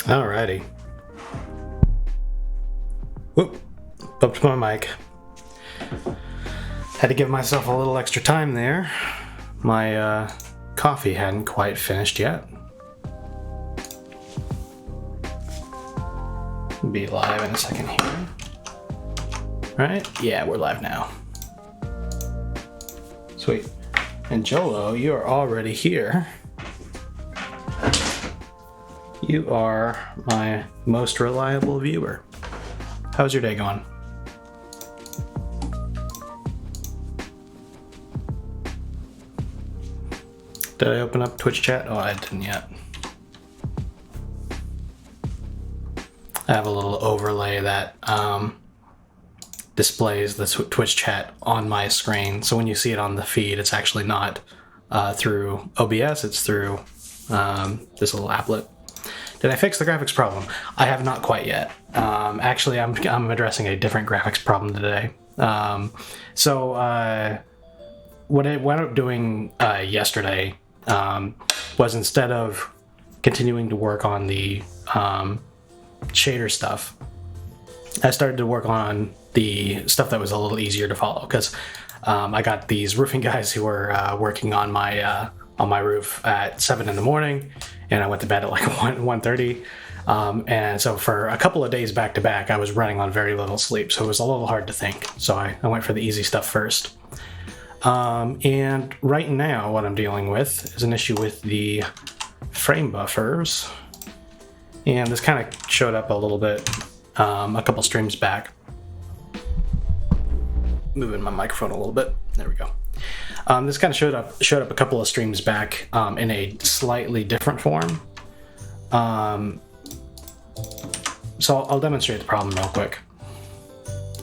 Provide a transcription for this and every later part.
Alrighty. Whoop, bumped my mic. Had to give myself a little extra time there. My coffee hadn't quite finished yet. Be live in a second here. Right? Yeah, we're live now. Sweet. And Jolo, you are already here. You are my most reliable viewer. How's your day going? Did I open up Twitch chat? Oh, I didn't yet. I have a little overlay that displays the Twitch chat on my screen. So when you see it on the feed, it's actually not through OBS, it's through this little applet. Did I fix the graphics problem? I have not quite yet. Actually, I'm addressing a different graphics problem today. So what I wound up doing yesterday was, instead of continuing to work on the shader stuff, I started to work on the stuff that was a little easier to follow, because I got these roofing guys who were working on my roof at 7 in the morning, and I went to bed at like 1:30. And so for a couple of days back to back, I was running on very little sleep, so it was a little hard to think. So I went for the easy stuff first. And right now what I'm dealing with is an issue with the frame buffers. And this kind of showed up a little bit a couple streams back. Moving my microphone a little bit. There we go. This kind of showed up a couple of streams back in a slightly different form. So I'll demonstrate the problem real quick,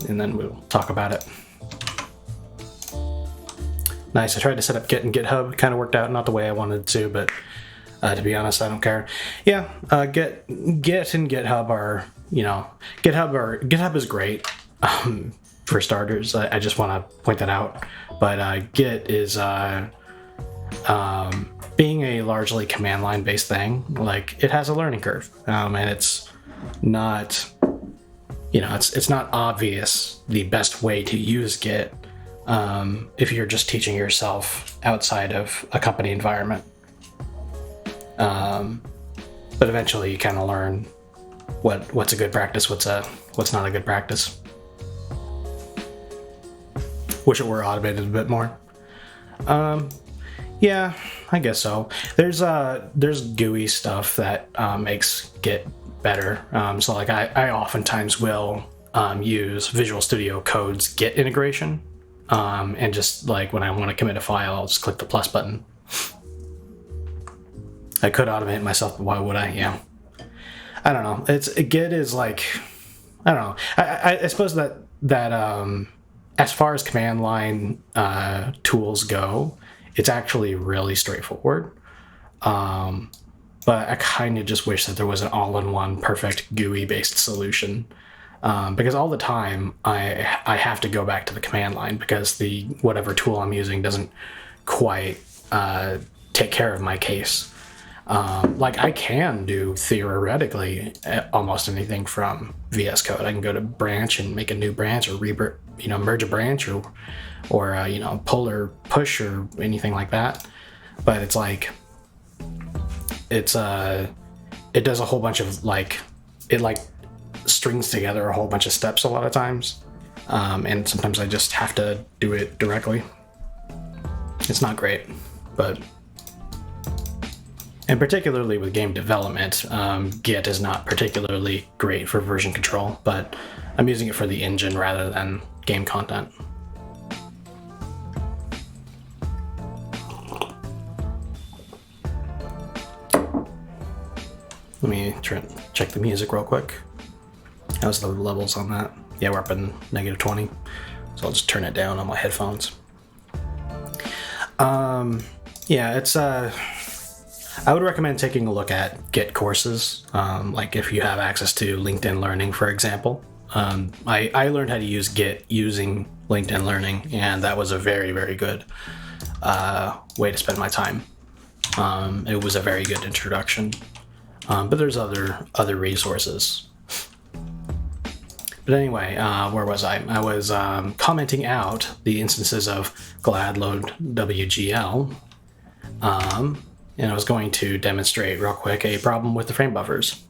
and then we'll talk about it. Nice. I tried to set up Git and GitHub. Kind of worked out not the way I wanted to, but to be honest, I don't care. Yeah, Git and GitHub are, GitHub is great. For starters, I just want to point that out. But Git is being a largely command line based thing. Like, it has a learning curve, and it's not, it's not obvious the best way to use Git if you're just teaching yourself outside of a company environment. But eventually, you kind of learn what's a good practice, what's not a good practice. Wish it were automated a bit more. Yeah, I guess so. There's GUI stuff that makes Git better. So like I oftentimes will use Visual Studio Code's Git integration, and just like when I want to commit a file, I'll just click the plus button. I could automate it myself, but why would I? Yeah, I don't know. Git is like, I don't know. I suppose that as far as command line tools go, it's actually really straightforward. But I kind of just wish that there was an all-in-one perfect GUI-based solution. Because all the time I have to go back to the command line because the whatever tool I'm using doesn't quite take care of my case. Like, I can do theoretically almost anything from VS Code. I can go to branch and make a new branch, or merge a branch, or pull or push or anything like that. But it's like, it does a whole bunch of it strings together a whole bunch of steps a lot of times, and sometimes I just have to do it directly. It's not great, but. And particularly with game development, Git is not particularly great for version control, but I'm using it for the engine rather than game content. Let me check the music real quick. How's the levels on that? Yeah, we're up in -20, so I'll just turn it down on my headphones. Yeah, it's I would recommend taking a look at Git courses, like if you have access to LinkedIn Learning, for example. I learned how to use Git using LinkedIn Learning, and that was a very, very good way to spend my time. It was a very good introduction. but there's other resources. But anyway, where was I? I was commenting out the instances of glad load wgl, and I was going to demonstrate real quick a problem with the frame buffers.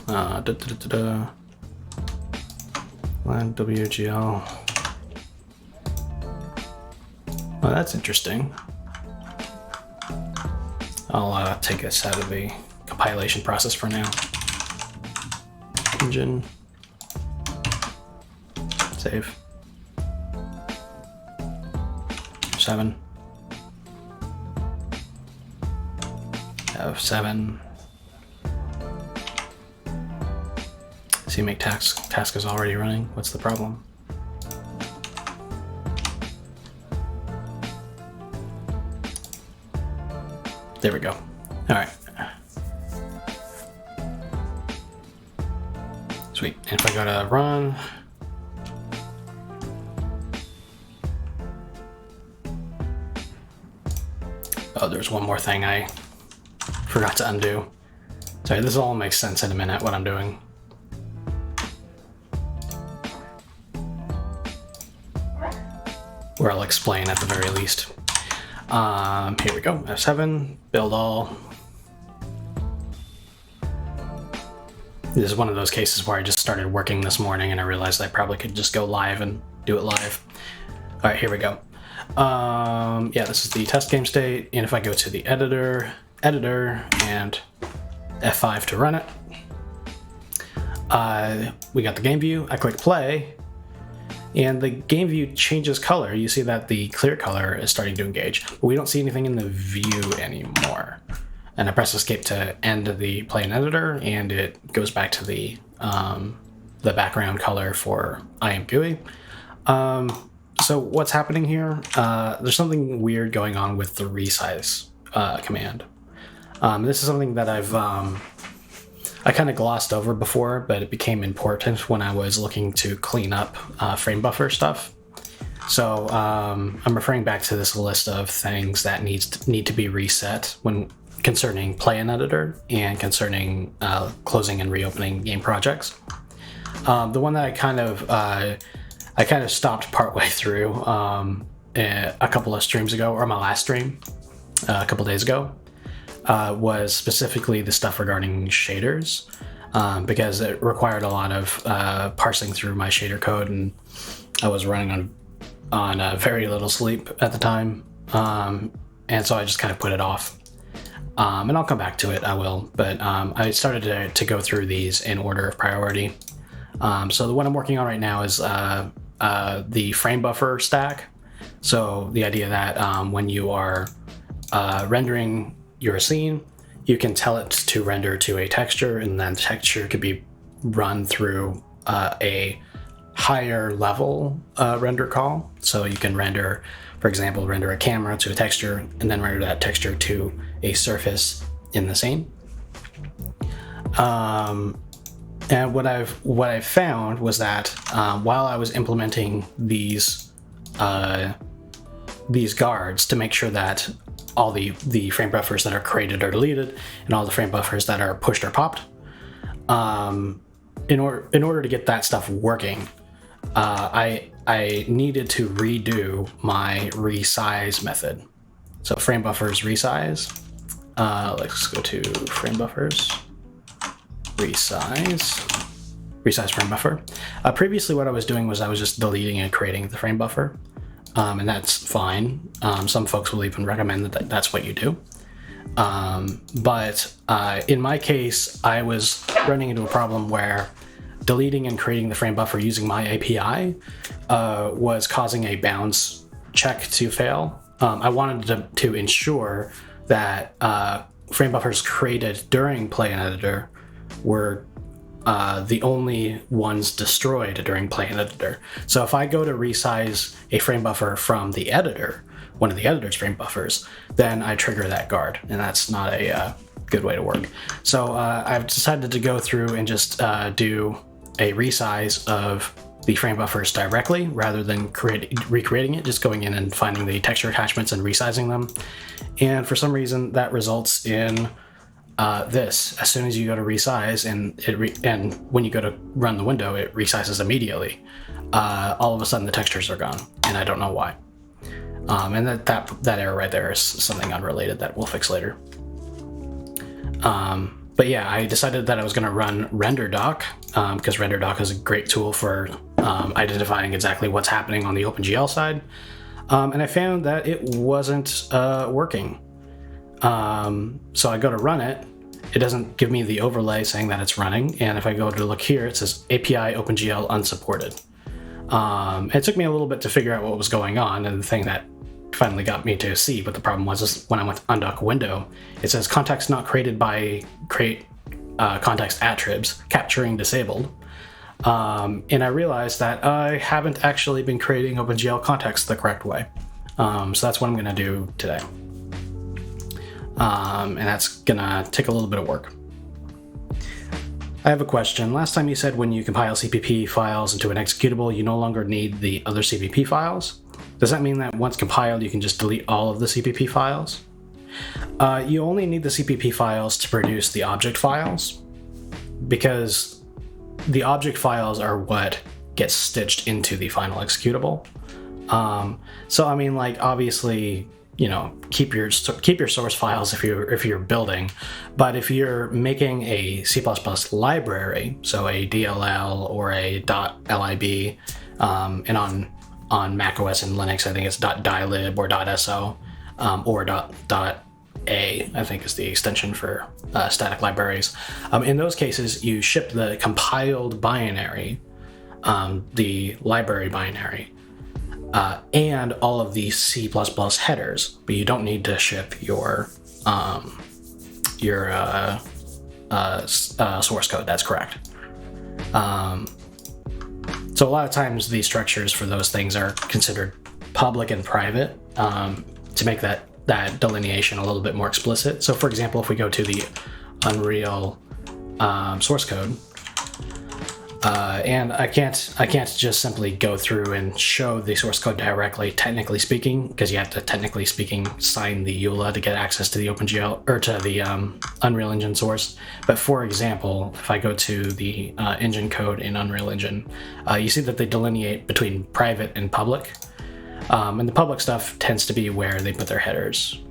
Glad wgl. Well, that's interesting. I'll take this out of the compilation process for now. Engine. Save. 7. F7. CMake task is already running. What's the problem? There we go. All right. Sweet. And if I go to run, oh, there's one more thing I forgot to undo. Sorry, this all makes sense in a minute what I'm doing. Or I'll explain at the very least. Here we go. F7, build all. This is one of those cases where I just started working this morning and I realized I probably could just go live and do it live. All right, here we go. Yeah, this is the test game state. And if I go to the editor, and F5 to run it, we got the game view. I click play, and the game view changes color. You see that the clear color is starting to engage, but we don't see anything in the view anymore. And I press escape to end the play in editor, and it goes back to the background color for IMGUI. So what's happening here? There's something weird going on with the resize command. This is something that I kind of glossed over before, but it became important when I was looking to clean up frame buffer stuff. So I'm referring back to this list of things that need to be reset when concerning play in editor and concerning closing and reopening game projects. The one that I kind of stopped partway through a couple of streams ago, or my last stream a couple days ago, was specifically the stuff regarding shaders, because it required a lot of parsing through my shader code, and I was running on very little sleep at the time, and so I just kind of put it off. And I'll come back to it, I will, but I started to go through these in order of priority. So the one I'm working on right now is the frame buffer stack. So the idea that when you are rendering your scene, you can tell it to render to a texture, and then the texture could be run through a higher level render call. So you can render, for example, render a camera to a texture, and then render that texture to a surface in the scene. And what I've found was that while I was implementing these guards to make sure that all the frame buffers that are created are deleted, and all the frame buffers that are pushed are popped, in order to get that stuff working, I needed to redo my resize method. So frame buffers resize. Let's go to frame buffers. Resize frame buffer. Previously what I was doing was I was just deleting and creating the frame buffer, and that's fine. Some folks will even recommend that that's what you do. But in my case, I was running into a problem where deleting and creating the frame buffer using my API was causing a bounds check to fail. I wanted to ensure that frame buffers created during play in editor were the only ones destroyed during play in editor. So if I go to resize a frame buffer from the editor, one of the editor's frame buffers, then I trigger that guard, and that's not a good way to work. So I've decided to go through and just do a resize of the frame buffers directly rather than recreating it, just going in and finding the texture attachments and resizing them. And for some reason that results in this. As soon as you go to resize and when you go to run the window, it resizes immediately. All of a sudden the textures are gone, and I don't know why. And that error right there is something unrelated that we'll fix later. But yeah, I decided that I was going to run RenderDoc because RenderDoc is a great tool for identifying exactly what's happening on the OpenGL side. And I found that it wasn't working. So I go to run it. It doesn't give me the overlay saying that it's running. And if I go to look here, it says API OpenGL unsupported. It took me a little bit to figure out what was going on, and the thing that finally got me to see what the problem was is when I went to undock window, it says context not created by create context attribs capturing disabled. And I realized that I haven't actually been creating OpenGL context the correct way. So that's what I'm going to do today. And that's going to take a little bit of work. I have a question. Last time you said when you compile CPP files into an executable, you no longer need the other CPP files. Does that mean that once compiled, you can just delete all of the CPP files? You only need the CPP files to produce the object files, because the object files are what gets stitched into the final executable. So I mean, like, obviously, you know, keep your source files if you're building, but if you're making a C++ library, so a DLL or a .lib, and on macOS and Linux, I think it's .dylib or .so, or .a, I think is the extension for static libraries. In those cases, you ship the compiled binary, the library binary, and all of the C++ headers, but you don't need to ship your source code. That's correct. So a lot of times the structures for those things are considered public and private to make that delineation a little bit more explicit. So for example, if we go to the Unreal source code, and I can't just simply go through and show the source code directly, technically speaking, because you have to, technically speaking, sign the EULA to get access to the OpenGL or to the Unreal Engine source. But for example, if I go to the engine code in Unreal Engine, you see that they delineate between private and public. And the public stuff tends to be where they put their headers.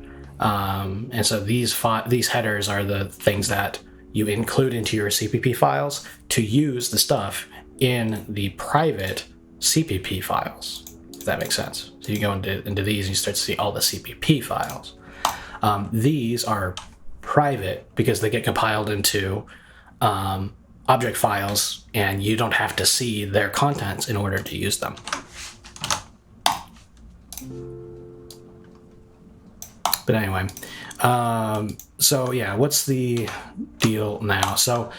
And so these headers are the things that you include into your CPP files to use the stuff in the private CPP files, if that makes sense. So you go into these and you start to see all the CPP files. These are private because they get compiled into object files, and you don't have to see their contents in order to use them. But anyway, so yeah, what's the deal now? So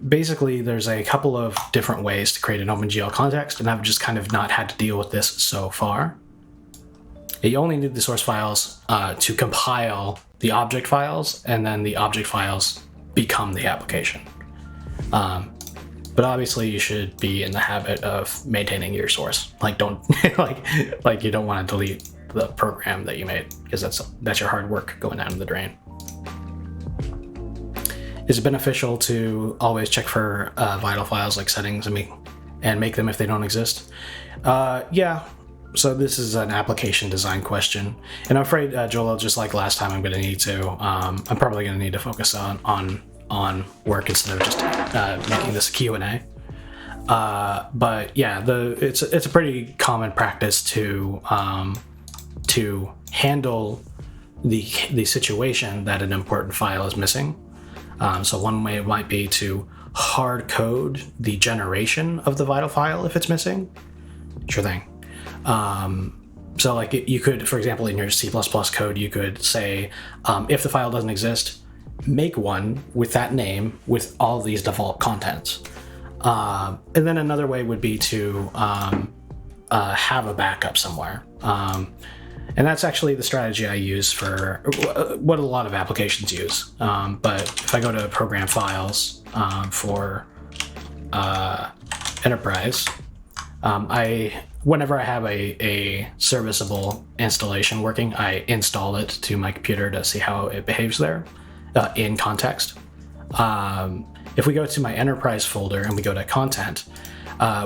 basically there's a couple of different ways to create an OpenGL context, and I've just kind of not had to deal with this so far. You only need the source files to compile the object files, and then the object files become the application. But obviously you should be in the habit of maintaining your source. Like, don't like you don't want to delete the program that you made, because that's your hard work going down the drain. Is it beneficial to always check for vital files like settings and make them if they don't exist? Yeah. So this is an application design question, and I'm afraid, Joel, just like last time, I'm going to need to. I'm probably going to need to focus on work instead of just making this a Q&A. But yeah, it's a pretty common practice to handle the situation that an important file is missing. So one way it might be to hard code the generation of the vital file if it's missing. Sure thing. So like you could, for example, in your C++ code, you could say, if the file doesn't exist, make one with that name with all these default contents. And then another way would be to have a backup somewhere. And that's actually the strategy I use for what a lot of applications use. But if I go to program files for Enterprise, whenever I have a serviceable installation working, I install it to my computer to see how it behaves there in context. If we go to my Enterprise folder and we go to Content,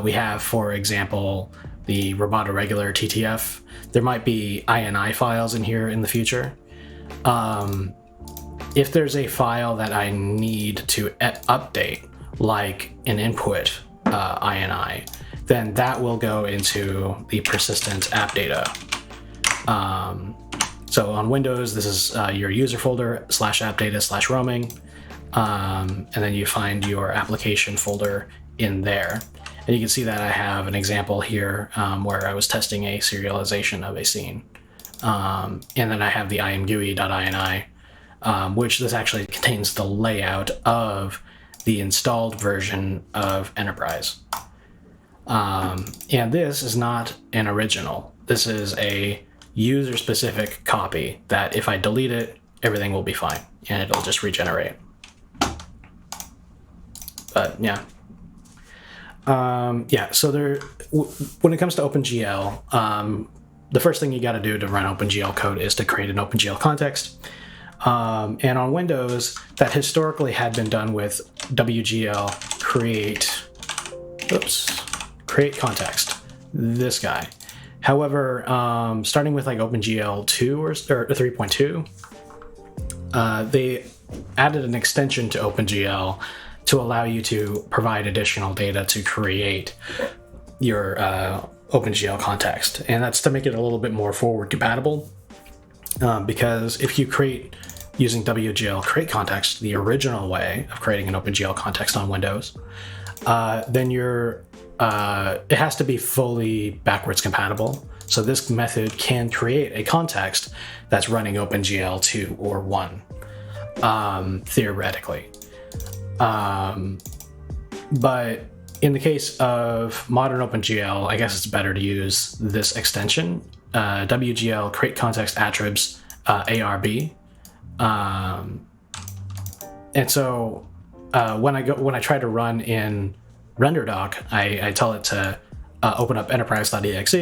we have, for example, the Roboto Regular TTF. There might be INI files in here in the future. If there's a file that I need to update, like an input INI, then that will go into the persistent app data. So on Windows, this is your user folder /app data /roaming. And then you find your application folder in there. And you can see that I have an example here where I was testing a serialization of a scene. And then I have the imgui.ini, which this actually contains the layout of the installed version of Enterprise. And this is not an original. This is a user-specific copy that if I delete it, everything will be fine, and it'll just regenerate. But yeah. So when it comes to OpenGL, the first thing you got to do to run OpenGL code is to create an OpenGL context. And on Windows, that historically had been done with wglCreateContext, this guy. However, starting with like OpenGL 2 or 3.2, they added an extension to OpenGL to allow you to provide additional data to create your OpenGL context. And that's to make it a little bit more forward compatible. Because if you create using wglCreateContext, the original way of creating an OpenGL context on Windows, then it has to be fully backwards compatible. So this method can create a context that's running OpenGL 2 or 1, theoretically. But in the case of modern OpenGL, I guess it's better to use this extension, wglCreateContextAttribsARB. And so when I try to run in RenderDoc, I tell it to open up enterprise.exe.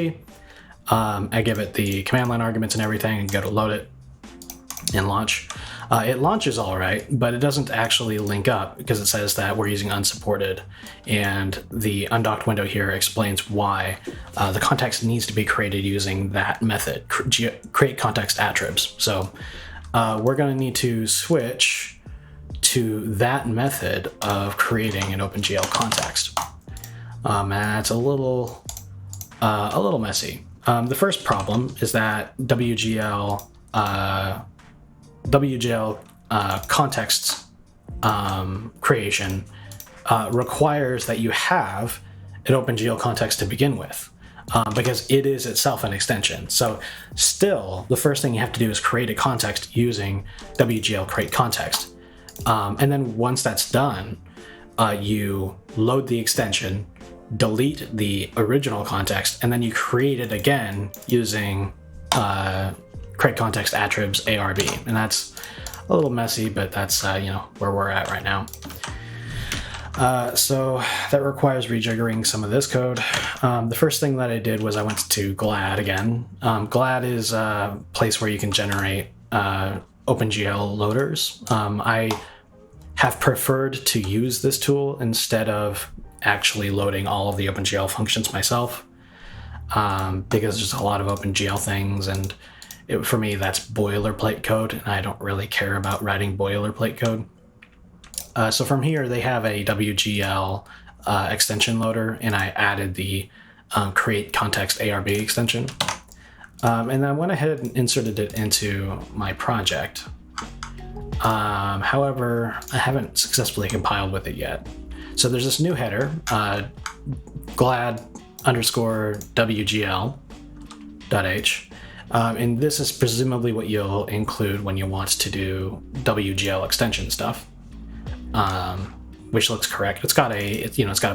I give it the command line arguments and everything and go to load it and launch. It launches all right, but it doesn't actually link up because it says that we're using unsupported, and the undocked window here explains why the context needs to be created using that method, createContextAttribs. So we're going to need to switch to that method of creating an OpenGL context. And that's a little messy. The first problem is that wglContext context creation requires that you have an OpenGL context to begin with, because it is itself an extension. So still, the first thing you have to do is create a context using wglCreateContext. And then once that's done, you load the extension, delete the original context, and then you create it again using CreateContextAttribsARB. And that's a little messy, but that's where we're at right now. So that requires rejiggering some of this code. The first thing that I did was I went to GLAD again. GLAD is a place where you can generate OpenGL loaders. I have preferred to use this tool instead of actually loading all of the OpenGL functions myself, because there's a lot of OpenGL things, and for me that's boilerplate code, and I don't really care about writing boilerplate code. So from here they have a WGL extension loader, and I added the CreateContextARB extension. And I went ahead and inserted it into my project. However, I haven't successfully compiled with it yet. So there's this new header, glad_wgl.h. And this is presumably what you'll include when you want to do WGL extension stuff, which looks correct. It's got a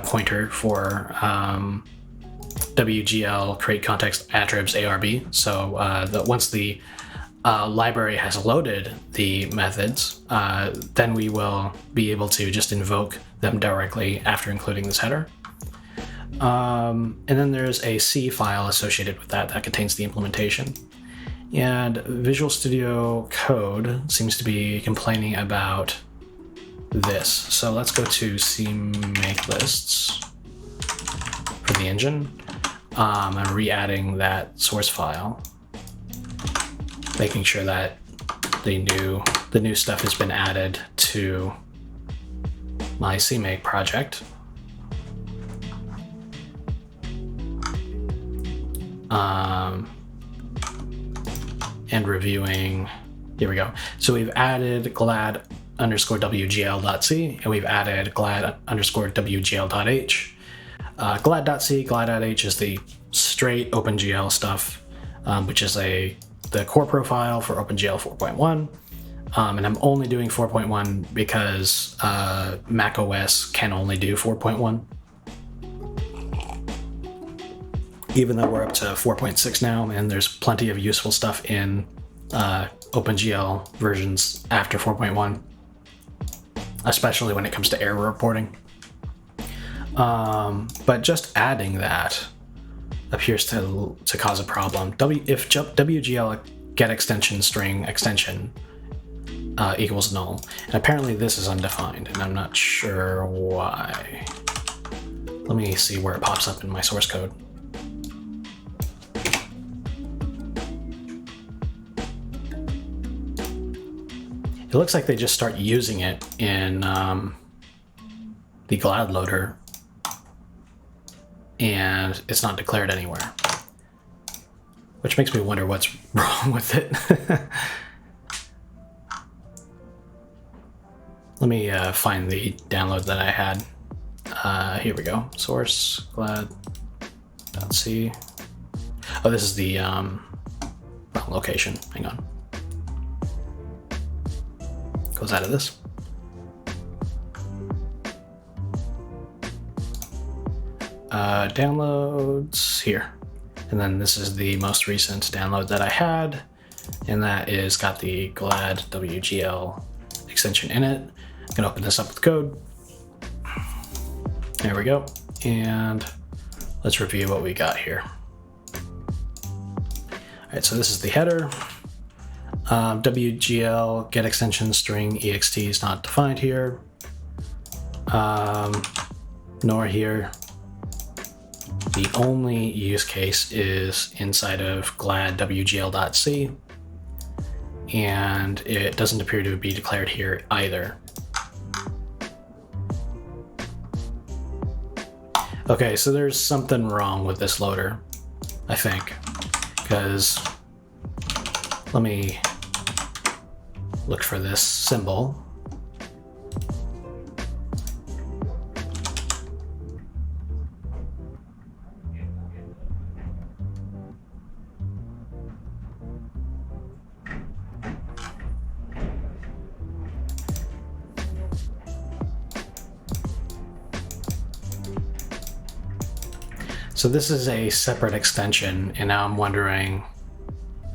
pointer for WGL CreateContextAttribsARB. So once the library has loaded the methods, then we will be able to just invoke them directly after including this header. And then there's a C file associated with that contains the implementation. And Visual Studio Code seems to be complaining about this. So let's go to CMake lists for the engine. I'm re-adding that source file, making sure that the new stuff has been added to my CMake project. And reviewing, here we go. So we've added glad_wgl.c and we've added glad_wgl.h. Glad.c, glad.h is the straight OpenGL stuff, which is the core profile for OpenGL 4.1. And I'm only doing 4.1 because macOS can only do 4.1. Even though we're up to 4.6 now, and there's plenty of useful stuff in OpenGL versions after 4.1, especially when it comes to error reporting. But just adding that appears to cause a problem. If wgl get extension string extension equals null, and apparently this is undefined, and I'm not sure why. Let me see where it pops up in my source code. It looks like they just start using it in the glad loader, and it's not declared anywhere, which makes me wonder what's wrong with it. Let me find the download that I had. Here we go. Source glad.c. Oh, this is the wrong location. Hang on. Goes out of this. Downloads here. And then this is the most recent download that I had, and that is got the glad wgl extension in it. I'm gonna open this up with code. There we go. And let's review what we got here. All right, so this is the header. wgl get extension string ext is not defined here, nor here. The only use case is inside of glad wgl.c, and it doesn't appear to be declared here either. Okay, so there's something wrong with this loader, I think, because let me look for this symbol. So this is a separate extension, and now I'm wondering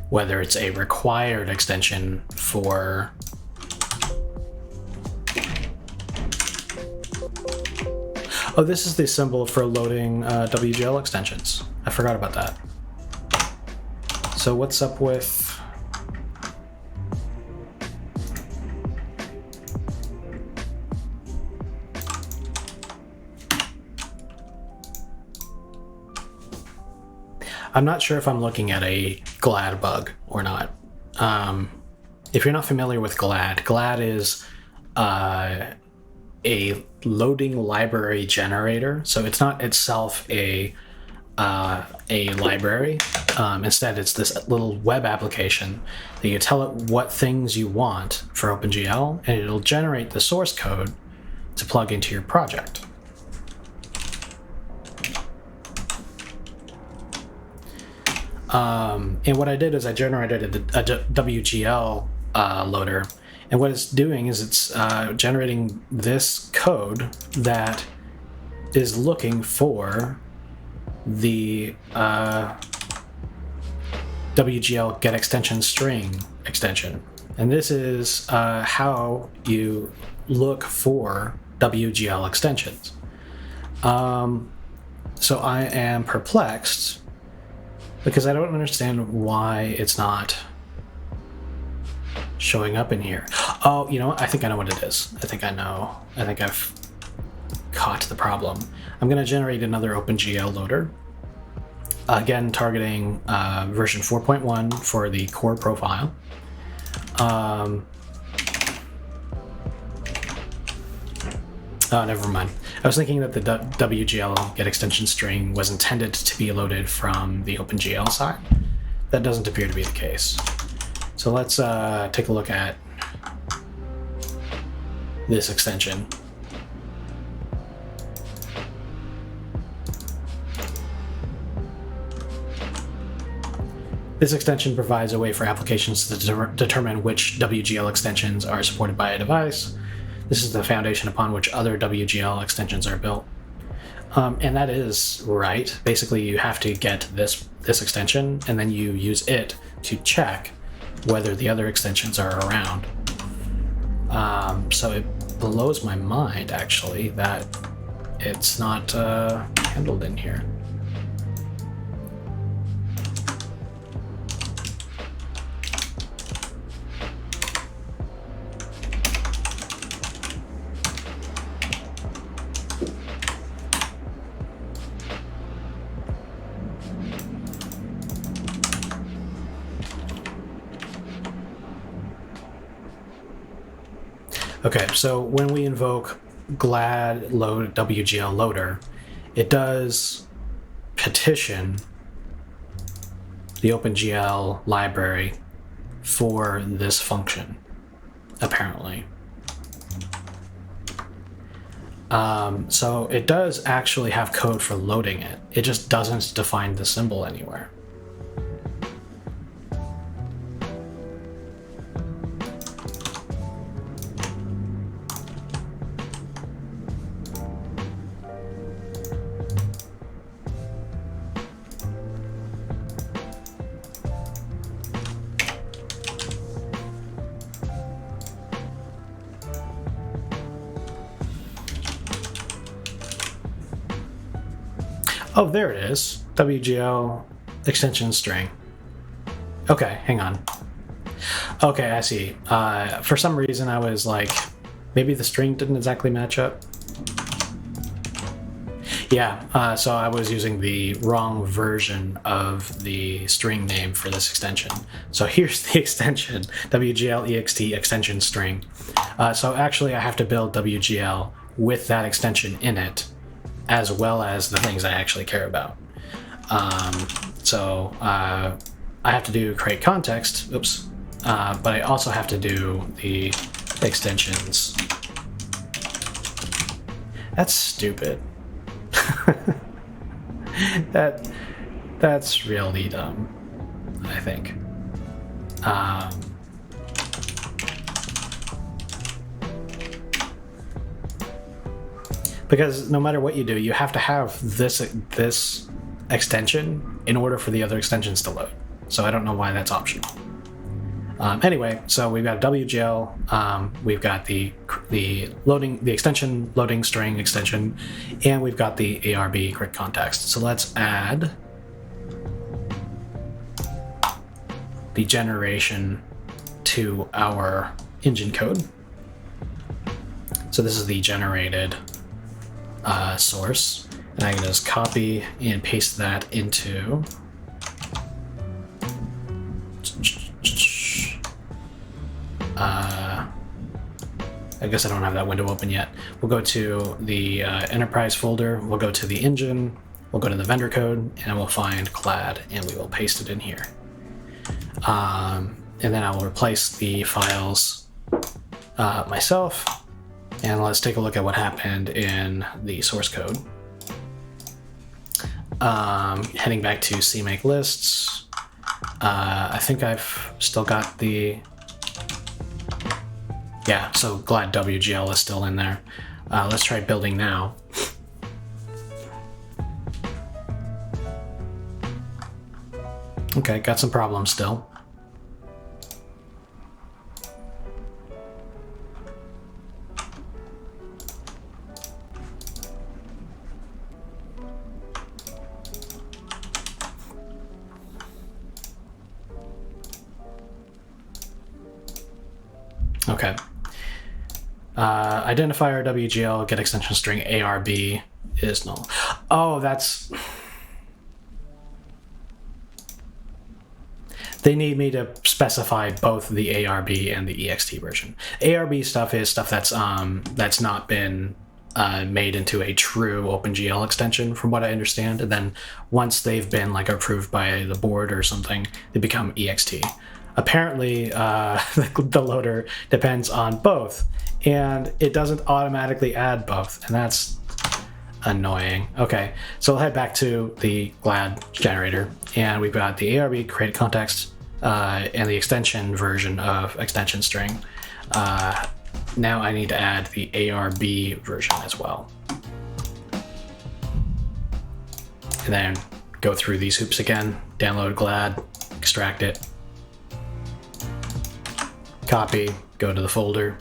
whether it's a required extension for oh, this is the symbol for loading WGL extensions. I forgot about that. So what's up with I'm not sure if I'm looking at a glad bug or not. If you're not familiar with glad, glad is a loading library generator. So it's not itself a library. Instead, it's this little web application that you tell it what things you want for OpenGL, and it'll generate the source code to plug into your project. And what I did is I generated a WGL loader, and what it's doing is it's generating this code that is looking for the WGL get extension string extension. And this is how you look for WGL extensions. So I am perplexed because I don't understand why it's not showing up in here. Oh, you know what? I think I know what it is. I think I know. I think I've caught the problem. I'm going to generate another OpenGL loader. Again, targeting version 4.1 for the core profile. Oh, never mind. I was thinking that the wglGet get extension string was intended to be loaded from the OpenGL side. That doesn't appear to be the case. So let's take a look at this extension. This extension provides a way for applications to determine which WGL extensions are supported by a device. This is the foundation upon which other WGL extensions are built. And that is right. Basically, you have to get this extension, and then you use it to check whether the other extensions are around. So it blows my mind, actually, that it's not handled in here. Okay, so when we invoke glad load wgl loader, it does petition the OpenGL library for this function, apparently. So it does actually have code for loading it. It just doesn't define the symbol anywhere. Oh, there it is. WGL extension string. Okay, hang on. Okay, I see. For some reason I was like, maybe the string didn't exactly match up. Yeah, so I was using the wrong version of the string name for this extension. So here's the extension, wglExt extension string. So actually I have to build WGL with that extension in it, as well as the things I actually care about. So I have to do create context, oops, but I also have to do the extensions. That's stupid. That's really dumb, I think. Because no matter what you do, you have to have this extension in order for the other extensions to load. So I don't know why that's optional. Anyway, so we've got WGL, we've got the extension loading string extension, and we've got the ARB create context. So let's add the generation to our engine code. So this is the generated source, and I can just copy and paste that into I guess I don't have that window open yet. We'll go to the enterprise folder, we'll go to the engine, we'll go to the vendor code, and we'll find glad, and we will paste it in here. And then I will replace the files myself, and let's take a look at what happened in the source code. Heading back to CMake lists, I think I've still got the... Yeah, so glad WGL is still in there. Let's try building now. Okay, got some problems still. Okay. Identifier wgl get extension string ARB is null. Oh, that's... They need me to specify both the ARB and the ext version. ARB stuff is stuff that's not been made into a true OpenGL extension, from what I understand. And then once they've been like approved by the board or something, they become ext. Apparently, the loader depends on both, and it doesn't automatically add both, and that's annoying. Okay, so we'll head back to the GLAD generator, and we've got the ARB create context and the extension version of extension string. Now I need to add the ARB version as well. And then go through these hoops again, download GLAD, extract it, copy, go to the folder,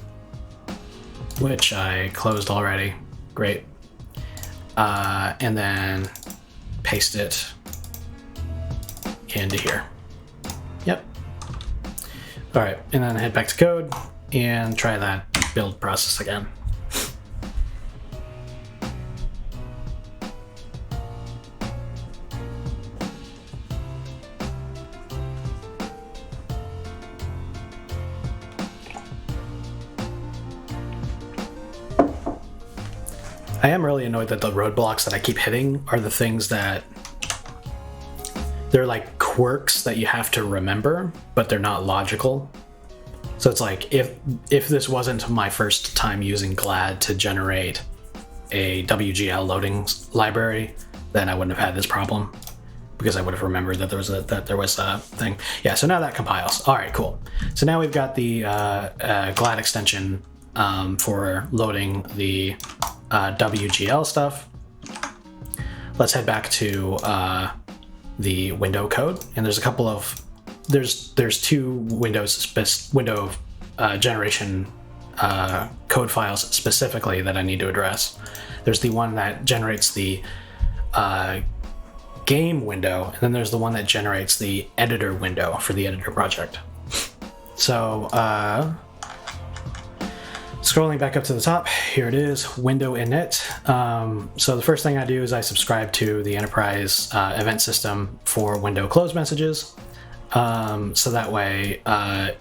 which I closed already. Great. And then paste it into here. Yep. All right, and then head back to code and try that build process again. I am really annoyed that the roadblocks that I keep hitting are the things that they're like quirks that you have to remember, but they're not logical. So it's like if this wasn't my first time using GLAD to generate a WGL loading library, then I wouldn't have had this problem because I would have remembered that there was a thing. Yeah, so now that compiles. All right, cool. So now we've got the GLAD extension for loading the WGL stuff. Let's head back to the window code, and there's a couple of there's two window generation code files specifically that I need to address. There's the one that generates the game window, and then there's the one that generates the editor window for the editor project. So scrolling back up to the top, here it is, window init. So the first thing I do is I subscribe to the enterprise event system for window close messages. So that way,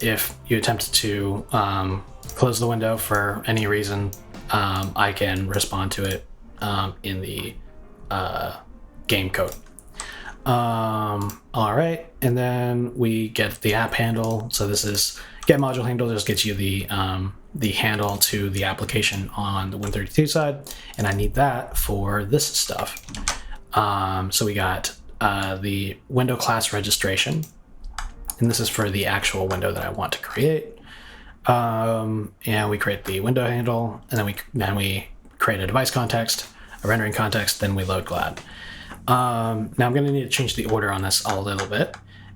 if you attempt to close the window for any reason, I can respond to it in the game code. All right, and then we get the app handle. So this is get module handle, just gets you the handle to the application on the Win32 side, and I need that for this stuff. So we got the window class registration, and this is for the actual window that I want to create. And we create the window handle, and then we create a device context, a rendering context, then we load GLAD. Now I'm going to need to change the order on this a little bit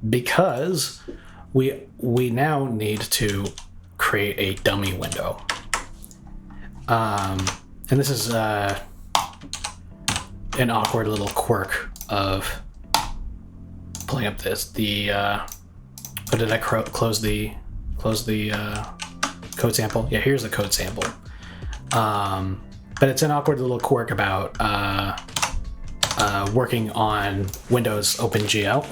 because we now need to create a dummy window. And this is an awkward little quirk of pulling up what did I close the code sample? Yeah, here's the code sample. But it's an awkward little quirk about working on Windows OpenGL.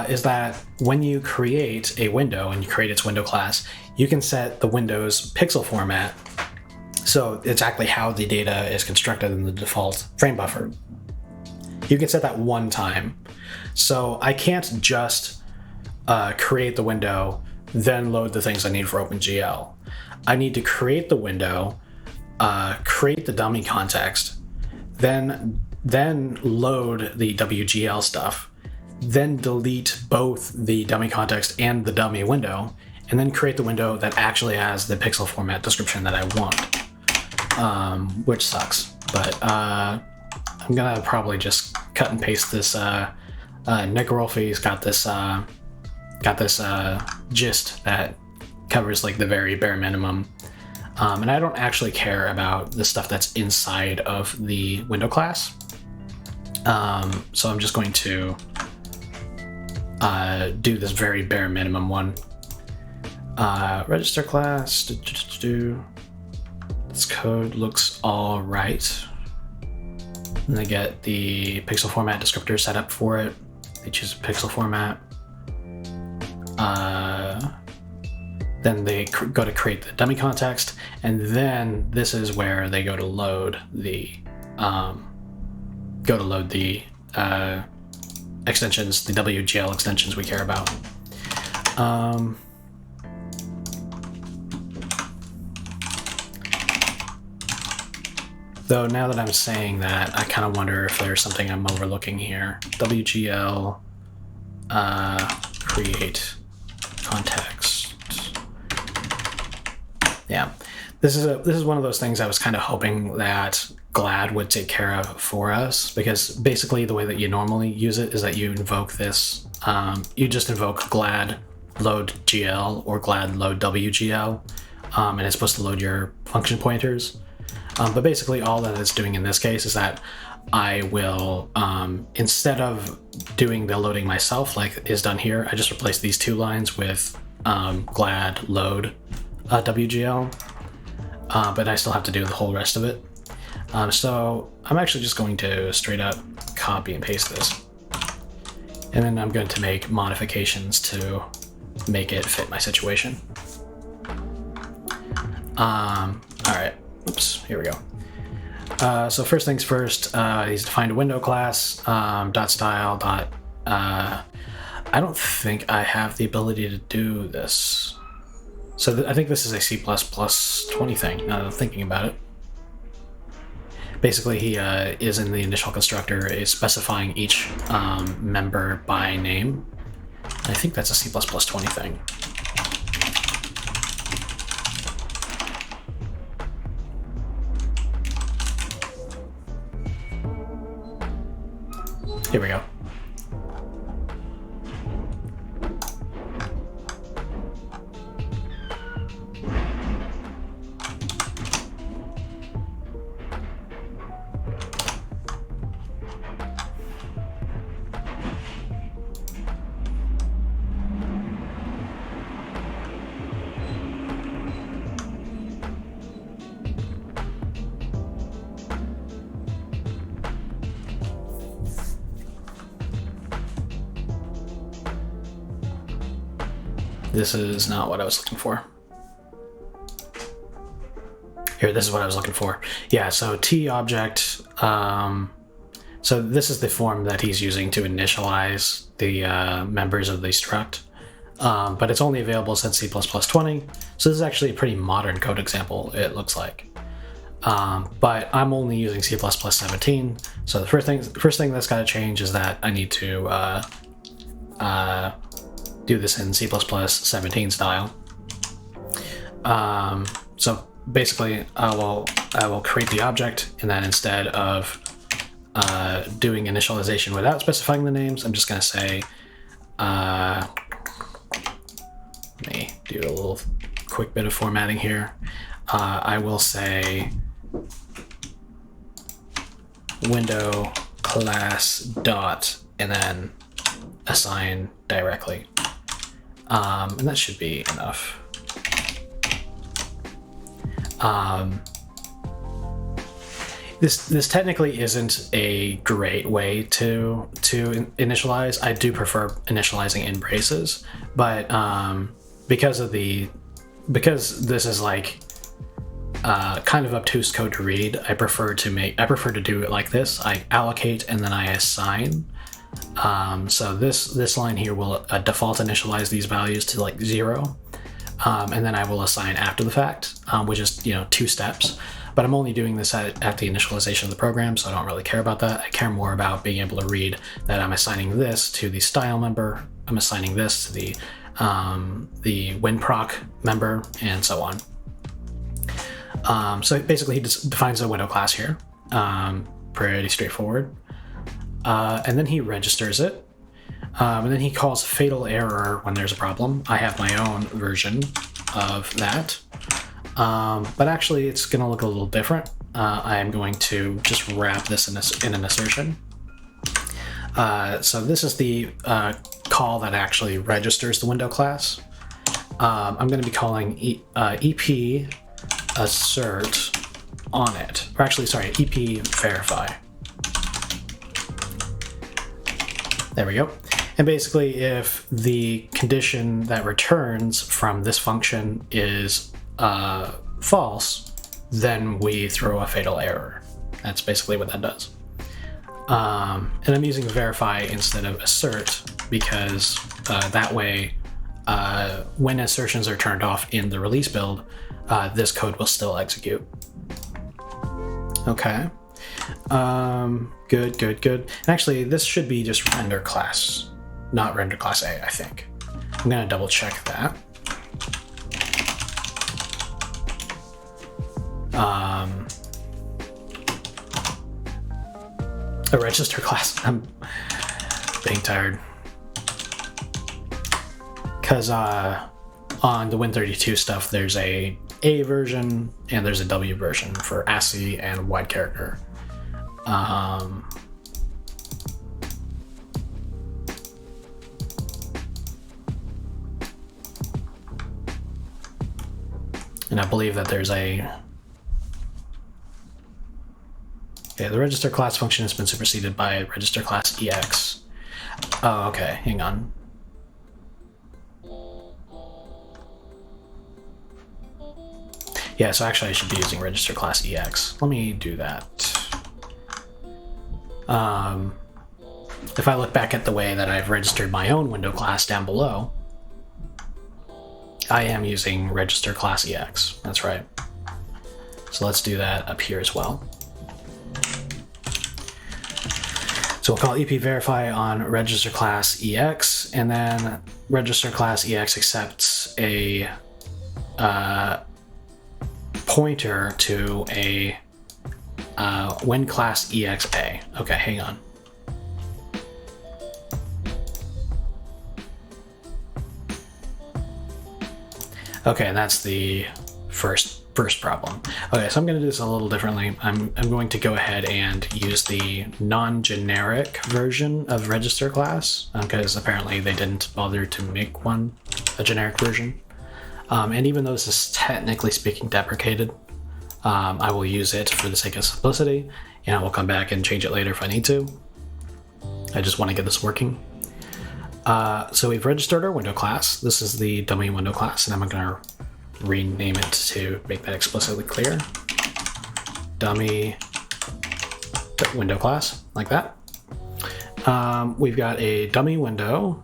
Is that when you create a window and you create its window class, you can set the window's pixel format. So exactly how the data is constructed in the default frame buffer. You can set that one time. So I can't just create the window, then load the things I need for OpenGL. I need to create the window, create the dummy context, then load the WGL stuff, then delete both the dummy context and the dummy window, and then create the window that actually has the pixel format description that I want, which sucks. But I'm gonna probably just cut and paste this. Nick Rolfe's got this gist that covers like the very bare minimum. And I don't actually care about the stuff that's inside of the window class. So I'm just going to do this very bare minimum one. Register class. This code looks all right. And they get the pixel format descriptor set up for it. They choose a pixel format. Then they go to create the dummy context, and then this is where they go to load the extensions, the WGL extensions we care about. Though now that I'm saying that, I kind of wonder if there's something I'm overlooking here. WGL create context. Yeah, this is one of those things I was kind of hoping that GLAD would take care of for us, because basically the way that you normally use it is that you invoke this. You just invoke GLAD load GL or GLAD load WGL, and it's supposed to load your function pointers. But basically all that it's doing in this case is that I will, instead of doing the loading myself like is done here, I just replace these two lines with GLAD load WGL, but I still have to do the whole rest of it. So I'm actually just going to straight up copy and paste this. And then I'm going to make modifications to make it fit my situation. All right. Oops, here we go. So first things first, he's defined a window class, .style. I don't think I have the ability to do this. So I think this is a C++ 20 thing, now that I'm thinking about it. Basically, he is in the initial constructor, is specifying each member by name. I think that's a C++ 20 thing. Here we go. This is not what I was looking for. Here, this is what I was looking for. Yeah, so T object. So this is the form that he's using to initialize the members of the struct. But it's only available since C++ 20. So this is actually a pretty modern code example, it looks like. But I'm only using C++ 17. So the first thing that's got to change is that I need to do this in C++ 17 style. So basically, I will create the object, and then instead of doing initialization without specifying the names, I'm just going to say, let me do a little quick bit of formatting here. I will say window class dot, and then assign directly. And that should be enough. This technically isn't a great way to initialize. I do prefer initializing in braces, but because this is like kind of obtuse code to read, I prefer to do it like this. I allocate and then I assign. So this line here will default initialize these values to like 0, and then I will assign after the fact, which is 2 steps. But I'm only doing this at the initialization of the program, so I don't really care about that. I care more about being able to read that I'm assigning this to the style member, I'm assigning this to the winproc member, and so on. So basically he just defines a window class here, pretty straightforward. And then he registers it, and then he calls fatal error when there's a problem. I have my own version of that, but actually it's going to look a little different. I am going to just wrap this in an assertion. So this is the call that actually registers the window class. I'm going to be calling EP assert on it, or actually, sorry, EP verify. There we go. And basically, if the condition that returns from this function is false, then we throw a fatal error. That's basically what that does. And I'm using verify instead of assert because that way, when assertions are turned off in the release build, this code will still execute. Okay. Good. And actually, this should be just render class, not render class A, I think. I'm gonna double check that. A register class. I'm being tired. Because on the Win32 stuff, there's a version and there's a W version for ASCII and wide character. And I believe that there's the register class function has been superseded by register class EX. Oh, okay, hang on. Yeah, so actually I should be using register class EX. Let me do that. If I look back at the way that I've registered my own window class down below, I am using register class EX. That's right. So let's do that up here as well. So we'll call EP verify on register class EX, and then register class EX accepts a pointer to a when class EXA. Okay, hang on. Okay, and that's the first problem. Okay, so I'm going to do this a little differently. I'm going to go ahead and use the non-generic version of register class because apparently they didn't bother to make a generic version. And even though this is technically speaking deprecated, I will use it for the sake of simplicity, and I will come back and change it later if I need to. I just want to get this working. So we've registered our window class. This is the dummy window class, and I'm going to rename it to make that explicitly clear. Dummy window class, like that. We've got a dummy window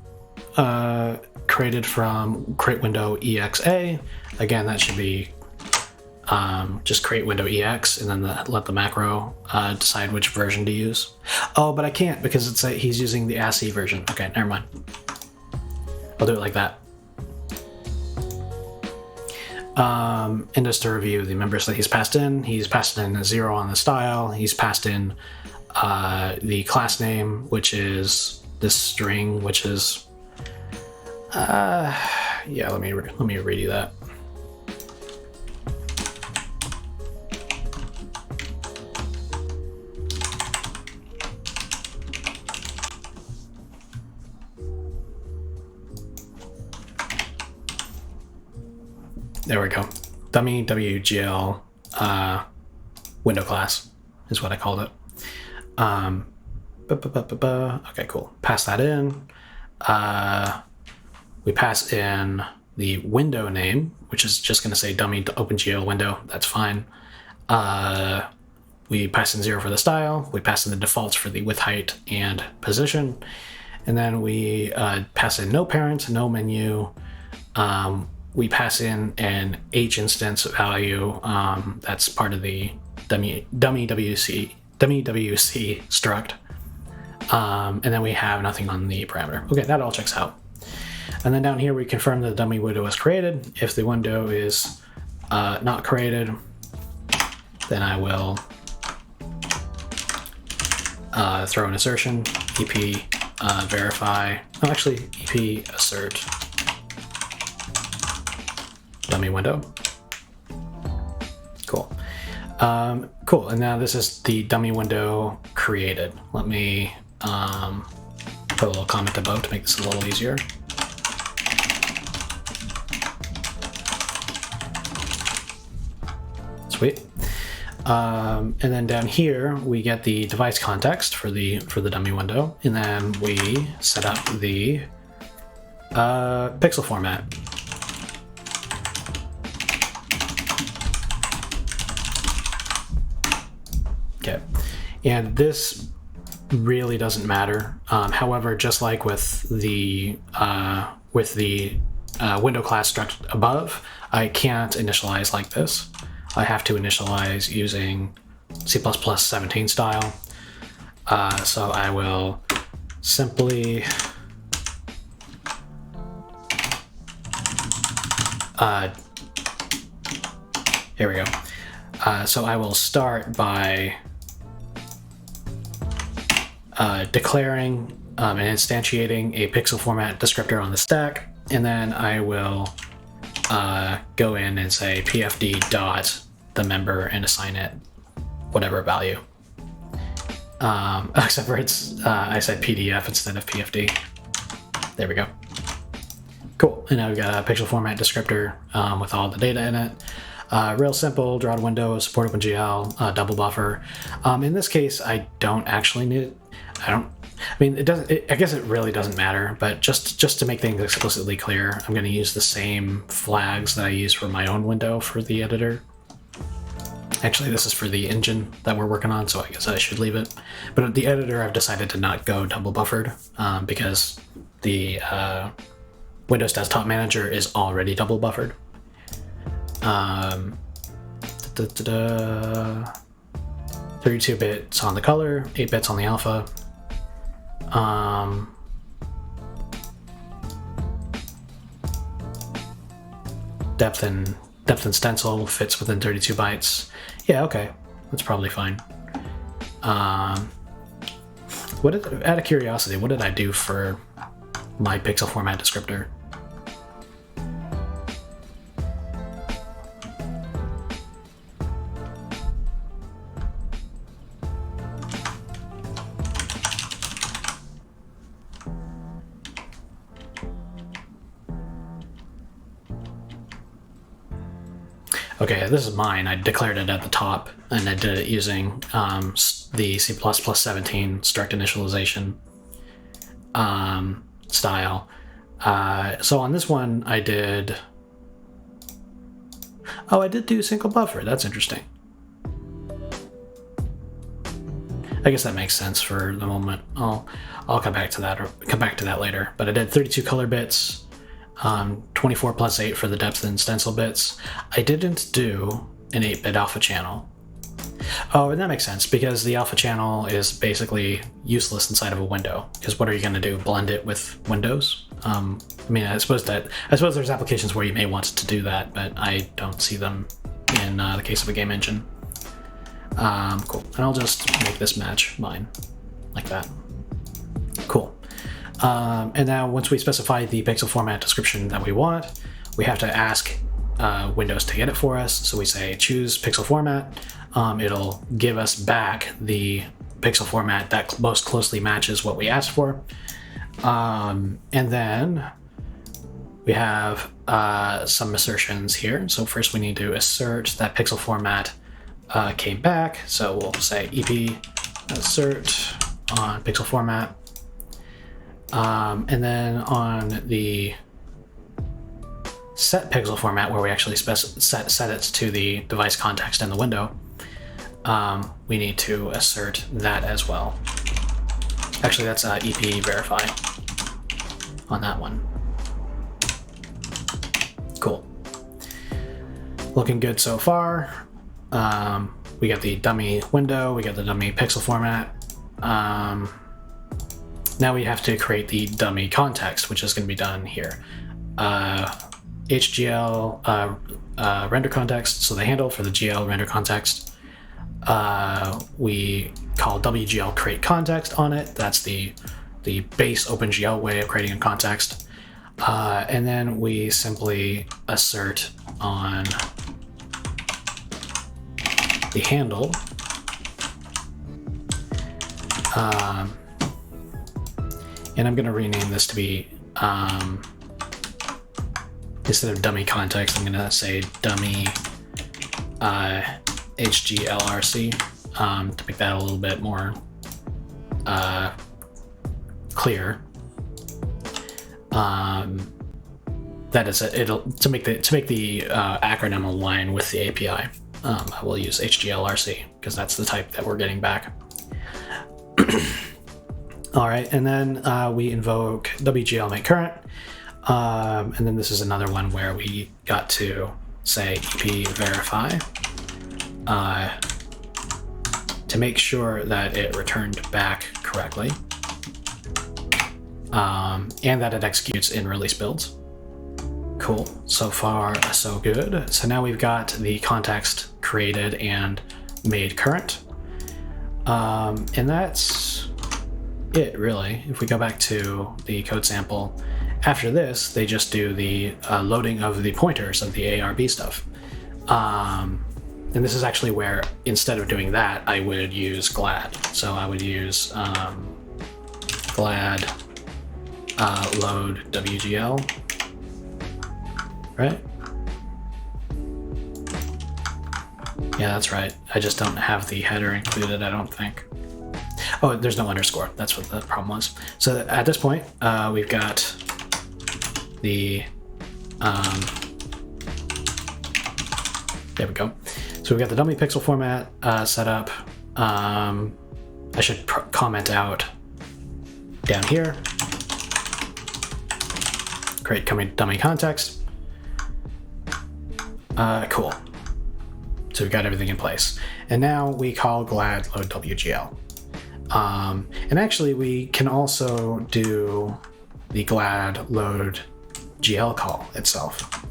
created from create window EXA. Again, that should be just create window EX and then let the macro decide which version to use. Oh, but I can't because he's using the ASCII version. Okay, never mind. I'll do it like that. And just to review the members that he's passed in a 0 on the style. He's passed in the class name, which is this string, which is yeah. Let me read you that. There we go. Dummy wglCreateContextAttribsARB window class is what I called it. Okay, cool. Pass that in. We pass in the window name, which is just going to say dummy OpenGL window. That's fine. We pass in 0 for the style. We pass in the defaults for the width, height, and position. And then we pass in no parent, no menu. We pass in an H instance value. That's part of the dummy WC struct. And then we have nothing on the parameter. Okay, that all checks out. And then down here, we confirm that the dummy window was created. If the window is not created, then I will throw an assertion, EP verify, oh, actually EP assert dummy window. Cool. Cool, and now this is the dummy window created. Let me put a little comment above to make this a little easier. Sweet. And then down here we get the device context for the dummy window, and then we set up the pixel format. Okay, and this really doesn't matter. However, just like with the window class struct above, I can't initialize like this. I have to initialize using C++ 17 style. So I will simply here we go. So I will start by declaring and instantiating a pixel format descriptor on the stack, and then I will go in and say pfd dot the member and assign it whatever value. Except for I said PDF instead of pfd. There we go. Cool. And now we've got a pixel format descriptor with all the data in it. Real simple, draw to window, support OpenGL, double buffer. In this case, I don't actually need it. I guess it really doesn't matter, but just to make things explicitly clear, I'm going to use the same flags that I use for my own window for the editor. Actually, this is for the engine that we're working on, so I guess I should leave it. But at the editor, I've decided to not go double buffered because the Windows Desktop Manager is already double buffered. 32 bits on the color, 8 bits on the alpha. Depth and stencil fits within 32 bytes. Yeah, okay, that's probably fine. Out of curiosity, what did I do for my pixel format descriptor? Okay, this is mine. I declared it at the top, and I did it using the C++ 17 struct initialization style. So on this one, I did do single buffer. That's interesting. I guess that makes sense for the moment. I'll come back to that later. But I did 32 color bits. 24 plus 8 for the depth and stencil bits. I didn't do an 8-bit alpha channel. Oh, and that makes sense because the alpha channel is basically useless inside of a window. Because what are you going to do? Blend it with Windows? I suppose there's applications where you may want to do that, but I don't see them in the case of a game engine. Cool. And I'll just make this match mine like that. Cool. And now once we specify the pixel format description that we want, we have to ask Windows to get it for us. So we say choose pixel format. It'll give us back the pixel format that most closely matches what we asked for. And then we have some assertions here. So first we need to assert that pixel format came back. So we'll say ep assert on pixel format. And then on the set pixel format, where we actually set it to the device context in the window, we need to assert that as well. Actually, that's ep verify on that one. Cool. Looking good so far. We got the dummy window, we got the dummy pixel format. Now we have to create the dummy context, which is going to be done here. HGL render context, so the handle for the GL render context. We call wglCreateContext on it. That's the base OpenGL way of creating a context. And then we simply assert on the handle. And I'm going to rename this to be, instead of dummy context, I'm going to say dummy wglRC to make that a little bit more clear. That is it'll to make the acronym align with the API. I will use wglRC because that's the type that we're getting back. All right, and then we invoke wgl make current, and then this is another one where we got to say ep verify to make sure that it returned back correctly, and that it executes in release builds. Cool, so far so good. So now we've got the context created and made current, and that's it really. If we go back to the code sample, after this they just do the loading of the pointers of the ARB stuff, and this is actually where instead of doing that I would use glad. So I would use glad load wgl, right? Yeah, that's right. I just don't have the header included, I don't think. Oh, there's no underscore. That's what the problem was. So at this point, we've got the, there we go. So we've got the dummy pixel format set up. I should comment out down here, create dummy context. Cool. So we've got everything in place. And now we call glad load wgl. And actually we can also do the glad load gl call itself.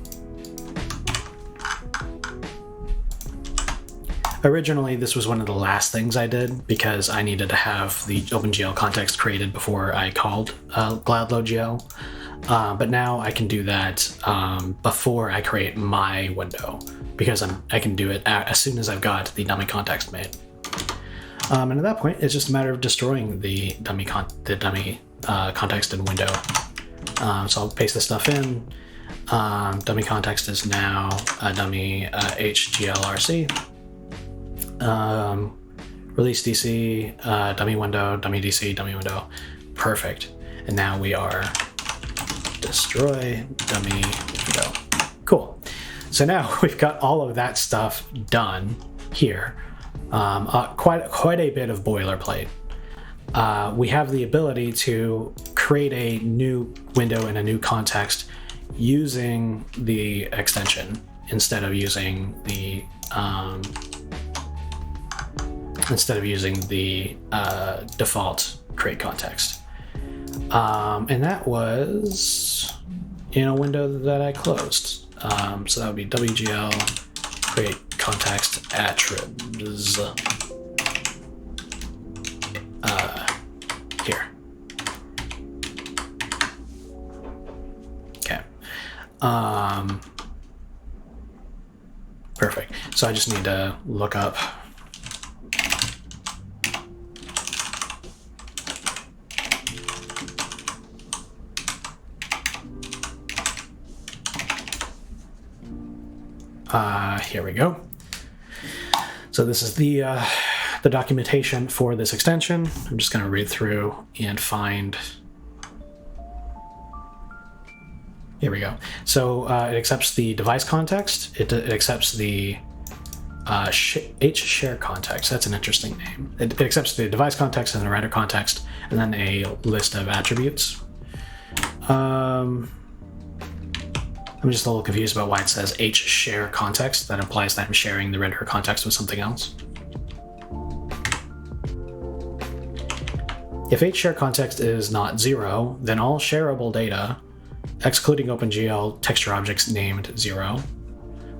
Originally, this was one of the last things I did because I needed to have the OpenGL context created before I called glad load gl. But now I can do that before I create my window because I can do it as soon as I've got the dummy context made. And at that point, it's just a matter of destroying the dummy context and window. So I'll paste this stuff in. Dummy context is now dummy wglRC. Release DC, dummy window, dummy DC, dummy window. Perfect. And now we are destroy dummy window. Cool. So now we've got all of that stuff done here. Quite a bit of boilerplate. We have the ability to create a new window in a new context using the extension instead of using the default create context. And that was in a window that I closed. So that would be wgl create context attribs here. Okay. Perfect. So I just need to look up here we go. So this is the documentation for this extension. I'm just going to read through and find. Here we go. So it accepts the device context. It accepts the share context. That's an interesting name. It accepts the device context and the render context, and then a list of attributes. I'm just a little confused about why it says share context. That implies that I'm sharing the render context with something else. If share context is not 0, then all shareable data, excluding OpenGL texture objects named 0,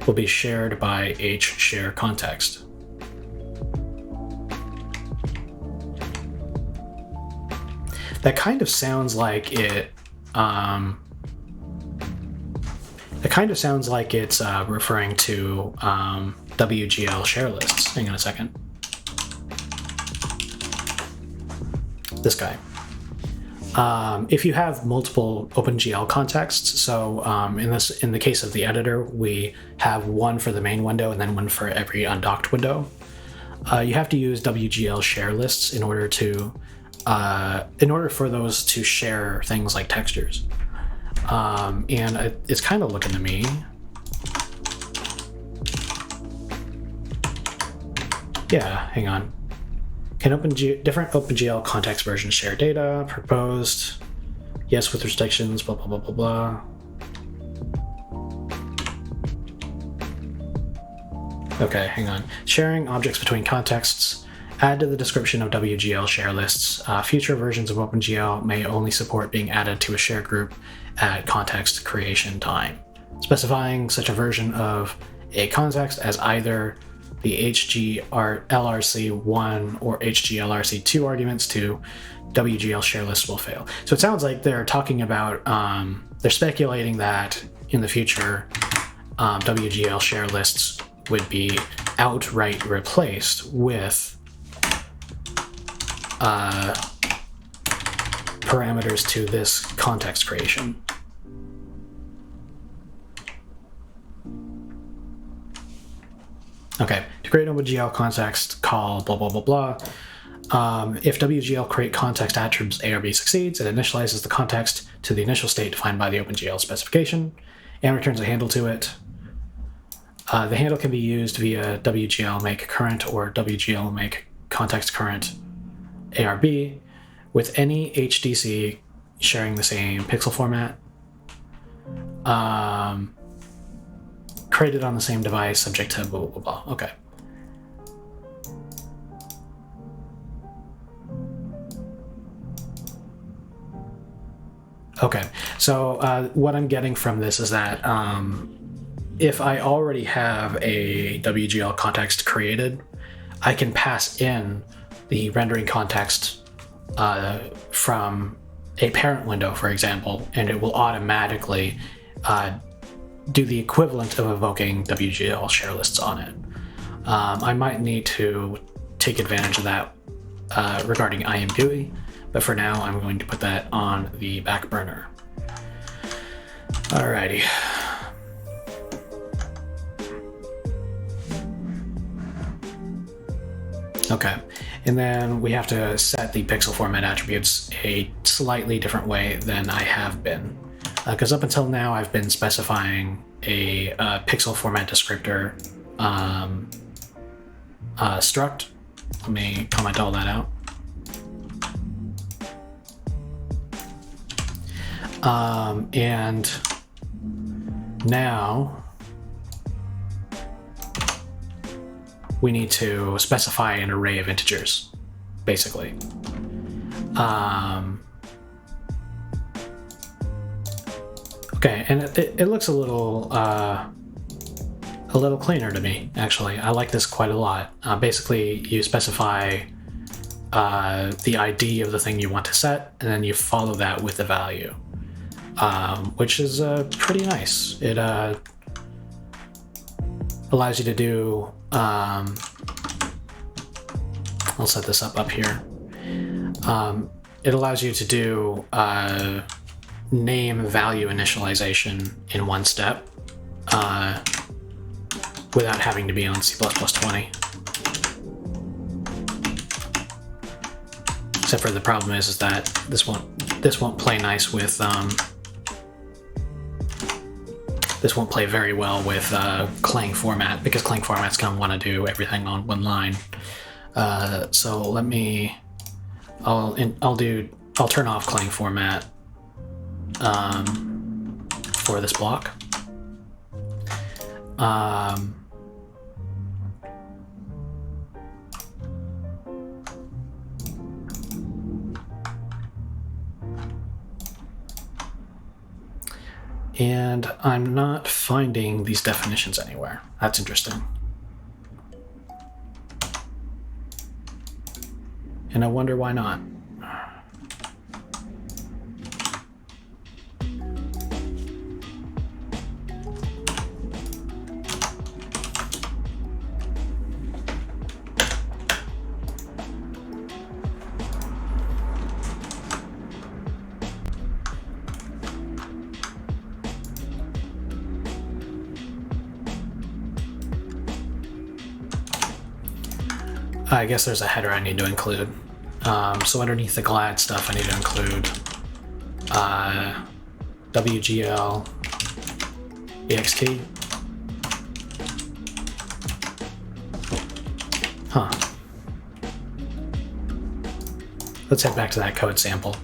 will be shared by share context. That kind of sounds like it. It kind of sounds like it's referring to wgl share lists. Hang on a second. This guy. If you have multiple OpenGL contexts, so in the case of the editor, we have one for the main window and then one for every undocked window. You have to use wgl share lists in order for those to share things like textures. And it's kind of looking to me. Yeah, hang on. Can different OpenGL context versions share data? Proposed. Yes, with restrictions, blah, blah, blah, blah, blah. Okay, hang on. Sharing objects between contexts. Add to the description of wgl share lists. Future versions of OpenGL may only support being added to a share group at context creation time. Specifying such a version of a context as either the HGLRC1 or HGLRC2 arguments to wgl share lists will fail. So it sounds like they're talking about, they're speculating that in the future, wgl share lists would be outright replaced with parameters to this context creation. Okay, to create an OpenGL context, call blah, blah, blah, blah. If wglCreateContextAttribsARB succeeds, it initializes the context to the initial state defined by the OpenGL specification and returns a handle to it. The handle can be used via wgl make current or wgl make context current ARB with any HDC sharing the same pixel format. Created on the same device, subject to blah, blah, blah. Okay. Okay, so what I'm getting from this is that if I already have a wgl context created, I can pass in the rendering context from a parent window, for example, and it will automatically do the equivalent of evoking wgl share lists on it. I might need to take advantage of that regarding IMGUI, but for now I'm going to put that on the back burner. Alrighty. Okay, and then we have to set the pixel format attributes a slightly different way than I have been. Because up until now, I've been specifying a pixel format descriptor struct. Let me comment all that out. And now we need to specify an array of integers, basically. Okay, and it looks a little cleaner to me, actually. I like this quite a lot. Basically, you specify the ID of the thing you want to set, and then you follow that with the value, which is pretty nice. It allows you to do, I'll set this up here. It allows you to do name value initialization in one step without having to be on C++20. Except for the problem is that this won't play nice with this won't play very well with Clang format, because Clang format's gonna want to do everything on one line. So let me, I'll turn off Clang format for this block. And I'm not finding these definitions anywhere. That's interesting. And I wonder why not. I guess there's a header I need to include. So underneath the glad stuff, I need to include wglExt. Huh. Let's head back to that code sample.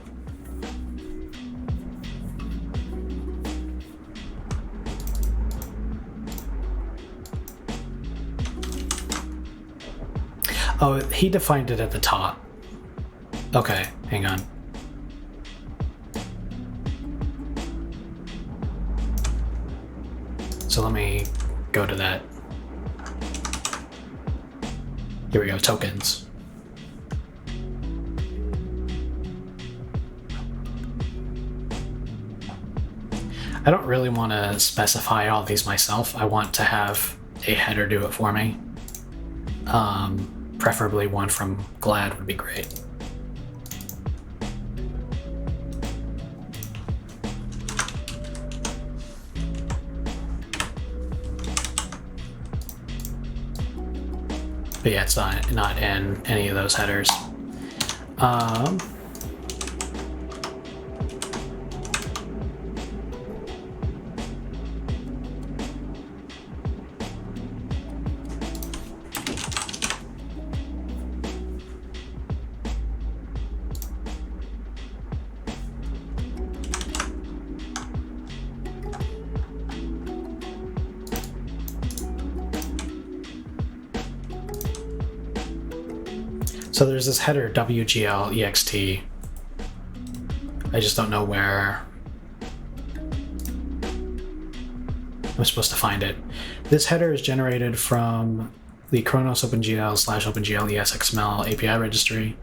Oh, he defined it at the top. Okay, hang on. So let me go to that. Here we go, tokens. I don't really want to specify all these myself. I want to have a header do it for me. Preferably one from glad would be great. But yeah, it's not in any of those headers. So there's this header wglExt. I just don't know where I'm supposed to find it. This header is generated from the Chronos OpenGL / OpenGL ESXML API registry.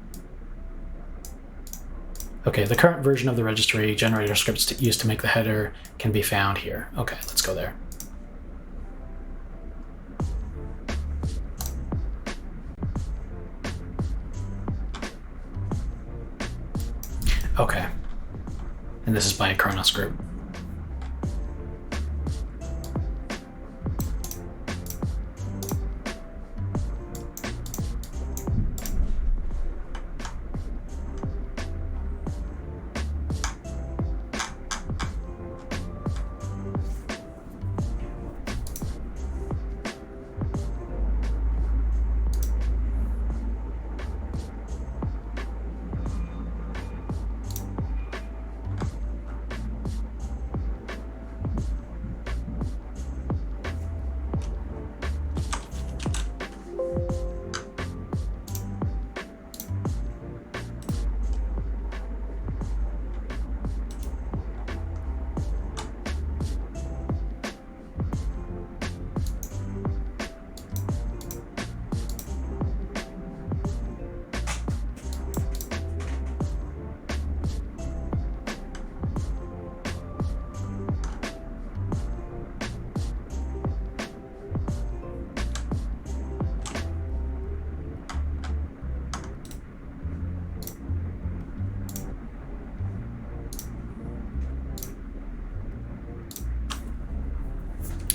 Okay, the current version of the registry generator scripts used to make the header can be found here. Okay, let's go there. Okay, and this is by a Chronos group.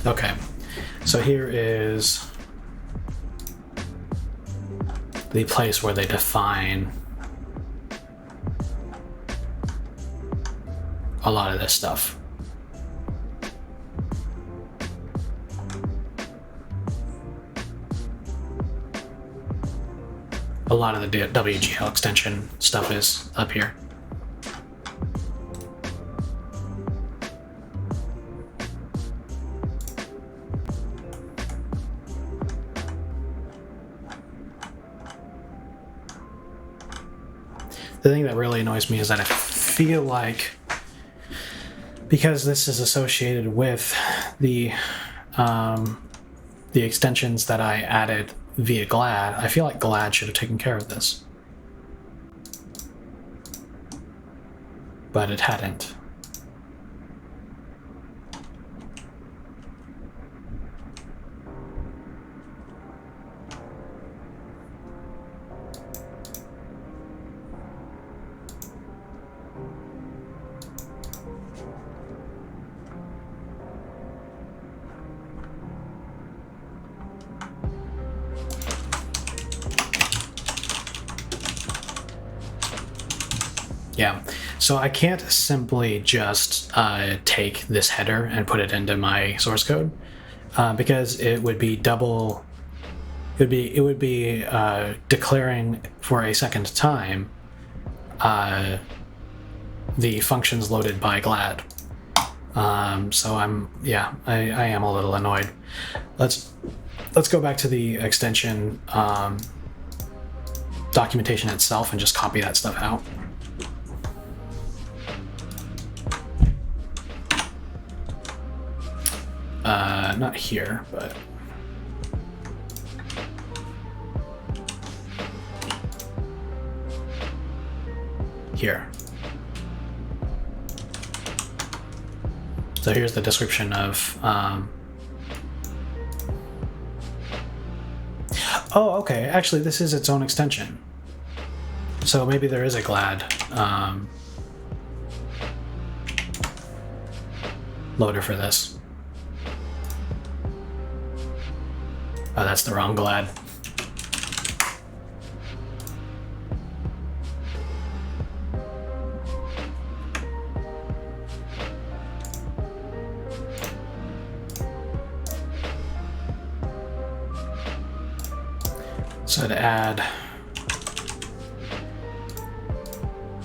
Okay, so here is the place where they define a lot of this stuff. A lot of the WGL extension stuff is up here. The thing that really annoys me is that I feel like, because this is associated with the extensions that I added via glad, I feel like glad should have taken care of this. But it hadn't. Yeah, so I can't simply just take this header and put it into my source code because it would be double. It would be declaring for a second time the functions loaded by glad. So I am a little annoyed. Let's go back to the extension documentation itself and just copy that stuff out. Not here, but here. So here's the description of oh, okay, actually this is its own extension. So maybe there is a glad loader for this. Oh, that's the wrong glad. So to add,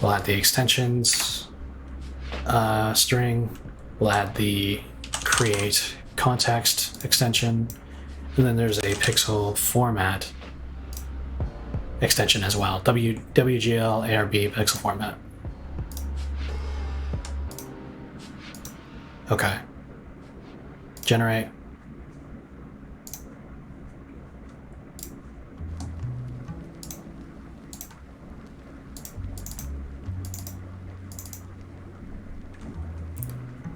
we'll add the extensions string, we'll add the create context extension, and then there's a pixel format extension as well, wglARB pixel format. Okay. Generate.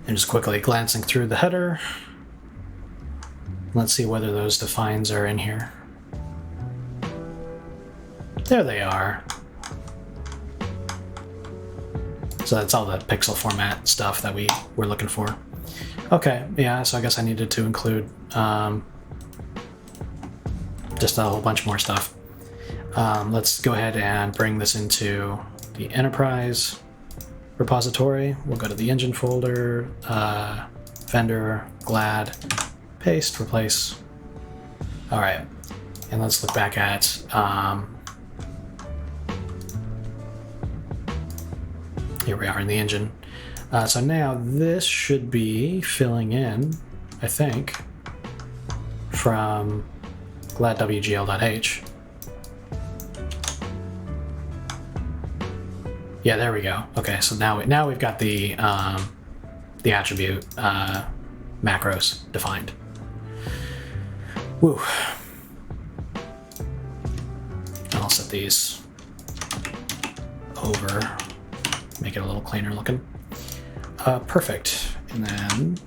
And just quickly glancing through the header, let's see whether those defines are in here. There they are. So that's all the pixel format stuff that we were looking for. Okay, yeah, so I guess I needed to include just a whole bunch more stuff. Let's go ahead and bring this into the enterprise repository. We'll go to the engine folder, vendor, glad, paste, replace. All right, and let's look back at here we are in the engine. So now this should be filling in, I think, from glad.wgl.h. Yeah, there we go. Okay, so now we've got the attribute macros defined. Woo. I'll set these over, make it a little cleaner looking. Perfect. And then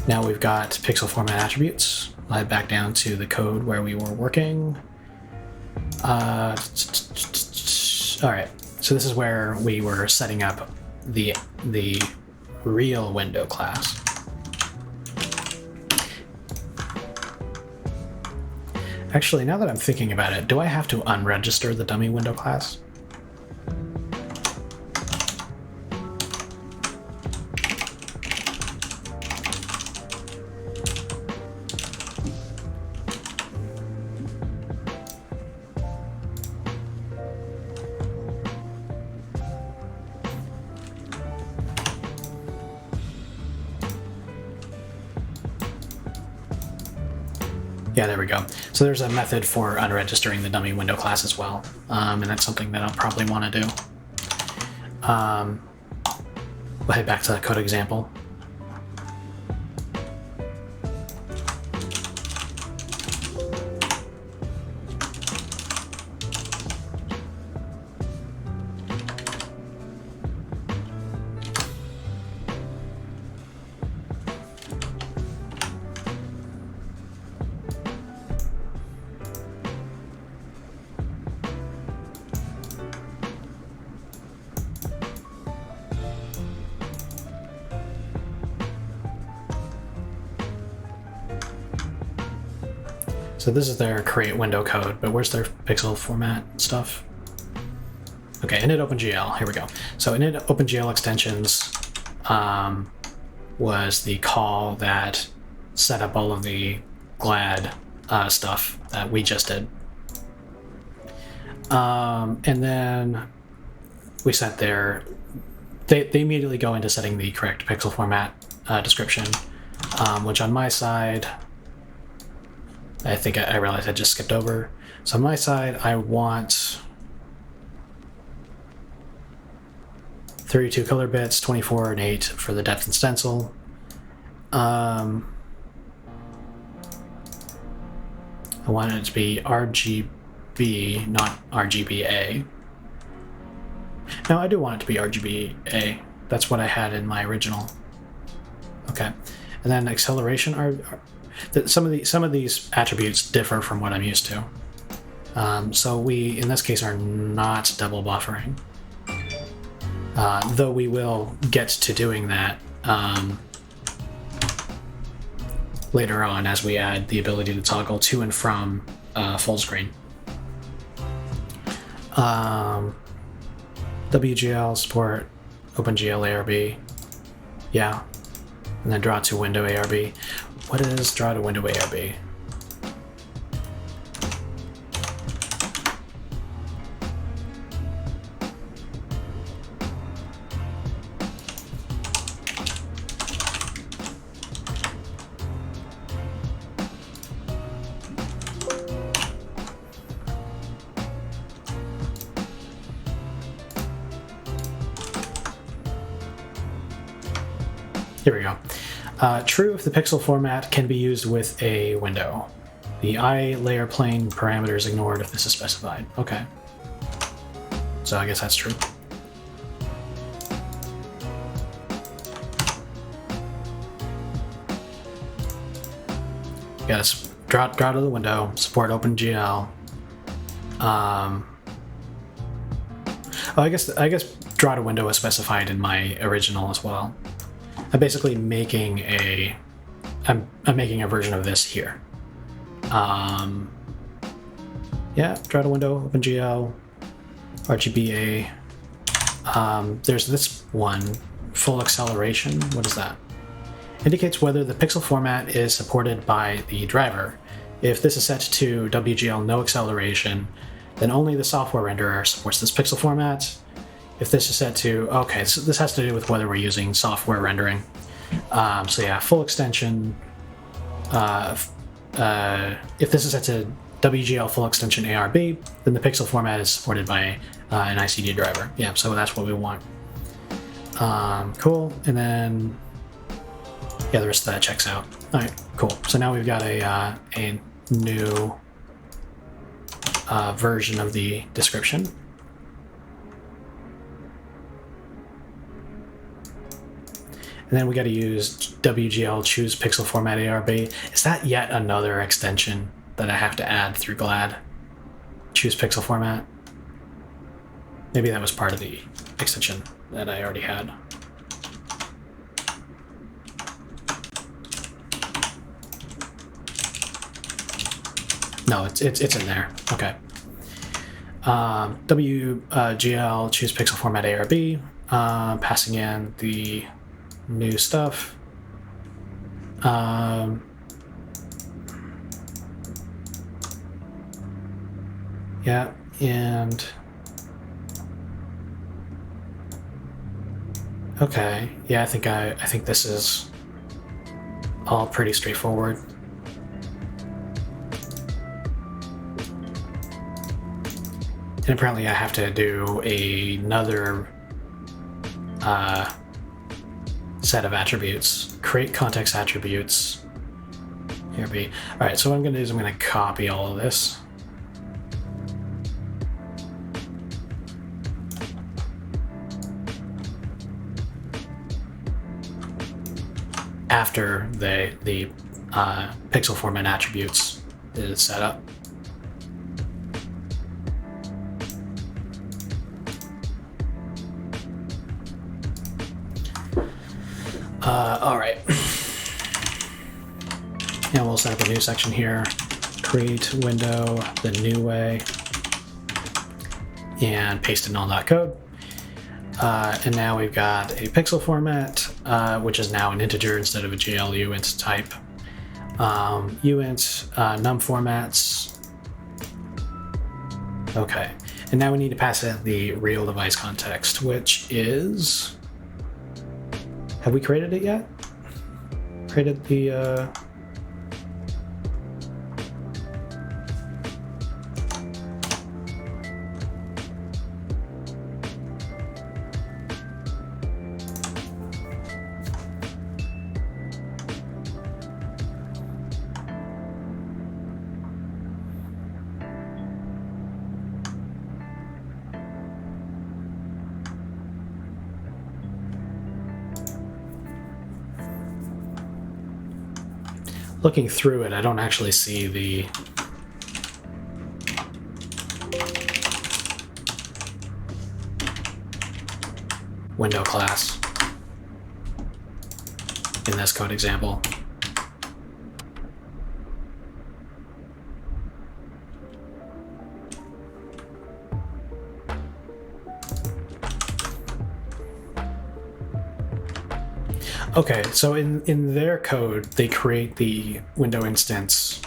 now we've got pixel format attributes. I'll head back down to the code where we were working. All right, so this is where we were setting up the real window class. Actually, now that I'm thinking about it, do I have to unregister the dummy window class? Yeah, there we go. So there's a method for unregistering the dummy window class as well, and that's something that I'll probably want to do. We'll head back to that code example. So this is their create window code, but where's their pixel format stuff? Okay, init OpenGL, here we go. So init OpenGL extensions was the call that set up all of the GLAD stuff that we just did. And then we set their, they immediately go into setting the correct pixel format description, which on my side, I think I realized I just skipped over. So on my side, I want 32 color bits, 24 and 8 for the depth and stencil. I want it to be RGB, not RGBA. No, I do want it to be RGBA. That's what I had in my original. Okay, and then acceleration. Some of these attributes differ from what I'm used to. So we, in this case, are not double buffering. Though we will get to doing that later on as we add the ability to toggle to and from full screen. WGL support OpenGL ARB. Yeah. And then draw to window ARB. What is draw to window ARB? Here we go. True if the pixel format can be used with a window. The eye layer plane parameter is ignored if this is specified. Okay. So I guess that's true. Yes, draw to the window, support OpenGL. Oh, I guess draw to window is specified in my original as well. I'm basically making I'm making a version of this here. Yeah, draw to window, OpenGL, RGBA. There's this one, full acceleration. What is that? Indicates whether the pixel format is supported by the driver. If this is set to WGL no acceleration, then only the software renderer supports this pixel format. If this is set to, okay, so this has to do with whether we're using software rendering. So yeah, full extension. If this is set to WGL full extension ARB, then the pixel format is supported by an ICD driver. Yeah, so that's what we want. Cool, and then yeah, the rest of that checks out. All right, cool. So now we've got a new version of the description. And then we got to use WGL choose pixel format ARB. Is that yet another extension that I have to add through GLAD? Choose pixel format. Maybe that was part of the extension that I already had. No, it's in there. Okay. WGL choose pixel format ARB. Passing in the new stuff. Yeah, and okay, yeah, I think this is all pretty straightforward. And apparently I have to do another set of attributes. Create context attributes. Here be. All right, so what I'm going to do is I'm going to copy all of this. After the pixel format attributes is set up. All right. And we'll set up a new section here. Create window the new way. and paste in all that code. And now we've got a pixel format, which is now an integer instead of a GL uint type. Uint, num formats. Okay, and now we need to pass in the real device context, which is... Have we created it yet? Created the... Looking through it, I don't actually see the window class in this code example. Okay, so in their code, they create the window instance,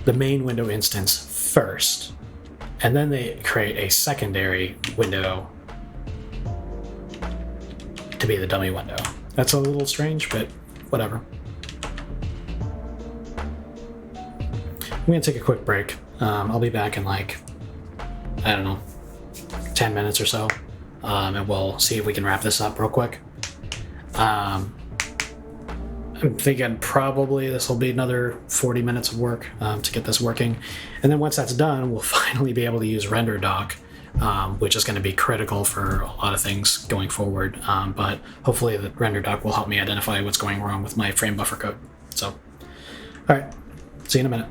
the main window instance first, and then they create a secondary window to be the dummy window. That's a little strange, but whatever. I'm gonna take a quick break. I'll be back in like, I don't know, 10 minutes or so, and we'll see if we can wrap this up real quick. I'm thinking probably this will be another 40 minutes of work to get this working. And then once that's done, we'll finally be able to use RenderDoc, which is going to be critical for a lot of things going forward. But hopefully the RenderDoc will help me identify what's going wrong with my frame buffer code. So, all right, see you in a minute.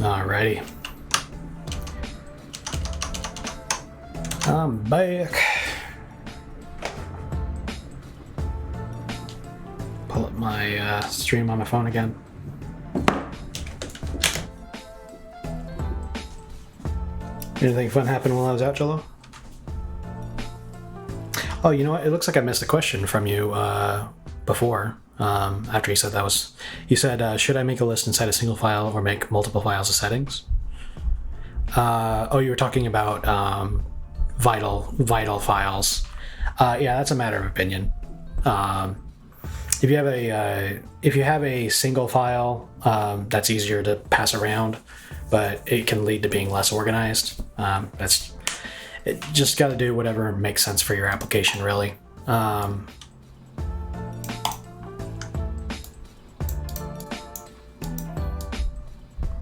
Alrighty. I'm back. Pull up my stream on my phone again. Anything fun happened while I was out, Jello? Oh, you know what? It looks like I missed a question from you before. After you said that was... You said, should I make a list inside a single file or make multiple files of settings? Oh, you were talking about vital files. Yeah, that's a matter of opinion. If you have a single file, that's easier to pass around, but it can lead to being less organized. It just got to do whatever makes sense for your application, really.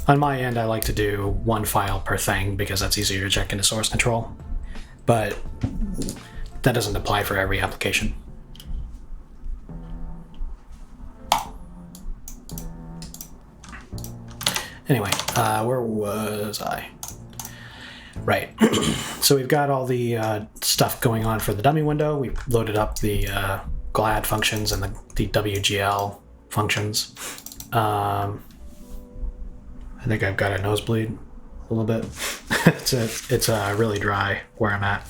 On my end, I like to do one file per thing because that's easier to check into source control, but that doesn't apply for every application. Anyway, where was I? Right. So we've got all the stuff going on for the dummy window. We've loaded up the glad functions and the wgl functions. I think I've got a nosebleed a little bit. It's really dry where I'm at.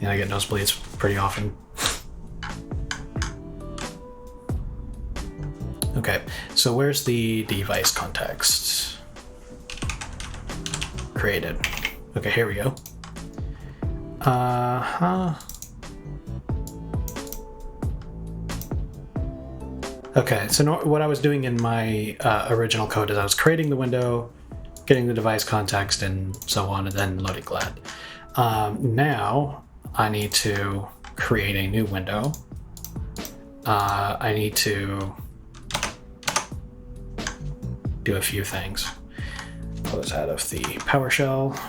And I get nosebleeds pretty often. Okay, so where's the device context? Created. Okay, here we go. Okay, so what I was doing in my original code is I was creating the window, getting the device context, and so on, and then loading glad. Now I need to create a new window. I need to do a few things. Close out of the PowerShell.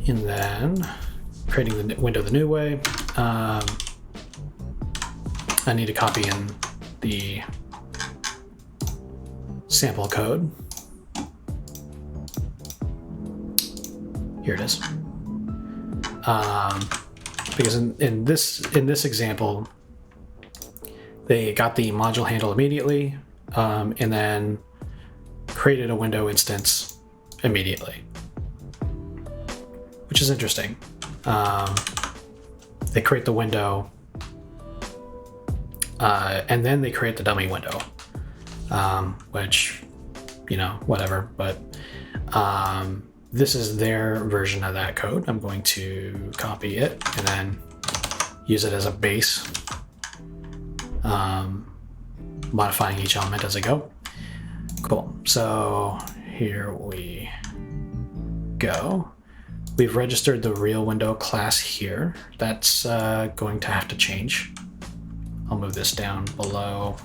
And then creating the window the new way. I need to copy in the sample code. Here it is. Because in this example, they got the module handle immediately, and then created a window instance immediately, which is interesting. They create the window, and then they create the dummy window, which, you know, whatever, but this is their version of that code. I'm going to copy it and then use it as a base, modifying each element as I go. Cool, so here we go. We've registered the real window class here. That's going to have to change. I'll move this down below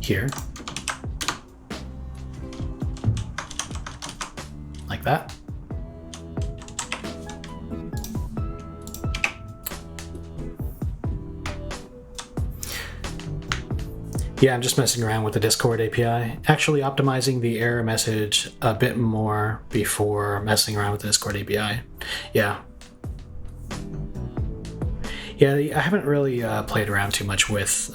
here, like that. Yeah, I'm just messing around with the Discord API, actually optimizing the error message a bit more before messing around with the Discord API. Yeah, I haven't really played around too much with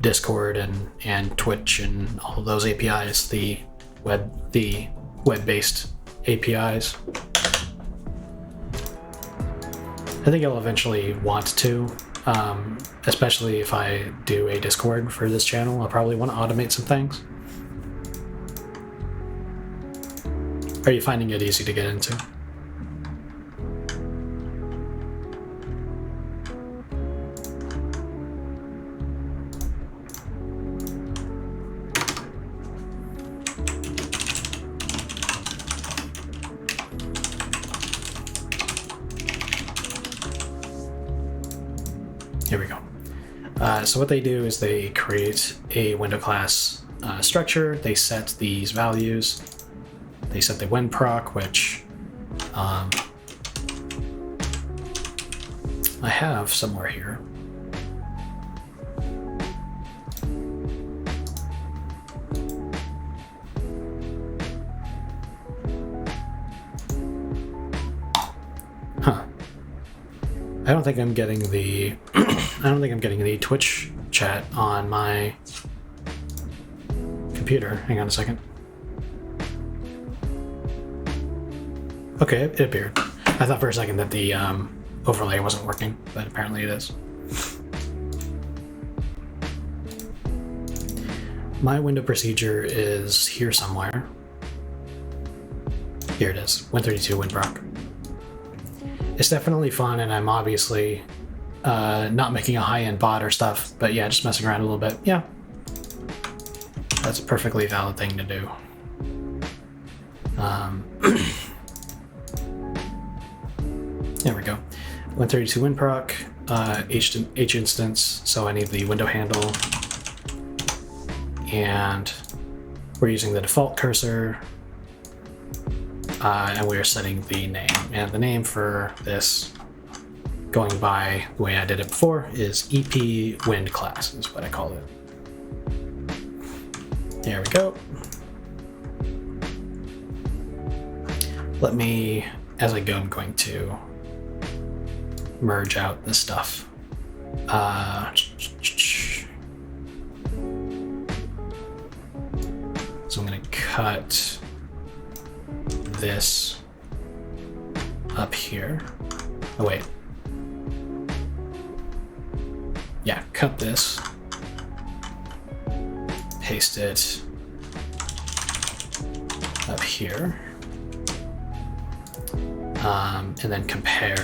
Discord and Twitch and all of those APIs, the web-based APIs. I think I'll eventually want to. Especially if I do a Discord for this channel, I'll probably want to automate some things. Are you finding it easy to get into? Here we go. So what they do is they create a window class structure. They set these values. They set the when proc, which I have somewhere here. I don't think I'm getting the I don't think I'm getting the Twitch chat on my computer. Hang on a second. Okay, it appeared. I thought for a second that the overlay wasn't working, but apparently it is. My window procedure is here somewhere. Here it is, Win32 WinProc. It's definitely fun, and I'm obviously not making a high-end bot or stuff, but yeah, just messing around a little bit. Yeah, that's a perfectly valid thing to do. There we go. Win32 WinProc, H instance, so I need the window handle, and we're using the default cursor, and we're setting the name. And the name for this, going by the way I did it before, is EP Wind Class, is what I call it. There we go. Let me, as I go, I'm going to merge out the stuff. So I'm going to cut this up here. Oh, wait. Yeah, cut this. Paste it up here. And then compare.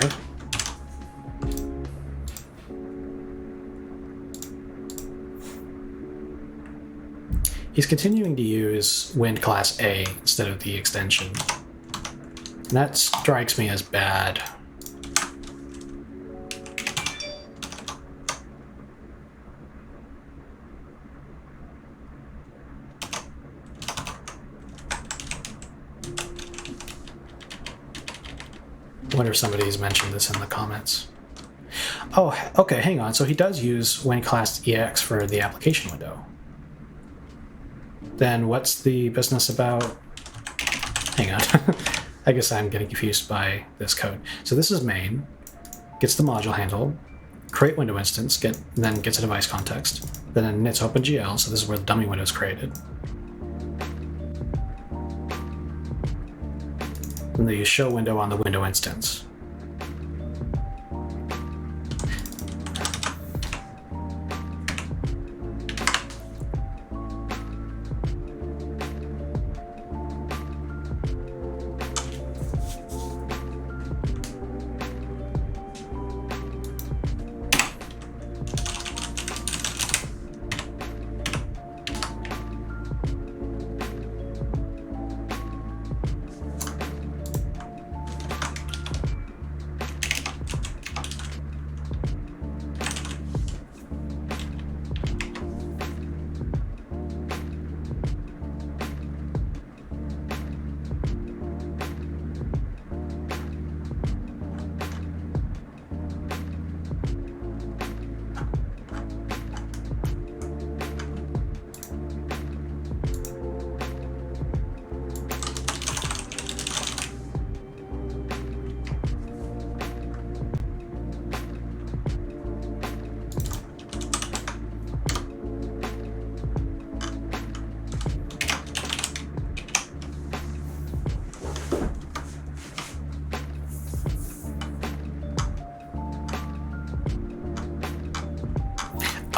He's continuing to use Wind Class A instead of the extension. And that strikes me as bad. I wonder if somebody's mentioned this in the comments. Oh, okay, hang on. So he does use Wind Class EX for the application window. Then what's the business about? Hang on. I guess I'm getting confused by this code. So this is main, gets the module handle, create window instance, then gets a device context, then inits OpenGL, so this is where the dummy window is created. And then you show window on the window instance.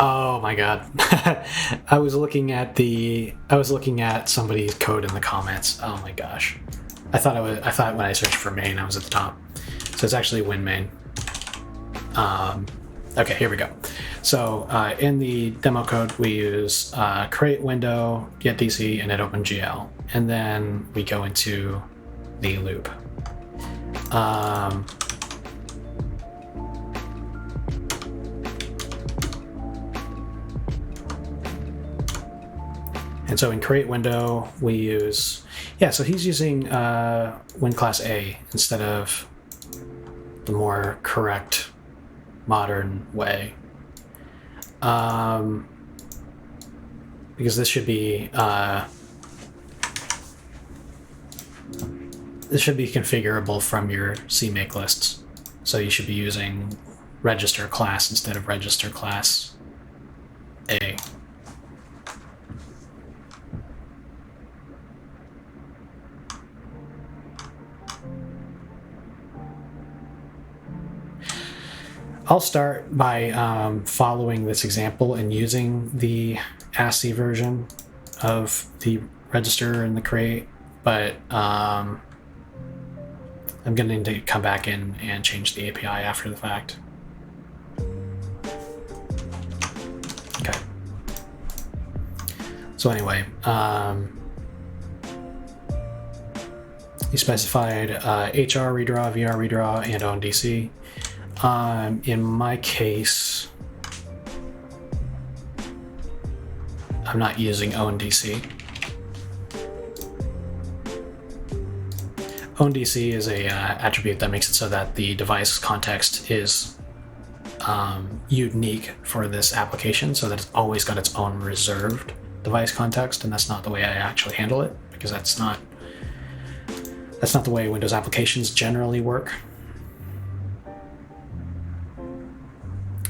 Oh my god. I was looking at somebody's code in the comments. Oh my gosh. I thought when I searched for main I was at the top. So it's actually win main. Okay, here we go. So in the demo code we use create window, get DC, and init OpenGL. And then we go into the loop. And so in create window, we use, yeah, so he's using Wind Class A instead of the more correct modern way. Because this should be configurable from your CMake lists. So you should be using register class instead of register class A. I'll start by following this example and using the ASCII version of the register and the create, but I'm going to need to come back in and change the API after the fact. Okay. So anyway, you specified HR redraw, VR redraw, and ONDC. In my case, I'm not using ONDC. ONDC is a attribute that makes it so that the device context is unique for this application, so that it's always got its own reserved device context, and that's not the way I actually handle it, because that's not the way Windows applications generally work.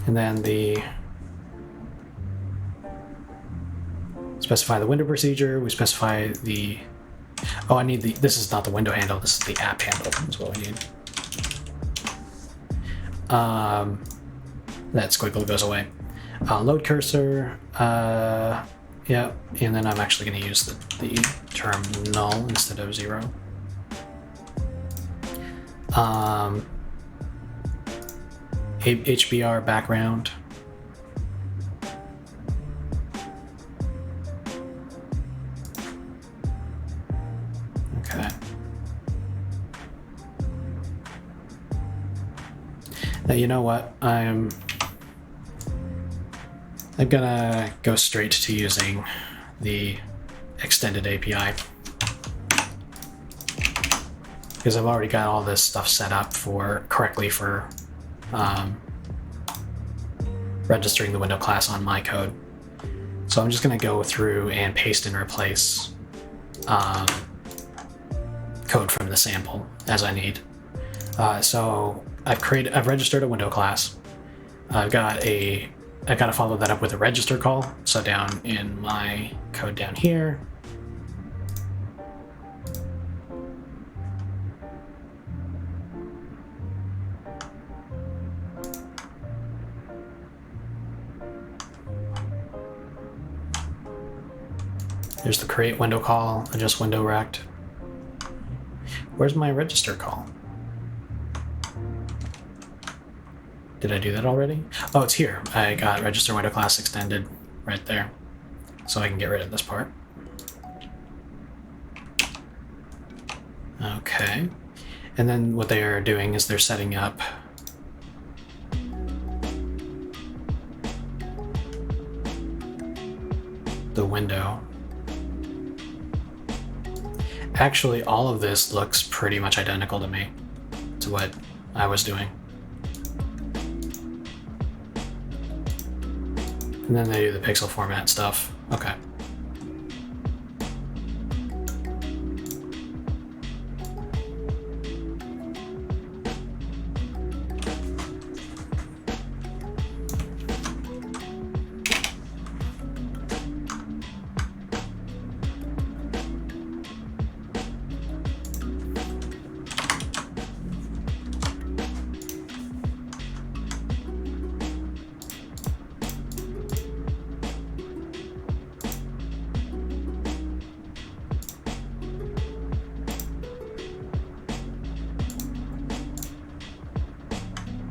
And then specify the window procedure. We specify the, I need this is not the window handle, this is the app handle, is what we need. That squiggle goes away. Load cursor, yeah, and then I'm actually going to use the term null instead of 0. HBR background. Okay. Now you know what? I'm gonna go straight to using the extended API, because I've already got all this stuff set up correctly for registering the window class on my code. So I'm just going to go through and paste and replace code from the sample as I need. So I've registered a window class. I've got to follow that up with a register call. So down in my code down here, there's the create window call, adjust window rect. Where's my register call? Did I do that already? Oh, it's here. I got register window class extended right there. So I can get rid of this part. Okay. And then what they are doing is they're setting up the window. Actually, all of this looks pretty much identical to me, to what I was doing. And then they do the pixel format stuff. Okay.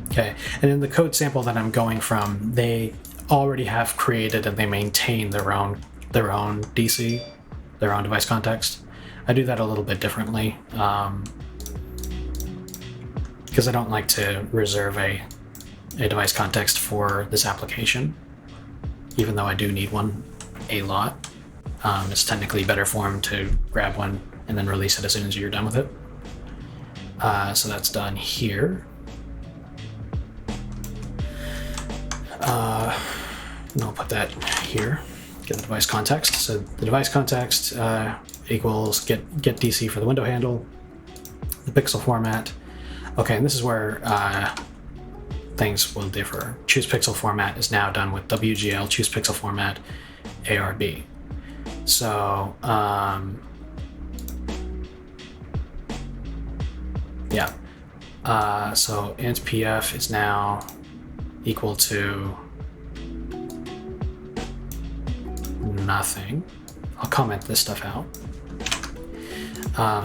Okay, and in the code sample that I'm going from, they already have created and they maintain their own DC, their own device context. I do that a little bit differently because I don't like to reserve a device context for this application, even though I do need one a lot. It's technically better form to grab one and then release it as soon as you're done with it. So that's done here. And I'll put that here, get the device context. So the device context equals get DC for the window handle, the pixel format. Okay, and this is where things will differ. Choose pixel format is now done with wgl choose pixel format ARB. So yeah, so int pf is now equal to nothing. I'll comment this stuff out.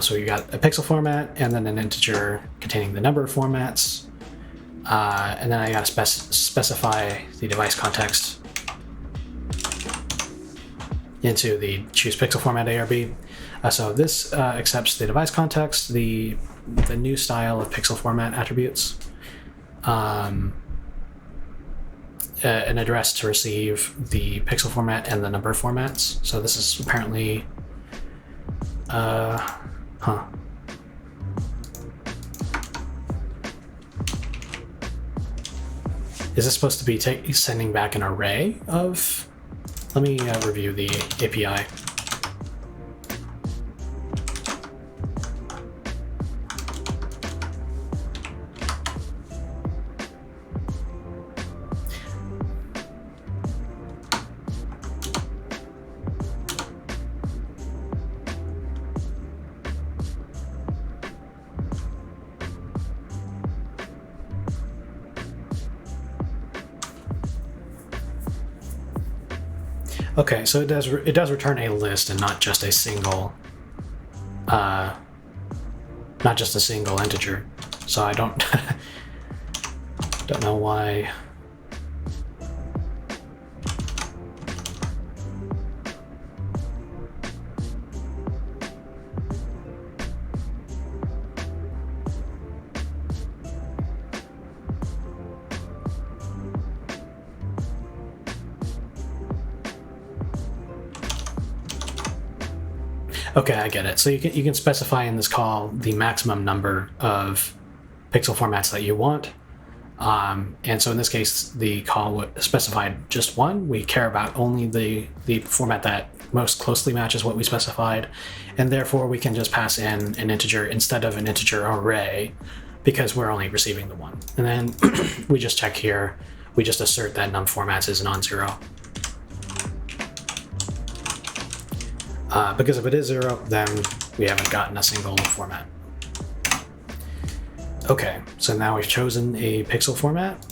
So you got a pixel format and then an integer containing the number of formats. And then I got to specify the device context into the choose pixel format ARB. So this accepts the device context, the new style of pixel format attributes, an address to receive the pixel format and the number of formats. So this is apparently Is this supposed to be sending back an array of? Let me review the API. Okay, so it does return a list and not just a single integer. So I don't know why. Okay, I get it. So you can specify in this call the maximum number of pixel formats that you want. And so in this case, the call would specify just one. We care about only the format that most closely matches what we specified. And therefore, we can just pass in an integer instead of an integer array because we're only receiving the one. And then we just check here. We just assert that num formats is non-zero. Because if it is 0, then we haven't gotten a single format. Okay, so now we've chosen a pixel format.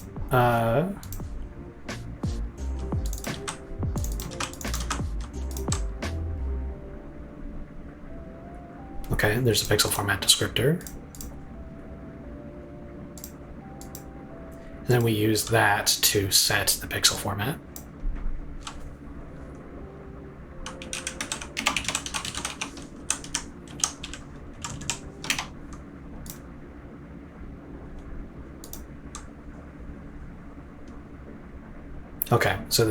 Okay, there's a pixel format descriptor. And then we use that to set the pixel format. Okay, so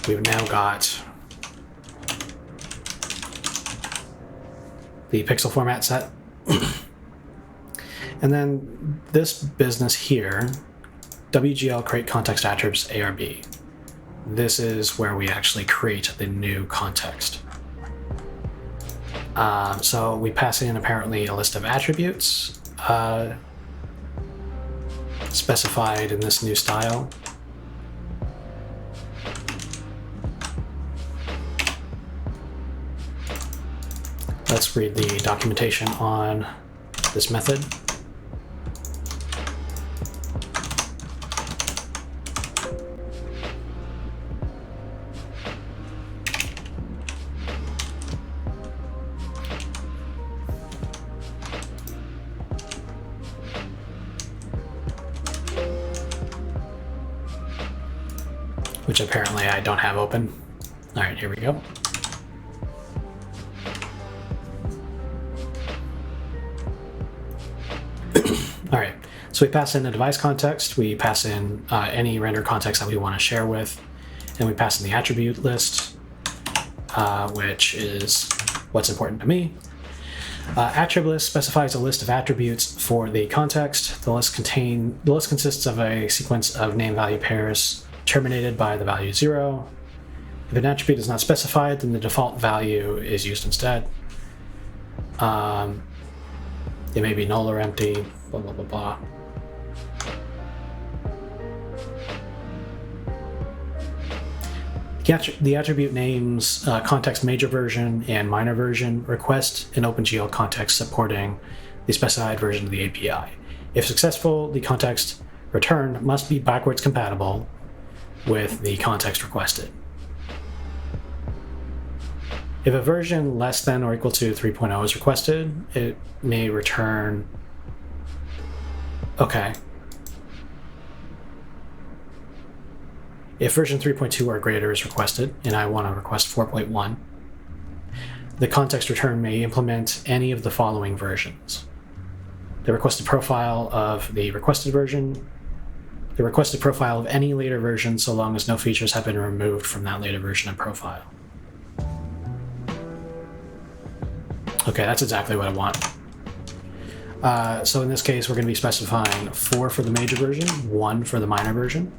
we've now got the pixel format set. And then this business here, wglCreateContextAttribsARB. This is where we actually create the new context. So we pass in apparently a list of attributes specified in this new style. Let's read the documentation on this method. Which apparently I don't have open. All right, here we go. All right, so we pass in the device context, we pass in any render context that we want to share with, and we pass in the attribute list, which is what's important to me. Attribute list specifies a list of attributes for the context. The list consists of a sequence of name-value pairs terminated by the value 0. If an attribute is not specified, then the default value is used instead. It may be null or empty, blah, blah, blah, blah. The attribute names context major version and minor version request an OpenGL context supporting the specified version of the API. If successful, the context returned must be backwards compatible with the context requested. If a version less than or equal to 3.0 is requested, it may return... Okay. If version 3.2 or greater is requested, and I want to request 4.1, the context return may implement any of the following versions: the requested profile of the requested version, the requested profile of any later version so long as no features have been removed from that later version and profile. Okay, that's exactly what I want. So in this case, we're going to be specifying 4 for the major version, 1 for the minor version.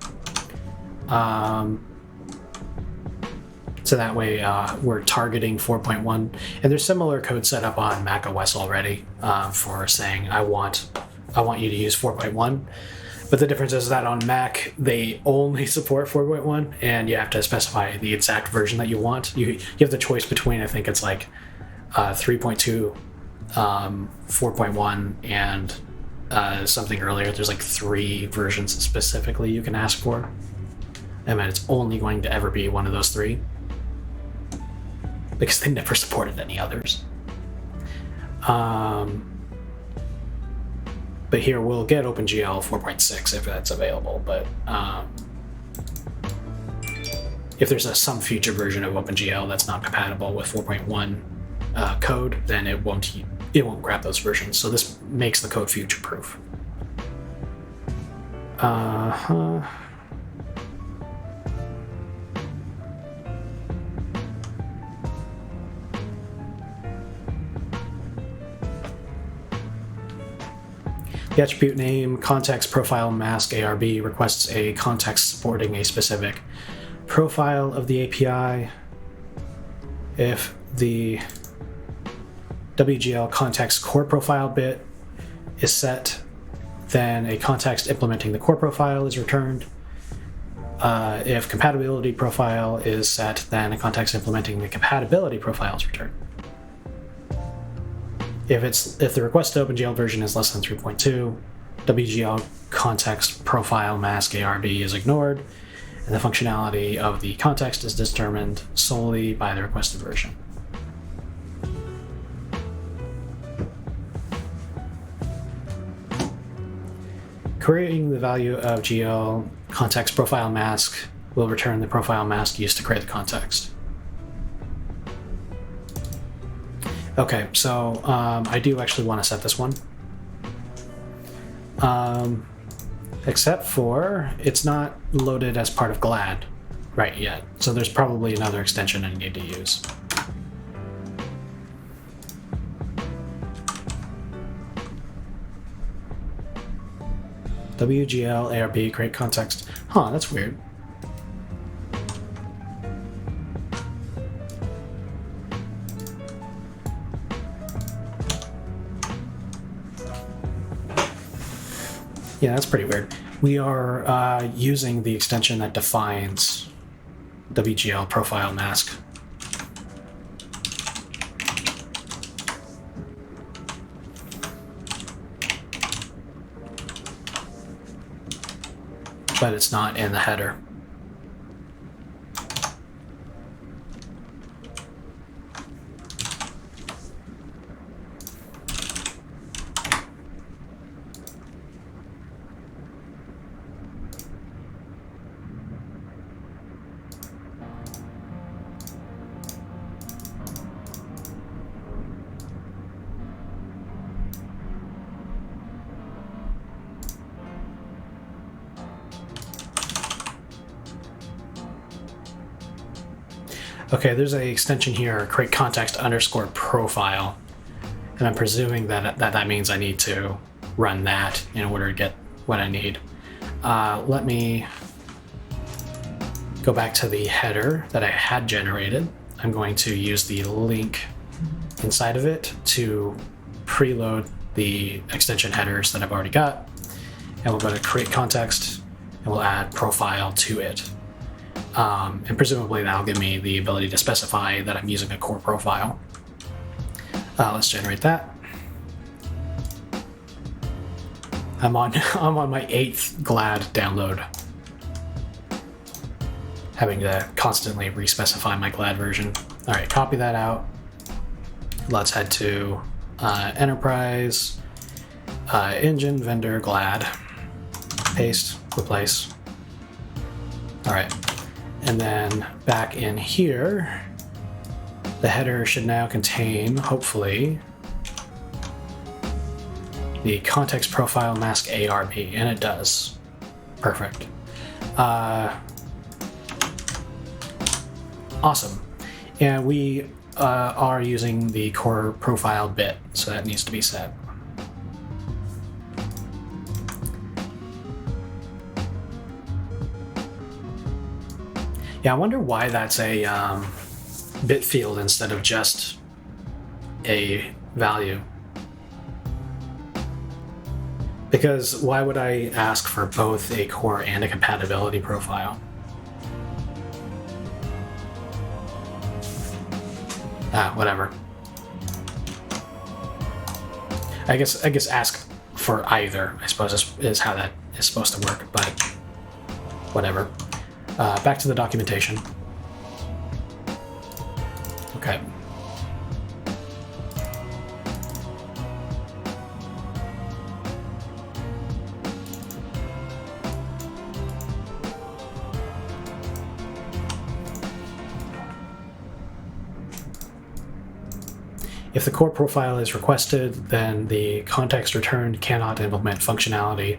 So that way we're targeting 4.1. And there's similar code set up on Mac OS already for saying, I want you to use 4.1. But the difference is that on Mac, they only support 4.1, and you have to specify the exact version that you want. You have the choice between, I think it's like 3.2, 4.1, and something earlier. There's like 3 versions specifically you can ask for. I mean, it's only going to ever be one of those 3 because they never supported any others. But here we'll get OpenGL 4.6 if that's available. But if there's some future version of OpenGL that's not compatible with 4.1 code, then it won't grab those versions. So this makes the code future-proof. The attribute name context profile mask ARB requests a context supporting a specific profile of the API. If the wgl context core profile bit is set, then a context implementing the core profile is returned. If compatibility profile is set, then a context implementing the compatibility profile is returned. If the requested OpenGL version is less than 3.2, wgl context profile mask ARB is ignored, and the functionality of the context is determined solely by the requested version. Creating the value of GL context profile mask will return the profile mask used to create the context. Okay, so I do actually want to set this one. Except for it's not loaded as part of GLAD right yet. So there's probably another extension I need to use. wgl ARB create context. Huh, that's weird. Yeah, that's pretty weird. We are using the extension that defines wgl profile mask. But it's not in the header. Okay, there's an extension here, create context underscore profile, and I'm presuming that means I need to run that in order to get what I need. Let me go back to the header that I had generated. I'm going to use the link inside of it to preload the extension headers that I've already got, and we'll go to create context and we'll add profile to it. And presumably that'll give me the ability to specify that I'm using a core profile. Let's generate that. I'm on my 8th GLAD download, having to constantly respecify my GLAD version. All right, copy that out. Let's head to Enterprise, Engine, Vendor, GLAD, paste, replace. All right, and then back in here, the header should now contain, hopefully, the context profile mask ARB, and it does. Perfect. Awesome. And we are using the core profile bit, so that needs to be set. Yeah, I wonder why that's a bit field instead of just a value. Because why would I ask for both a core and a compatibility profile? Whatever. I guess ask for either, I suppose, is how that is supposed to work, but whatever. Back to the documentation. Okay. If the core profile is requested, then the context returned cannot implement functionality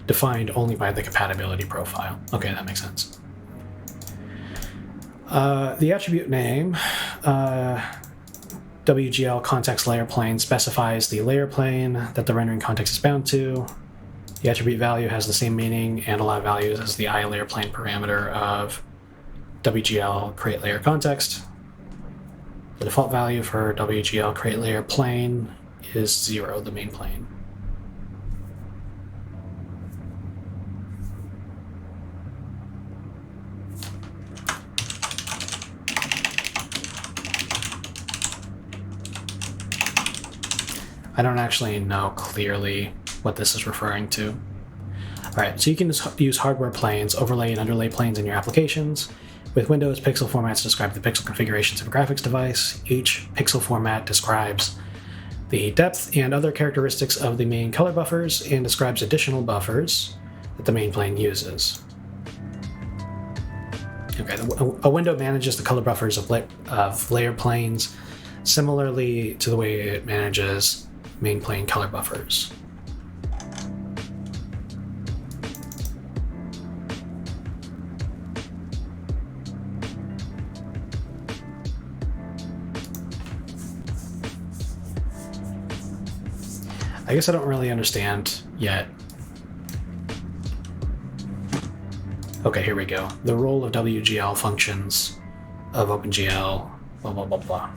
defined only by the compatibility profile. Okay, that makes sense. The attribute name, wgl context layer plane, specifies the layer plane that the rendering context is bound to. The attribute value has the same meaning and allowed values as the iLayerPlane parameter of wglCreateContext. The default value for wglCreateLayerPlane is 0, the main plane. I don't actually know clearly what this is referring to. All right, so you can use hardware planes, overlay and underlay planes in your applications. With Windows, pixel formats describe the pixel configurations of a graphics device. Each pixel format describes the depth and other characteristics of the main color buffers and describes additional buffers that the main plane uses. Okay, a window manages the color buffers of layer planes similarly to the way it manages main plane color buffers. I guess I don't really understand yet. Okay, here we go. The role of WGL functions of OpenGL, blah, blah, blah, blah.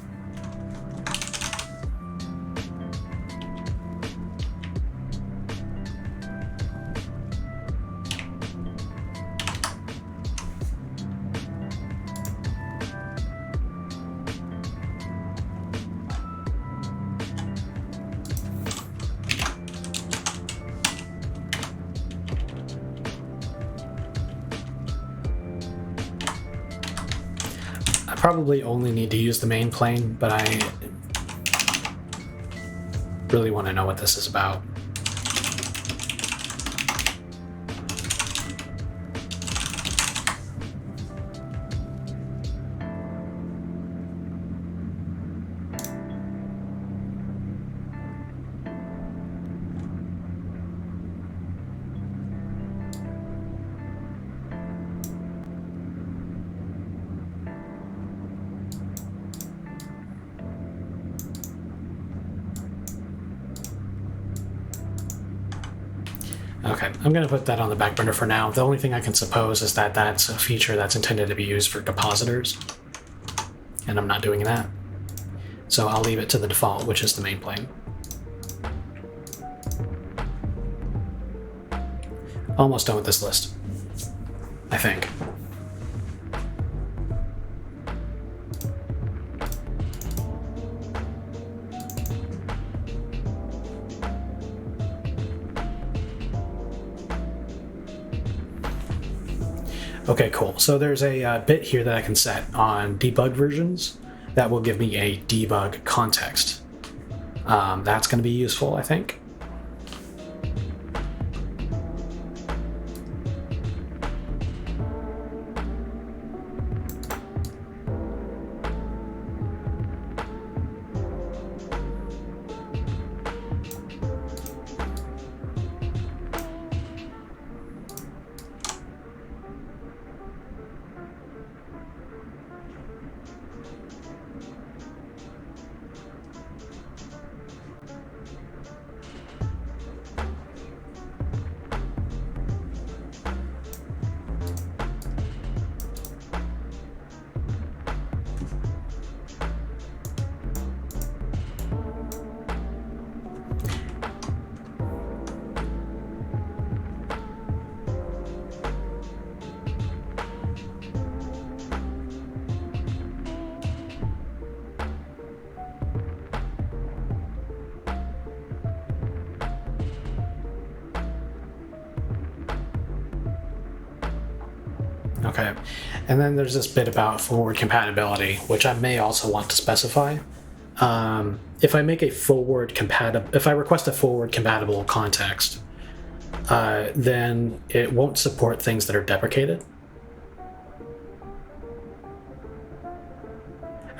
Probably only need to use the main plane, but I really want to know what this is about. Okay, I'm going to put that on the back burner for now. The only thing I can suppose is that that's a feature that's intended to be used for compositors, and I'm not doing that. So I'll leave it to the default, which is the main plane. Almost done with this list, I think. Okay, cool. So there's a bit here that I can set on debug versions that will give me a debug context. That's going to be useful, I think. Okay, and then there's this bit about forward compatibility, which I may also want to specify. If I make a if I request a forward compatible context, then it won't support things that are deprecated.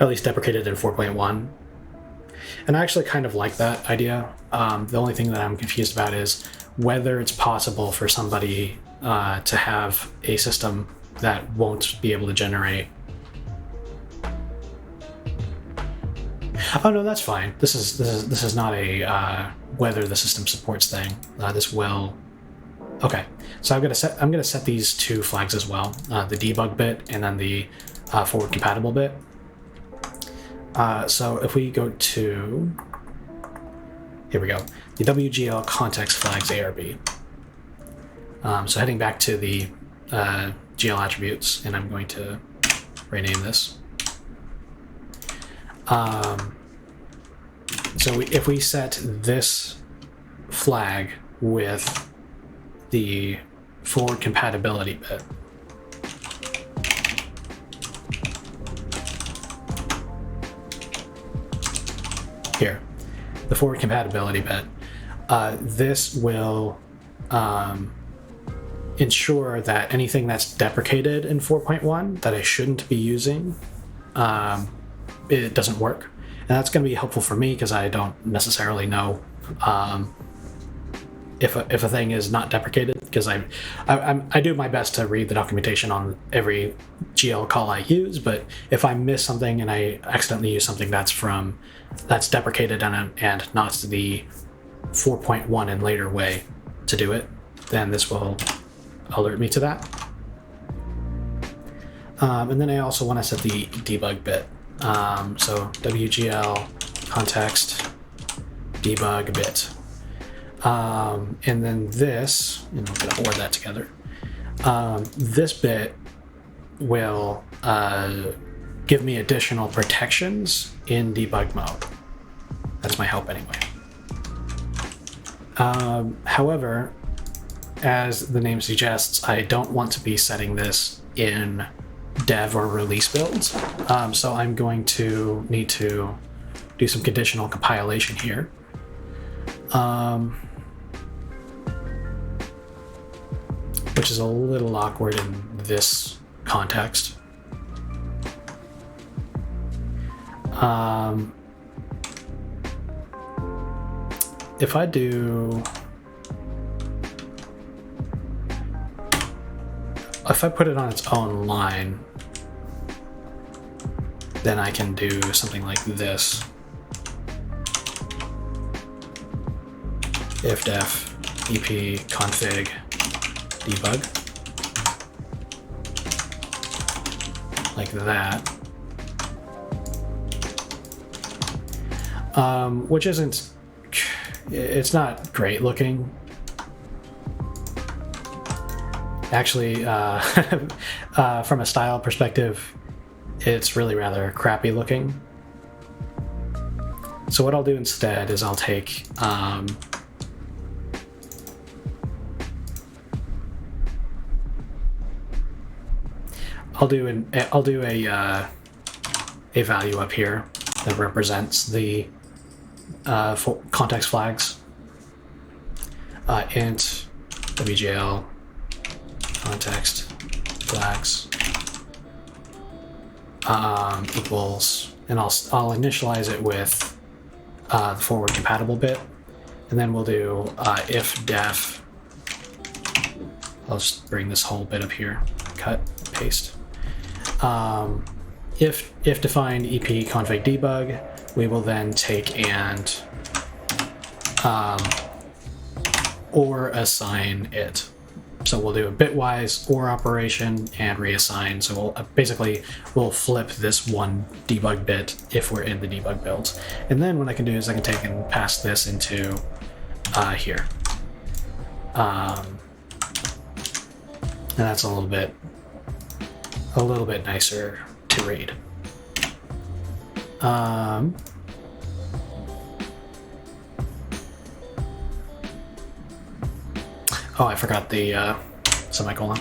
At least deprecated in 4.1. And I actually kind of like that idea. The only thing that I'm confused about is whether it's possible for somebody to have a system that won't be able to generate. Oh no, that's fine. This is not a whether the system supports thing. This will. Okay, so I'm gonna set these two flags as well, the debug bit and then the forward compatible bit. So if we go to, here we go, the wgl context flags ARB. So heading back to the GL attributes, and I'm going to rename this. So if we set this flag with the forward compatibility bit, here, the forward compatibility bit, this will ensure that anything that's deprecated in 4.1 that I shouldn't be using, it doesn't work. And that's going to be helpful for me because I don't necessarily know if a thing is not deprecated, because I do my best to read the documentation on every GL call I use, but if I miss something and I accidentally use something that's deprecated and not the 4.1 and later way to do it, then this will alert me to that. And then I also want to set the debug bit. So wgl context debug bit. And then this, and I'm going to word that together. This bit will give me additional protections in debug mode. That's my help anyway. However, as the name suggests, I don't want to be setting this in dev or release builds. So I'm going to need to do some conditional compilation here. Which is a little awkward in this context. If I put it on its own line, then I can do something like this. If def ep config debug, like that, which it's not great looking. Actually, from a style perspective, it's really rather crappy looking. So what I'll do instead is I'll take I'll do a value up here that represents the context flags. Int wgl context flags equals, and I'll initialize it with the forward compatible bit, and then we'll do if def. I'll just bring this whole bit up here, cut, paste. If define ep config debug, we will then take and or assign it. So we'll do a bitwise OR operation and reassign. So we'll basically flip this one debug bit if we're in the debug build. And then what I can do is I can take and pass this into here. And that's a little bit nicer to read. Oh, I forgot the semicolon.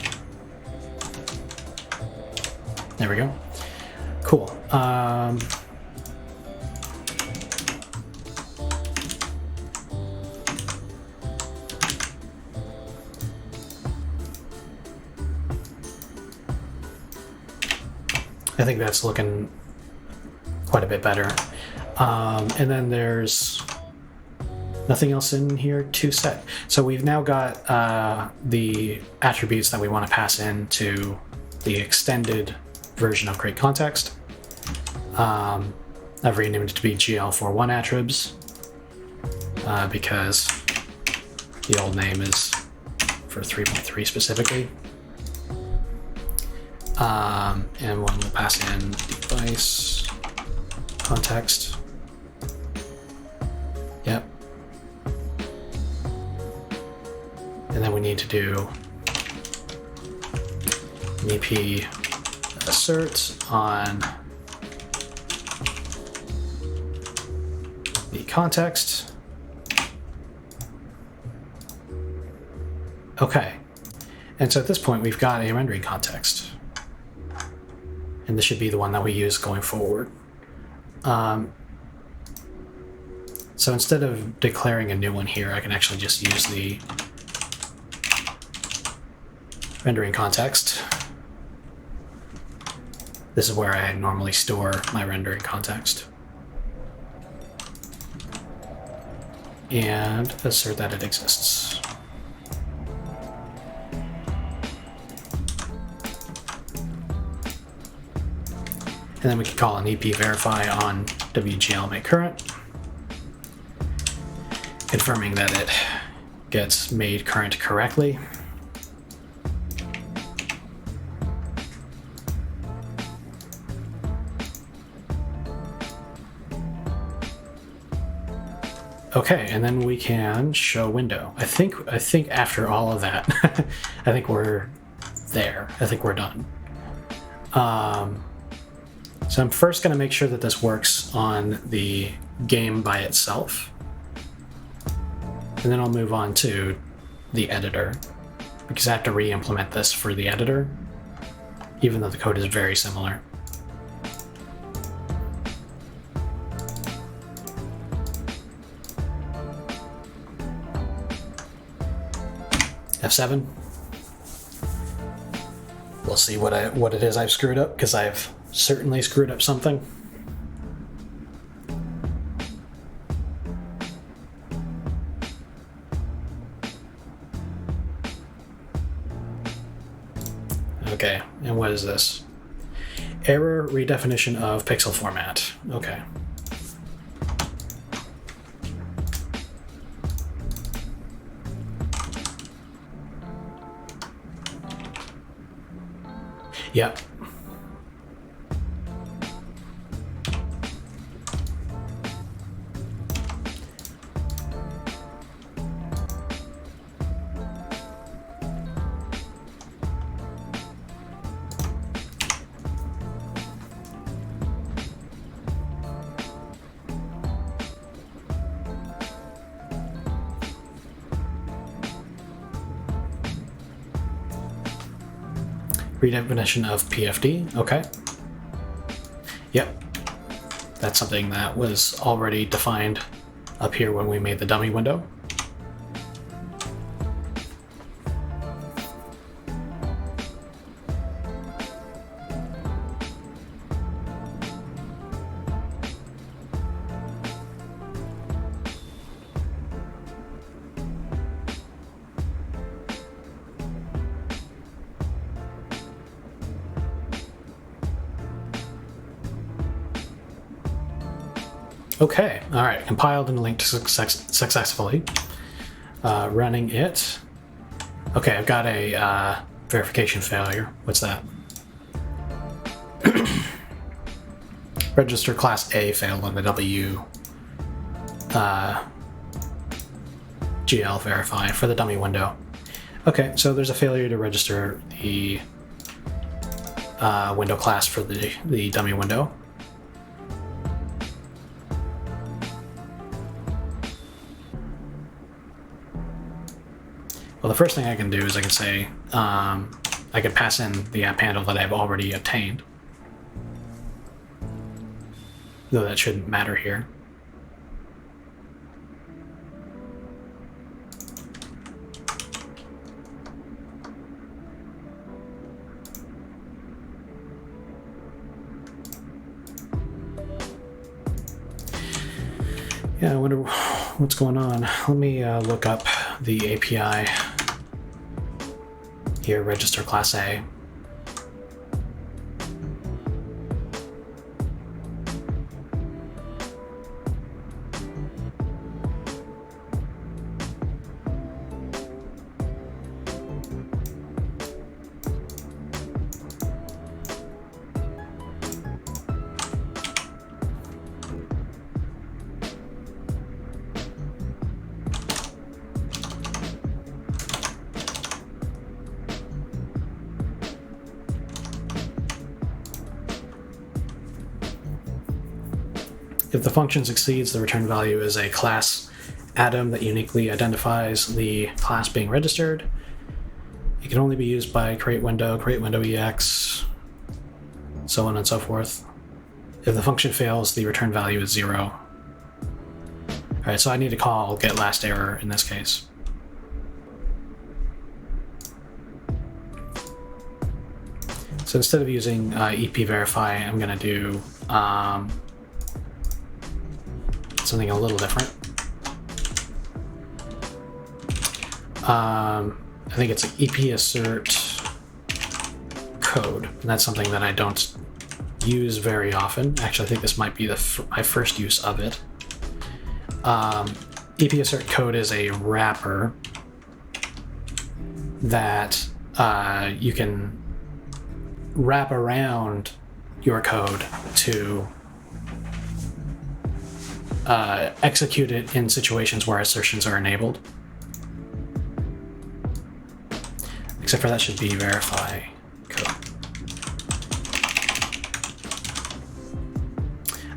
There we go. Cool. I think that's looking quite a bit better. And then there's nothing else in here to set. So we've now got the attributes that we want to pass into the extended version of CreateContext. I've renamed it to be GL41attribs because the old name is for 3.3 specifically. And one will pass in device context. Yep. And then we need to do an EP assert on the context. Okay. And so at this point, we've got a rendering context. And this should be the one that we use going forward. So instead of declaring a new one here, I can actually just use the rendering context. This is where I normally store my rendering context. And assert that it exists. And then we can call an EP verify on wgl make current, confirming that it gets made current correctly. Okay, and then we can show window. I think after all of that, I think we're there. I think we're done. So I'm first going to make sure that this works on the game by itself. And then I'll move on to the editor, because I have to re-implement this for the editor, even though the code is very similar. F7. We'll see what it is I've screwed up, because I've certainly screwed up something. Okay, and what is this? Error redefinition of pixel format. Okay. Yep. redefinition of PFD. Okay. Yep. That's something that was already defined up here when we made the dummy window. Okay, all right, compiled and linked successfully. Running it. Okay, I've got a verification failure. What's that? Register class A failed on the wglGL verify for the dummy window. Okay, so there's a failure to register the window class for the dummy window. Well, the first thing I can do is I can say, I can pass in the app handle that I've already obtained. Though that shouldn't matter here. Yeah, I wonder what's going on. Let me look up the API here, register class A. If the function succeeds, the return value is a class atom that uniquely identifies the class being registered. It can only be used by create window EX, so on and so forth. If the function fails, the return value is 0. All right, so I need to call getLastError in this case. So instead of using EP-verify, I'm going to do something a little different. I think it's EP-assert code, and that's something that I don't use very often. Actually, I think this might be my first use of it. EP-assert code is a wrapper that you can wrap around your code to execute it in situations where assertions are enabled. Except for that should be verify code.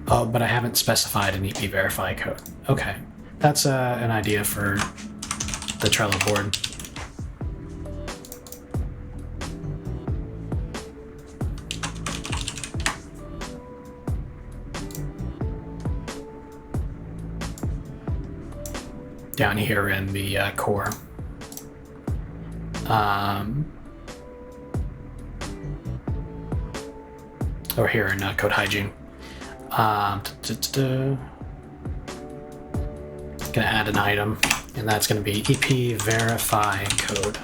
Oh, but I haven't specified an EP verify code. Okay, that's an idea for the Trello board. Down here in the core. Or here in code hygiene. Gonna add an item, and that's gonna be EP verify code.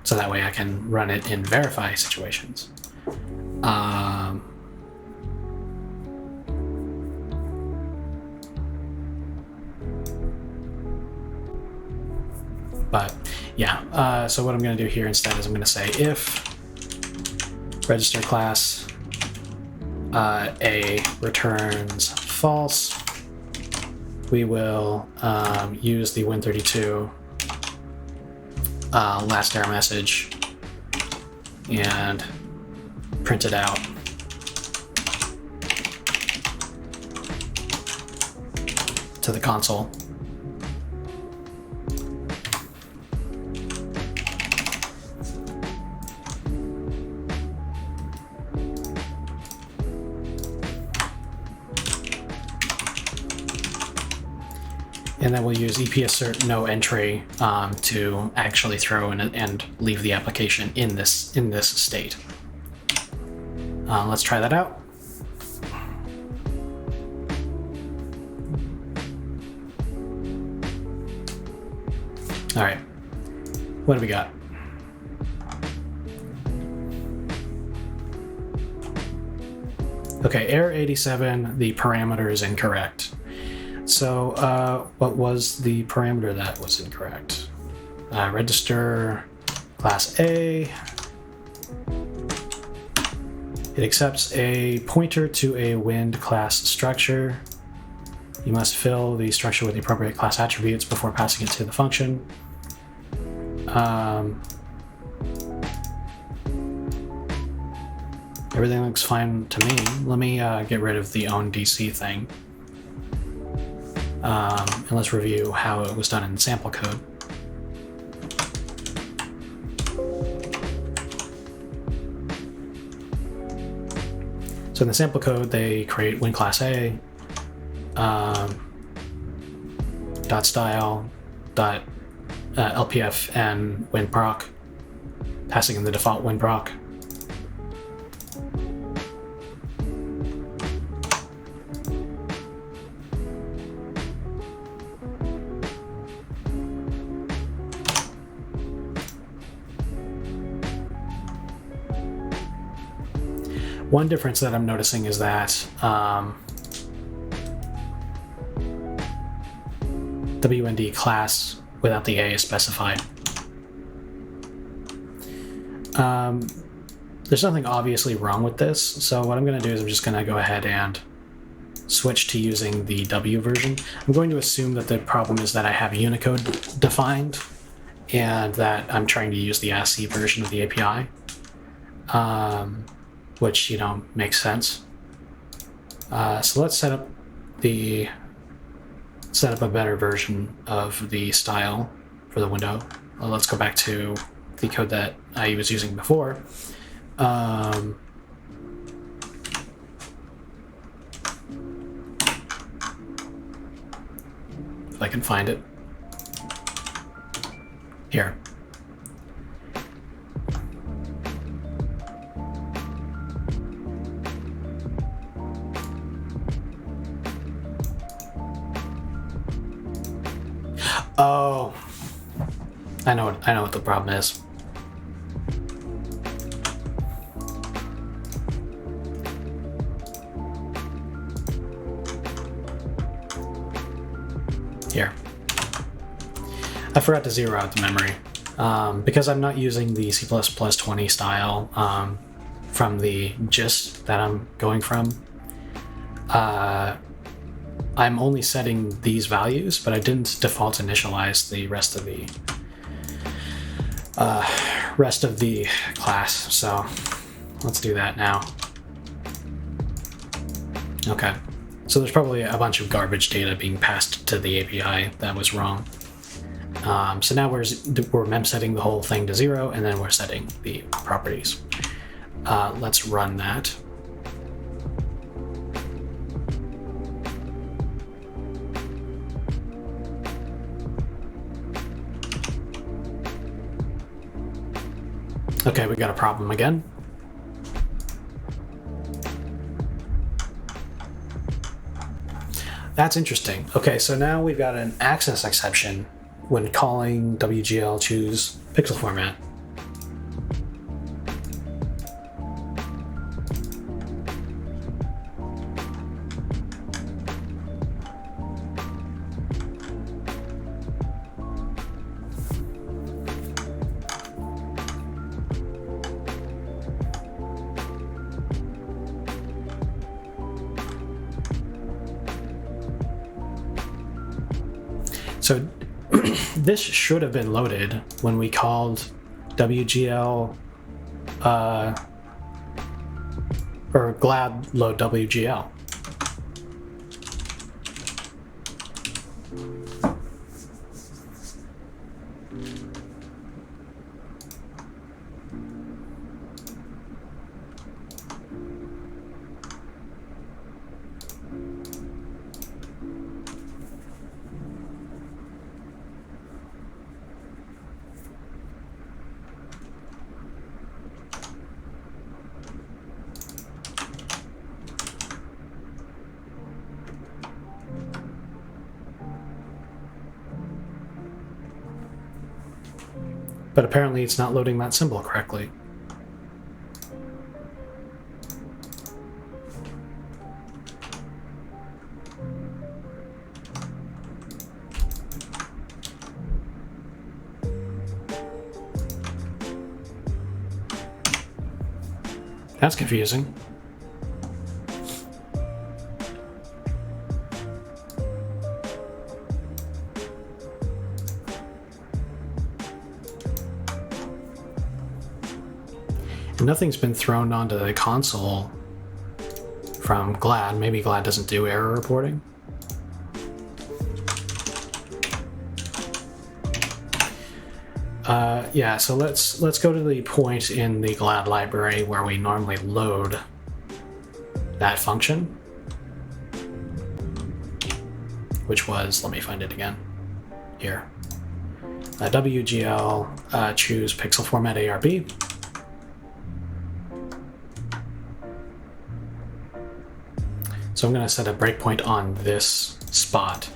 So that way I can run it in verify situations. But yeah, so what I'm going to do here instead is I'm going to say if register class A returns false, we will use the Win32 last error message and print it out. To the console. And then we'll use epassert no entry to actually throw in and leave the application in this state. Let's try that out. All right, what do we got? Okay, error 87, the parameter is incorrect. So what was the parameter that was incorrect? Register class A. It accepts a pointer to a wind class structure. You must fill the structure with the appropriate class attributes before passing it to the function. Everything looks fine to me. Let me get rid of the own DC thing. And let's review how it was done in sample code. So in the sample code, they create win class A, dot style, dot LPF and win proc, passing in the default win proc. One difference that I'm noticing is that WND class without the A is specified. There's nothing obviously wrong with this, so what I'm going to do is I'm just going to go ahead and switch to using the W version. I'm going to assume that the problem is that I have Unicode defined and that I'm trying to use the ASCII version of the API. Which, you know, makes sense. So let's set up a better version of the style for the window. Let's go back to the code that I was using before. If I can find it. Here. Oh, I know what the problem is. Here. I forgot to zero out the memory. Because I'm not using the C++20 style from the gist that I'm going from, I'm only setting these values, but I didn't default initialize the rest of the class. So let's do that now. Okay. So there's probably a bunch of garbage data being passed to the API that was wrong. So now we're mem setting the whole thing to 0, and then we're setting the properties. Let's run that. Okay, we got a problem again. That's interesting. Okay, so now we've got an access exception when calling wgl choose pixel format. So this should have been loaded when we called wgl or glad load wgl. but apparently it's not loading that symbol correctly. That's confusing. And nothing's been thrown onto the console from GLAD. Maybe GLAD doesn't do error reporting. Yeah, so let's go to the point in the GLAD library where we normally load that function, which was, let me find it again, here. wgl choose pixel format ARB. So I'm going to set a breakpoint on this spot.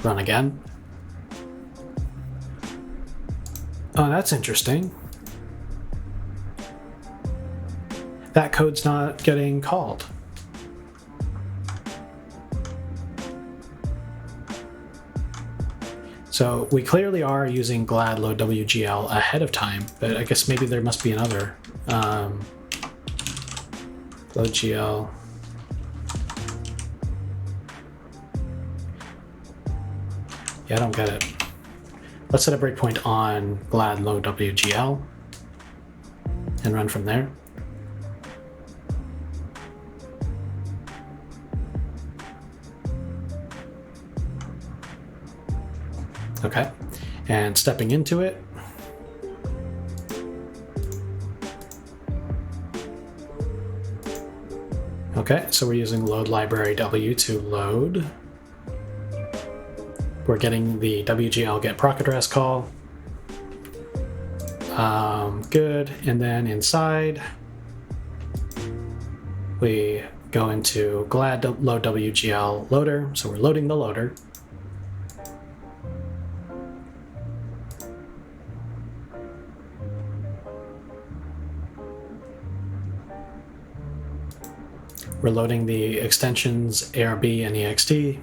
Run again. Oh, that's interesting. That code's not getting called. So we clearly are using GLAD load wgl ahead of time, but I guess maybe there must be another load gl. Yeah, I don't get it. Let's set a breakpoint on GLAD load wgl and run from there. Okay, and stepping into it. Okay, so we're using load library w to load. We're getting the wgl get proc address call. Good, and then inside we go into GLAD load wgl loader, so we're loading the loader. We're loading the extensions ARB and EXT.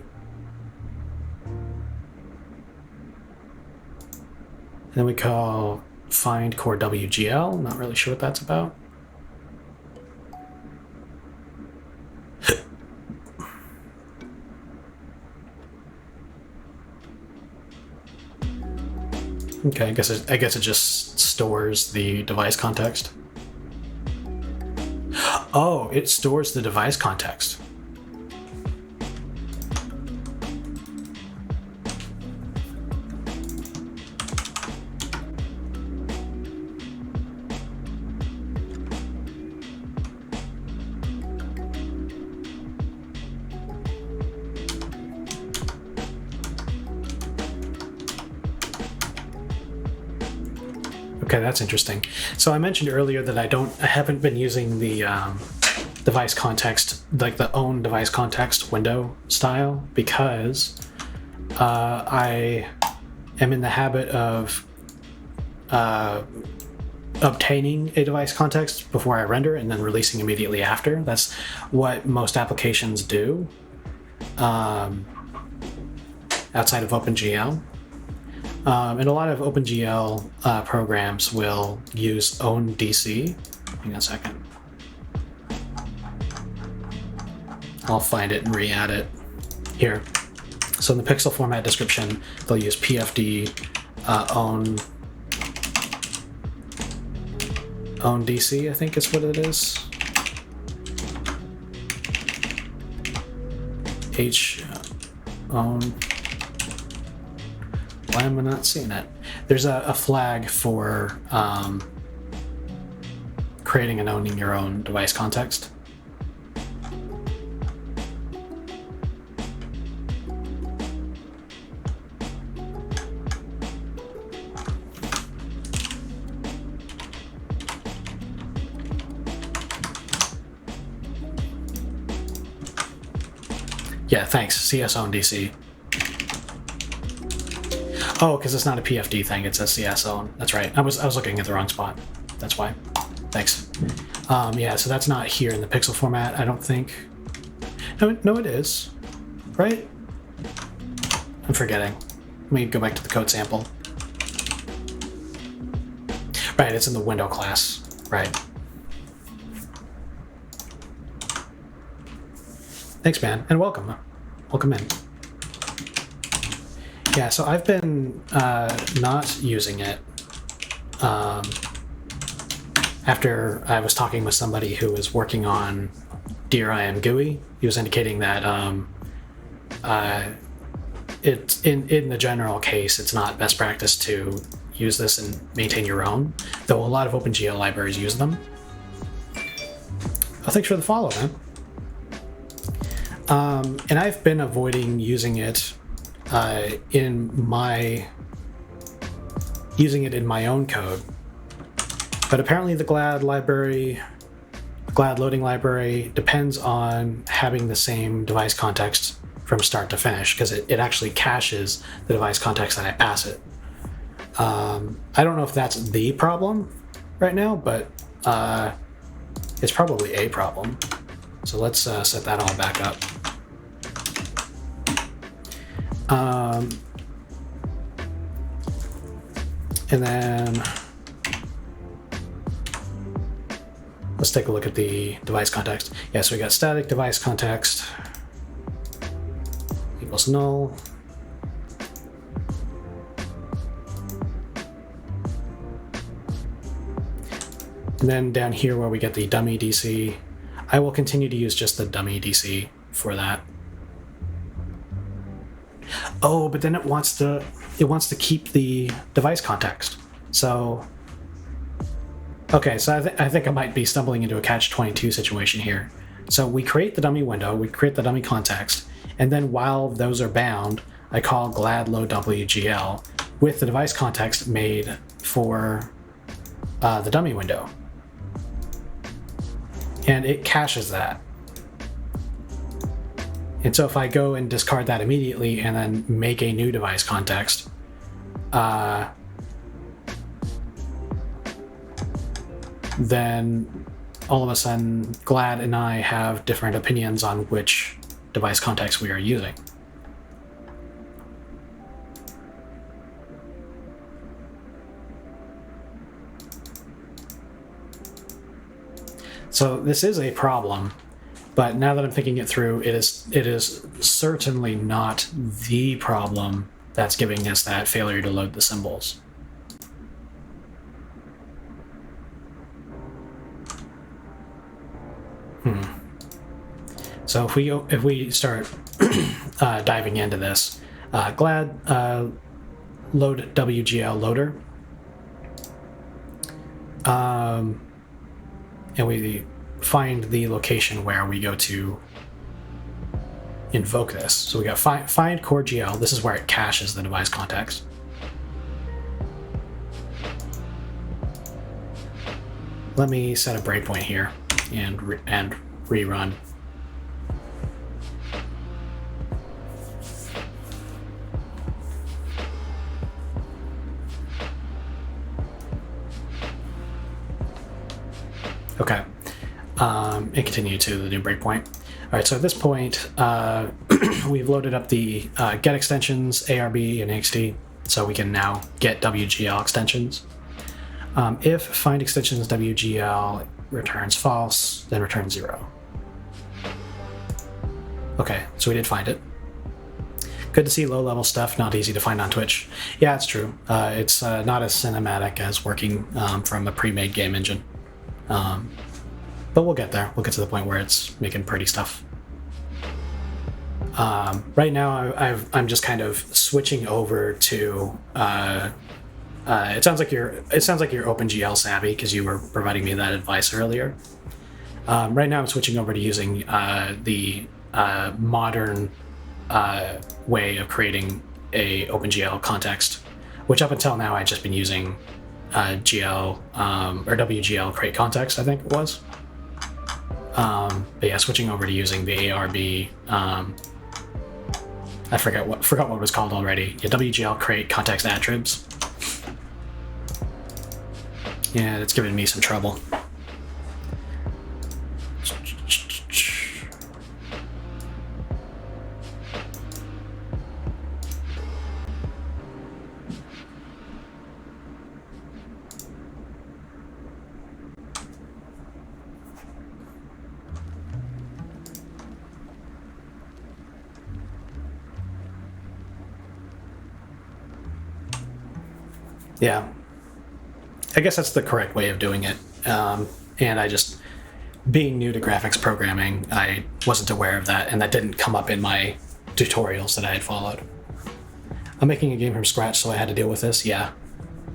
And then we call find core wgl. Not really sure what that's about. Okay, I guess it just stores the device context. Oh, it stores the device context. Okay, that's interesting. So I mentioned earlier that I haven't been using the device context, like the own device context window style, because I am in the habit of obtaining a device context before I render and then releasing immediately after. That's what most applications do outside of OpenGL. And a lot of OpenGL programs will use own DC. Hang on a second. I'll find it and re-add it here. So in the pixel format description, they'll use PFD own DC, I think is what it is. Own. Why am I not seeing it? There's a flag for creating and owning your own device context. Yeah, thanks. CS own DC. Oh, because it's not a PFD thing, it's a CS zone. That's right. I was looking at the wrong spot. That's why. Thanks. Yeah, so that's not here in the pixel format, I don't think. No, it is. Right? I'm forgetting. Let me go back to the code sample. Right, it's in the window class. Right. Thanks, man, and welcome. Welcome in. Yeah, so I've been not using it after I was talking with somebody who was working on Dear I Am GUI. He was indicating that it in the general case, it's not best practice to use this and maintain your own, though a lot of OpenGL libraries use them. Oh, thanks for the follow, man. And I've been avoiding using it in my own code, but apparently the GLAD loading library depends on having the same device context from start to finish, because it actually caches the device context that I pass it. I don't know if that's the problem right now, but it's probably a problem. So let's set that all back up. And then let's take a look at the device context. Yeah, so we got static device context equals null. And then down here where we get the dummy DC, I will continue to use just the dummy DC for that. Oh, but then it wants to keep the device context. So, okay, so I think I might be stumbling into a catch-22 situation here. So we create the dummy window, we create the dummy context, and then while those are bound, I call glad load wgl with the device context made for the dummy window. And it caches that. And so if I go and discard that immediately and then make a new device context, then all of a sudden GLAD and I have different opinions on which device context we are using. So this is a problem, but now that I'm thinking it through, it is certainly not the problem that's giving us that failure to load the symbols. So if we start diving into this, glad load wgl loader, and we find the location where we go to invoke this. So we got find core GL. This is where it caches the device context. Let me set a breakpoint here and rerun. Okay, and continue to the new breakpoint. All right, so at this point, we've loaded up the get extensions, ARB and AXT, so we can now get WGL extensions. If find extensions WGL returns false, then return 0. Okay, so we did find it. Good to see low-level stuff, not easy to find on Twitch. Yeah, it's true. It's not as cinematic as working from a pre-made game engine. But we'll get there. We'll get to the point where it's making pretty stuff. Right now, I'm just kind of switching over to. It sounds like you're OpenGL savvy because you were providing me that advice earlier. Right now, I'm switching over to using the modern way of creating a OpenGL context, which up until now I'd just been using GL or wglCreateContextAttribsARB, I think it was. But yeah, switching over to using the ARB I forgot what it was called already. Yeah, wglCreateContextAttribs. Yeah, it's giving me some trouble. Yeah, I guess that's the correct way of doing it. And I just, being new to graphics programming, I wasn't aware of that, and that didn't come up in my tutorials that I had followed. I'm making a game from scratch, so I had to deal with this. Yeah,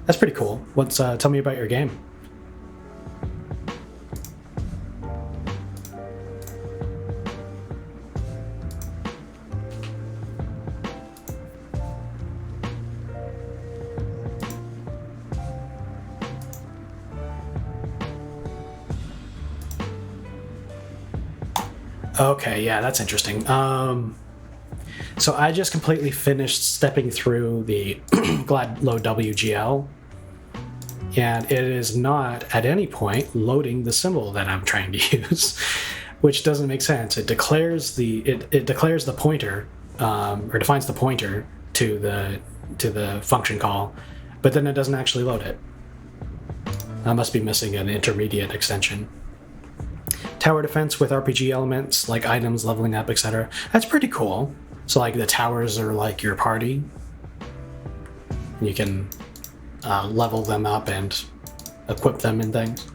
that's pretty cool. Tell me about your game. Okay, yeah, that's interesting. So I just completely finished stepping through the glad load WGL, and it is not at any point loading the symbol that I'm trying to use, which doesn't make sense. It declares it declares the pointer, or defines the pointer to the function call, but then it doesn't actually load it. I must be missing an intermediate extension. Tower defense with RPG elements like items, leveling up, etc. That's pretty cool. So like the towers are like your party. You can level them up and equip them and things.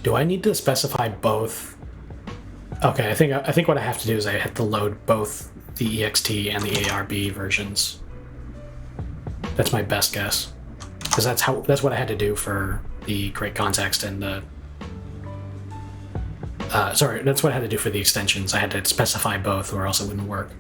Do I need to specify both? Okay, I think what I have to do is I have to load both the EXT and the ARB versions. That's my best guess, because that's what I had to do for the Create Context and the. Sorry, that's what I had to do for the extensions. I had to specify both, or else it wouldn't work.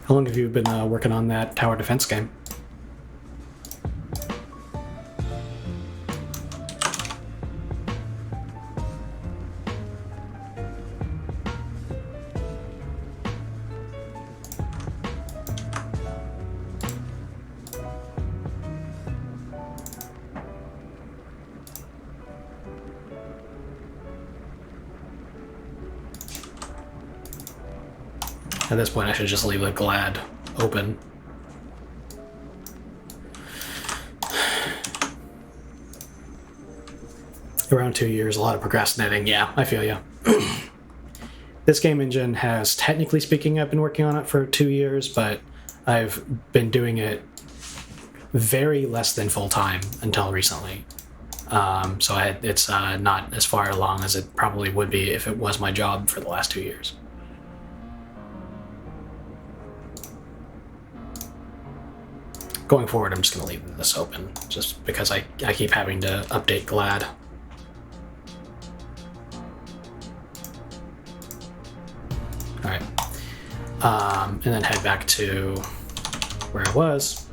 How long have you been working on that tower defense game? At this point, I should just leave the glad open. Around 2 years, a lot of procrastinating. Yeah, I feel you. This game engine has, technically speaking, I've been working on it for 2 years, but I've been doing it very less than full time until recently. So it's not as far along as it probably would be if it was my job for the last 2 years. Going forward, I'm just going to leave this open, just because I keep having to update glad. All right, and then head back to where I was.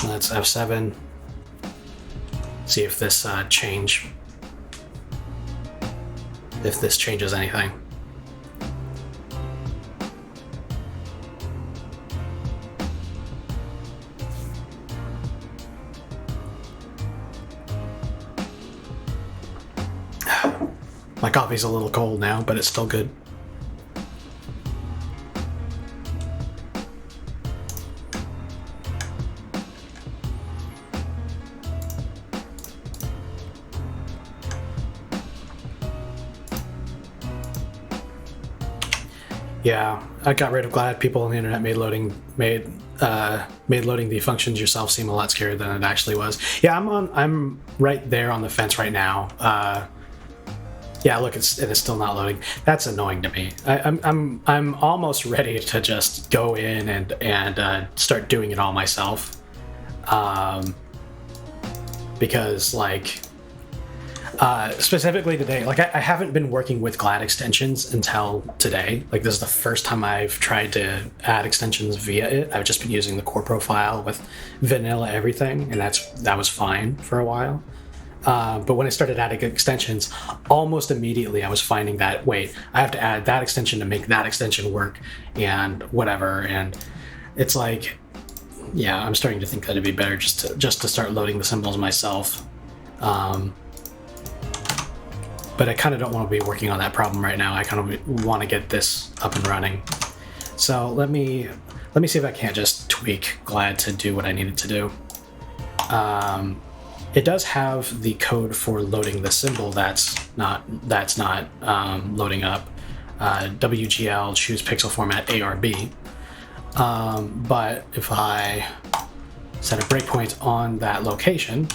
Let's F7. See if this if this changes anything. My coffee's a little cold now, but it's still good. Yeah, I got rid of GLAD. People on the internet made loading the functions yourself seem a lot scarier than it actually was. Yeah, I'm right there on the fence right now. Yeah, look, it is still not loading. That's annoying to me. I'm almost ready to just go in and start doing it all myself, because like specifically today, like I haven't been working with GLAD extensions until today. Like this is the first time I've tried to add extensions via it. I've just been using the core profile with vanilla everything, and that was fine for a while. But when I started adding extensions, almost immediately I was finding that, wait, I have to add that extension to make that extension work and whatever. And it's like, yeah, I'm starting to think that it'd be better just to start loading the symbols myself. But I kind of don't want to be working on that problem right now. I kind of want to get this up and running. So let me see if I can't just tweak GLAD to do what I need it to do. It does have the code for loading the symbol that's not loading up. WGL, choose pixel format ARB. But if I set a breakpoint on that location,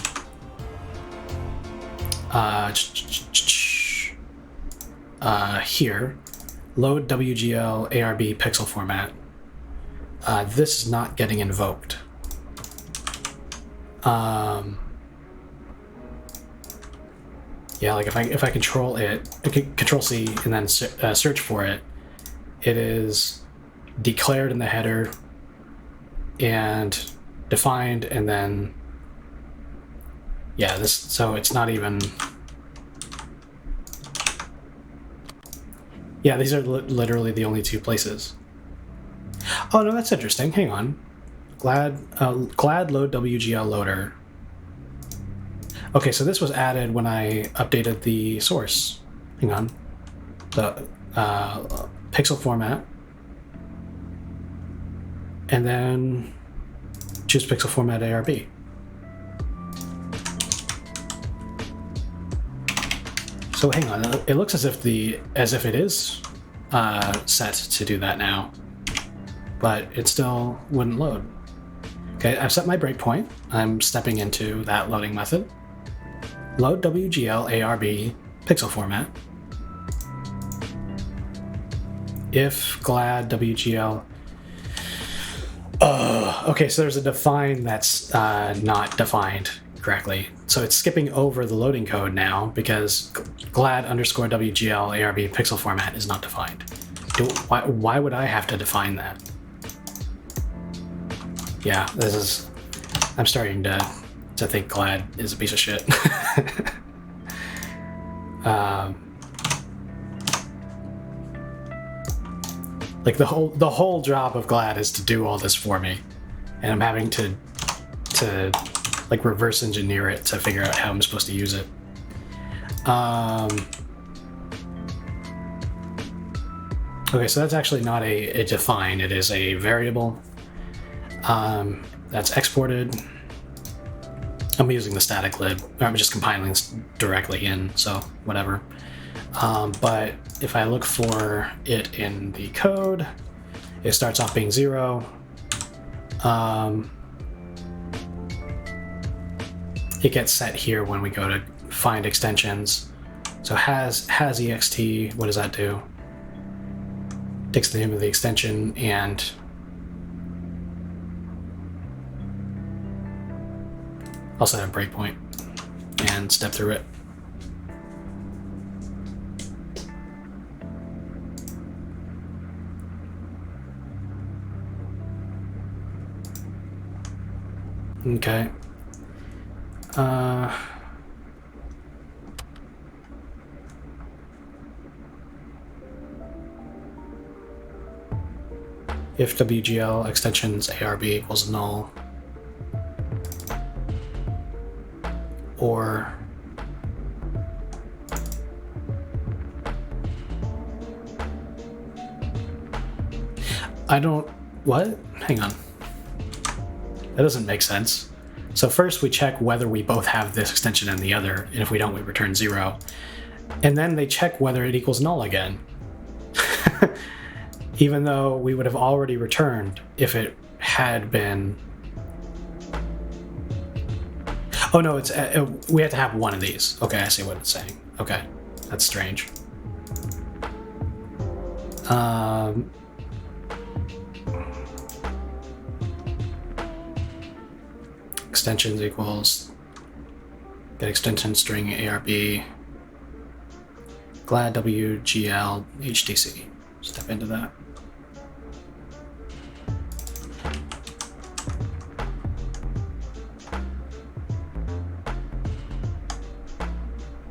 here, load WGL ARB pixel format, this is not getting invoked. Yeah, like if I control it, control C and then search for it, it is declared in the header and defined, and then yeah, so it's not even. Yeah, these are literally the only two places. Oh no, that's interesting. Hang on, GLAD load WGL loader. Okay, so this was added when I updated the source. Hang on, the pixel format, and then choose pixel format ARB. So hang on, it looks as if it is set to do that now, but it still wouldn't load. Okay, I've set my breakpoint. I'm stepping into that loading method. Load WGL ARB pixel format. If GLAD WGL. Okay, so there's a define that's not defined correctly. So it's skipping over the loading code now because GLAD _ WGL ARB pixel format is not defined. Why would I have to define that? Yeah, I'm starting to think GLAD is a piece of shit. Like the whole job of GLAD is to do all this for me, and I'm having to like reverse engineer it to figure out how I'm supposed to use it. Okay, so that's actually not a define, it is a variable. That's exported. I'm using the static lib, or I'm just compiling this directly in, so whatever. But if I look for it in the code, it starts off being 0. It gets set here when we go to find extensions. So has ext, what does that do? Takes the name of the extension and I'll set a breakpoint and step through it. Okay. If WGL extensions ARB equals null, or what? Hang on. That doesn't make sense. So first we check whether we both have this extension and the other, and if we don't, we return 0. And then they check whether it equals null again. even though we would have already returned if it had been. Oh no, it's we have to have one of these. Okay, I see what it's saying. Okay, that's strange. Extensions equals get extension string ARB glad wgl hdc. Step into that.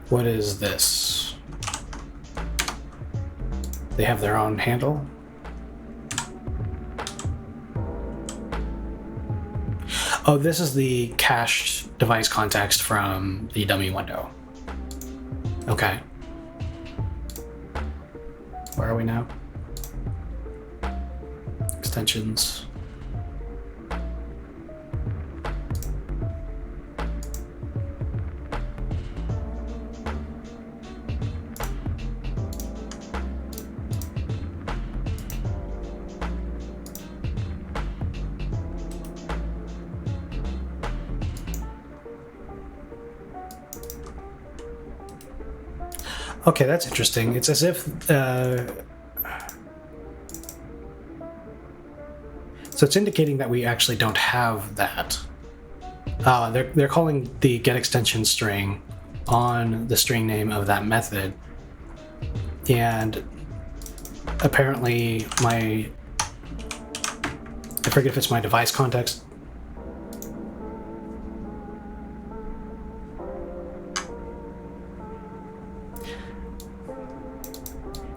What is this? They have their own handle. Oh, this is the cached device context from the dummy window. Okay. Where are we now? Extensions. Okay, that's interesting. It's as if so it's indicating that we actually don't have that. They're calling the getExtension string on the string name of that method, and apparently I forget if it's my device context.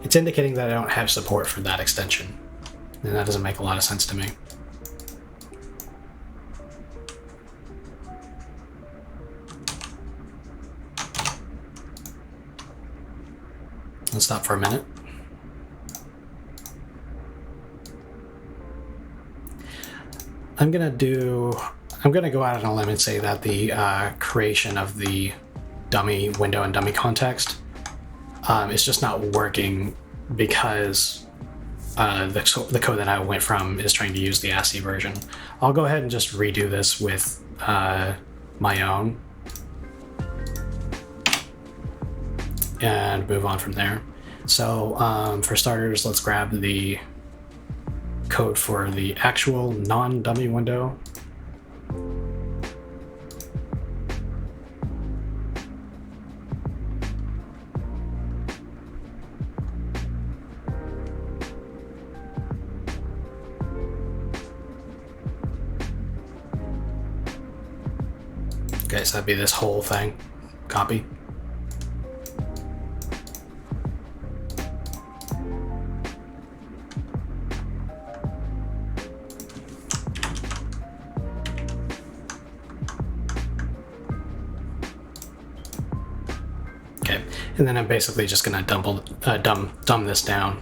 It's indicating that I don't have support for that extension, and that doesn't make a lot of sense to me. Let's stop for a minute. I'm gonna go out on a limb and say that the creation of the dummy window and dummy context is just not working because the code that I went from is trying to use the ASCII version. I'll go ahead and just redo this with my own and move on from there. So for starters, let's grab the code for the actual non-dummy window. Okay, so that'd be this whole thing. Copy. Okay, and then I'm basically just gonna dumb this down.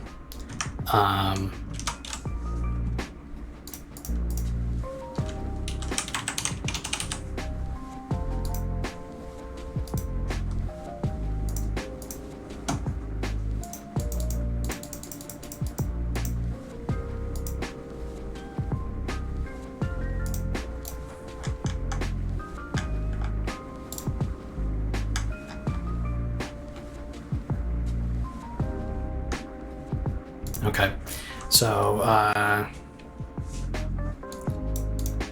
Okay, so I'm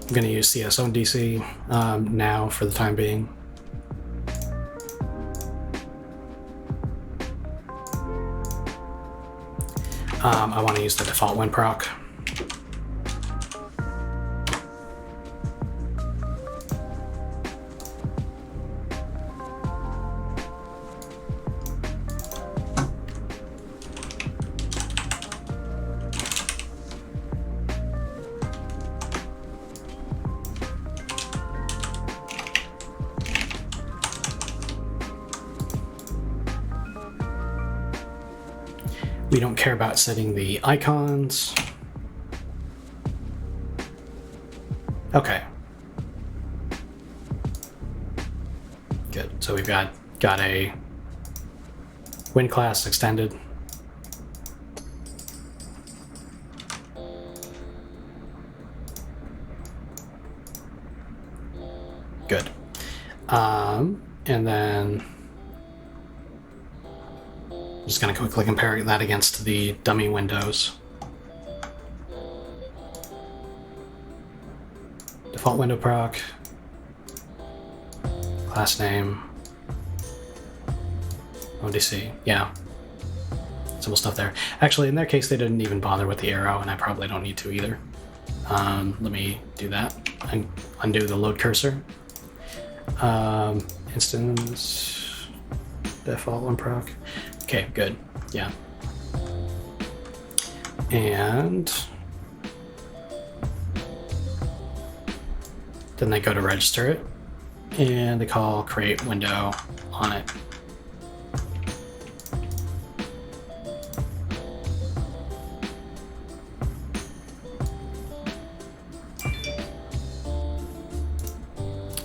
going to use CS-own-DC now for the time being. I want to use the default WinProc. We don't care about setting the icons. Okay. Good. So we've got a Win class extended. good. And then I'm just going to quickly compare that against the dummy windows. Default window proc, class name, ODC, yeah. Simple stuff there. Actually, in their case, they didn't even bother with the arrow, and I probably don't need to either. Let me do that and undo the load cursor. Instance, default one proc. Okay, good, yeah. And then they go to register it, and they call create window on it.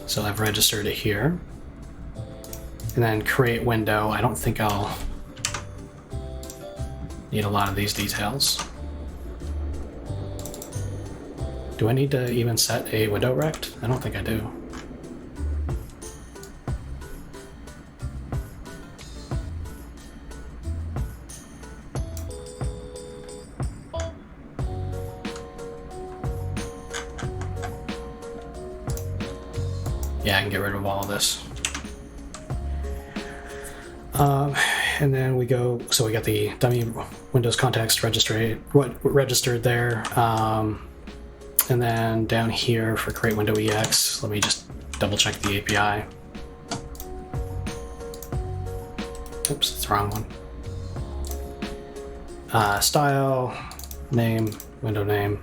So I've registered it here. And then create window, I don't think I'll need a lot of these details. Do I need to even set a window rect? I don't think I do. Yeah, I can get rid of all of this. And then we go, so we got the dummy Windows context registered there. And then down here for create window EX, let me just double check the API. Oops, that's the wrong one. Style, name, window name.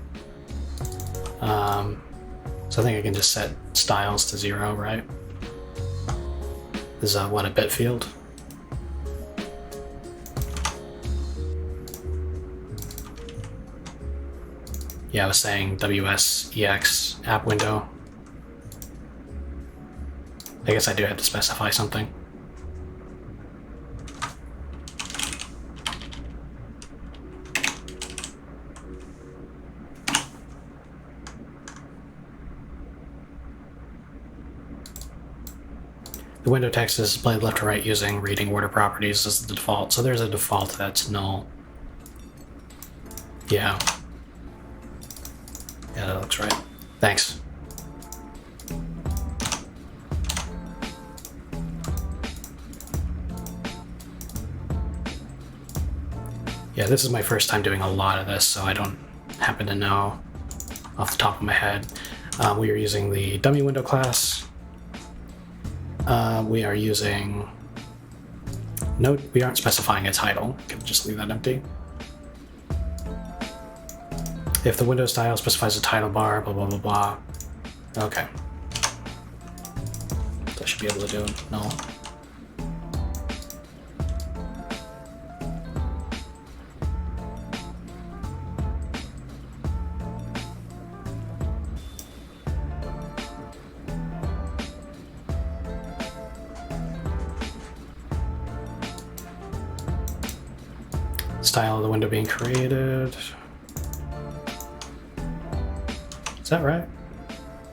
So I think I can just set styles to 0, right? This is what, a bit field? Yeah, I was saying WSEX app window. I guess I do have to specify something. The window text is displayed left to right using reading order properties as the default. So there's a default that's null. Yeah. Yeah, that looks right. Thanks. Yeah, this is my first time doing a lot of this, so I don't happen to know off the top of my head. We are using the dummy window class. We are using note. We aren't specifying a title. Can just leave that empty. If the window style specifies a title bar, blah, blah, blah, blah. Okay. So I should be able to do it. No. Style of the window being created. Is that right?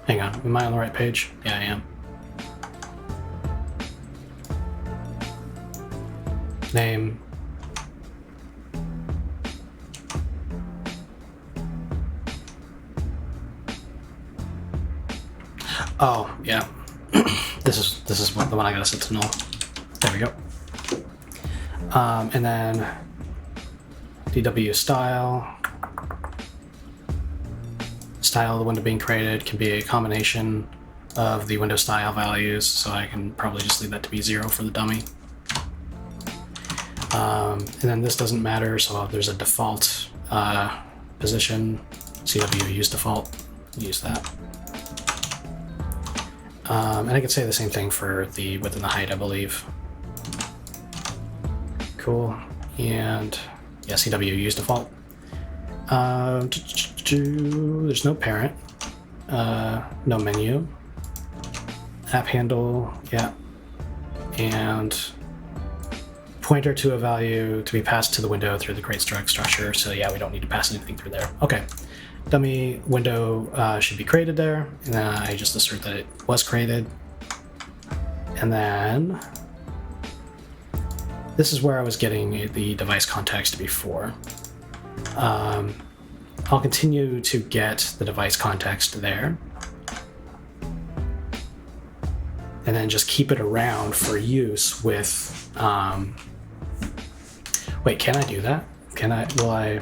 Hang on, am I on the right page? Yeah, I am. Name. Oh, yeah. This is the one I gotta set to null. There we go. And then DW style. Style of the window being created can be a combination of the window style values, so I can probably just leave that to be 0 for the dummy. And then this doesn't matter, so there's a default position, CW use default, use that. And I could say the same thing for the width and the height, I believe. Cool, and yeah, CW use default. There's no parent, no menu, app handle, yeah, and pointer to a value to be passed to the window through the createStruct structure. So yeah, we don't need to pass anything through there. Okay, dummy window should be created there. And then I just assert that it was created. And then this is where I was getting the device context before. I'll continue to get the device context there. And then just keep it around for use with, wait, can I do that? Will I?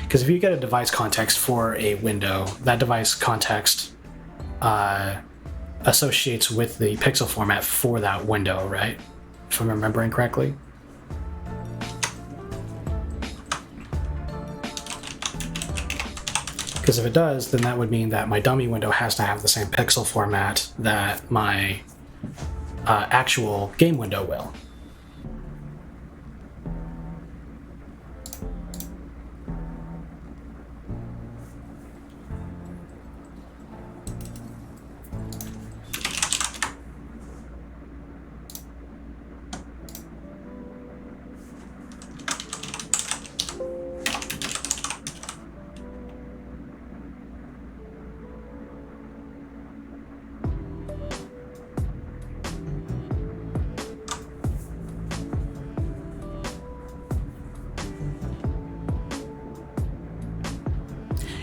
Because if you get a device context for a window, that device context associates with the pixel format for that window, right? If I'm remembering correctly. Because if it does, then that would mean that my dummy window has to have the same pixel format that my actual game window will.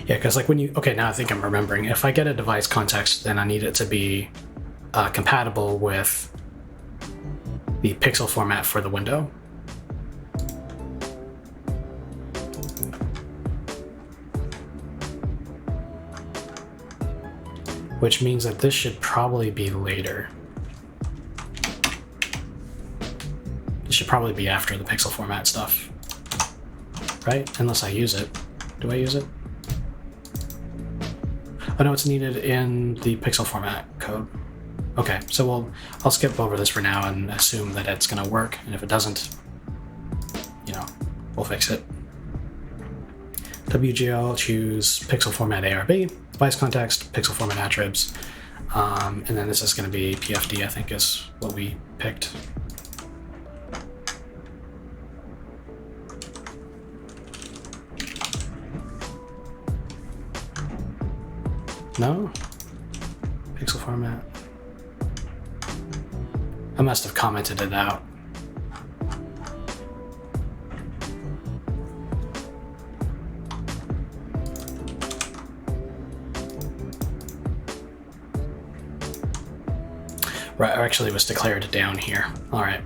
Yeah, because like when you, okay, now I think I'm remembering. If I get a device context, then I need it to be compatible with the pixel format for the window. Which means that this should probably be later. This should probably be after the pixel format stuff, right? Unless I use it. Do I use it? Oh no, it's needed in the pixel format code. Okay, so I'll skip over this for now and assume that it's gonna work, and if it doesn't, you know, we'll fix it. WGL, choose pixel format ARB, device context, pixel format attribs, and then this is gonna be PFD, I think is what we picked. No? Pixel format. I must have commented it out. Right, actually it was declared down here. All right.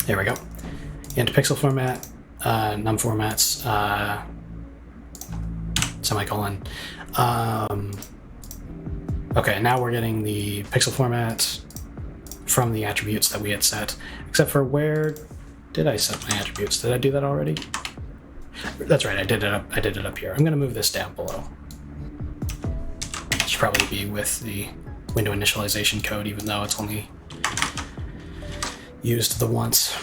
There we go. Into pixel format. Num formats, semicolon. Okay, now we're getting the pixel format from the attributes that we had set, except for where did I set my attributes? Did I do that already? That's right, I did it up here. I'm gonna move this down below. It should probably be with the window initialization code, even though it's only used the once.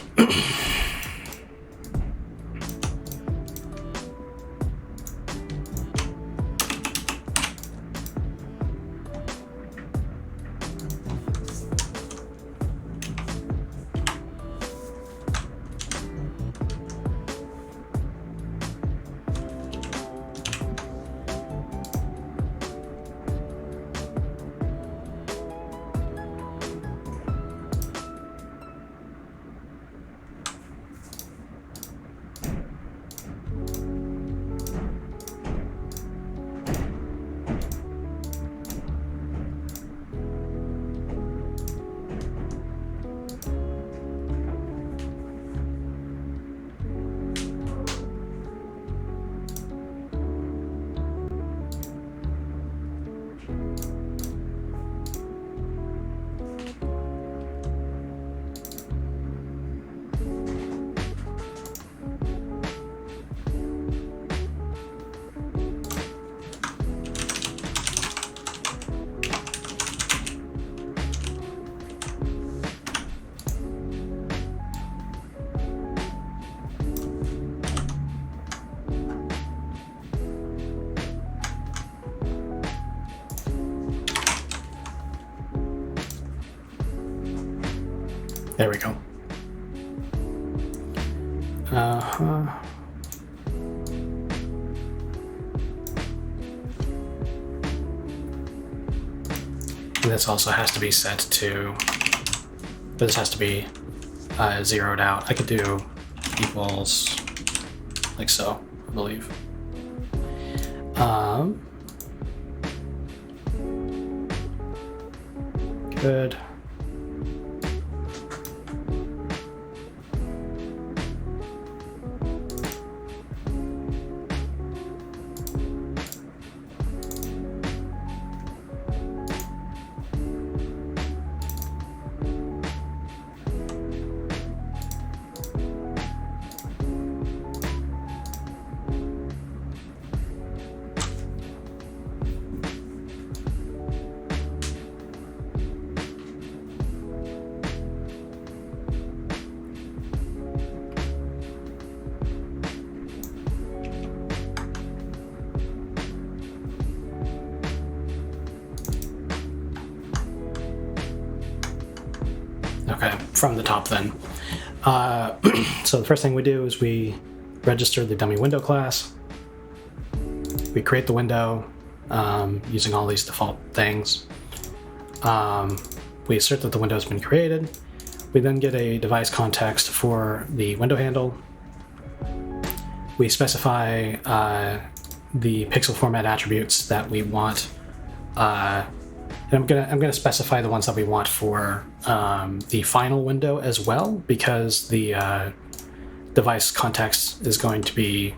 There we go. This also has to be set to, this has to be zeroed out. I could do equals like so, I believe. Good. Okay, from the top then. So the first thing we do is we register the dummy window class. We create the window using all these default things. We assert that the window has been created. We then get a device context for the window handle. We specify the pixel format attributes that we want. And I'm gonna specify the ones that we want for the final window as well, because the device context is going to be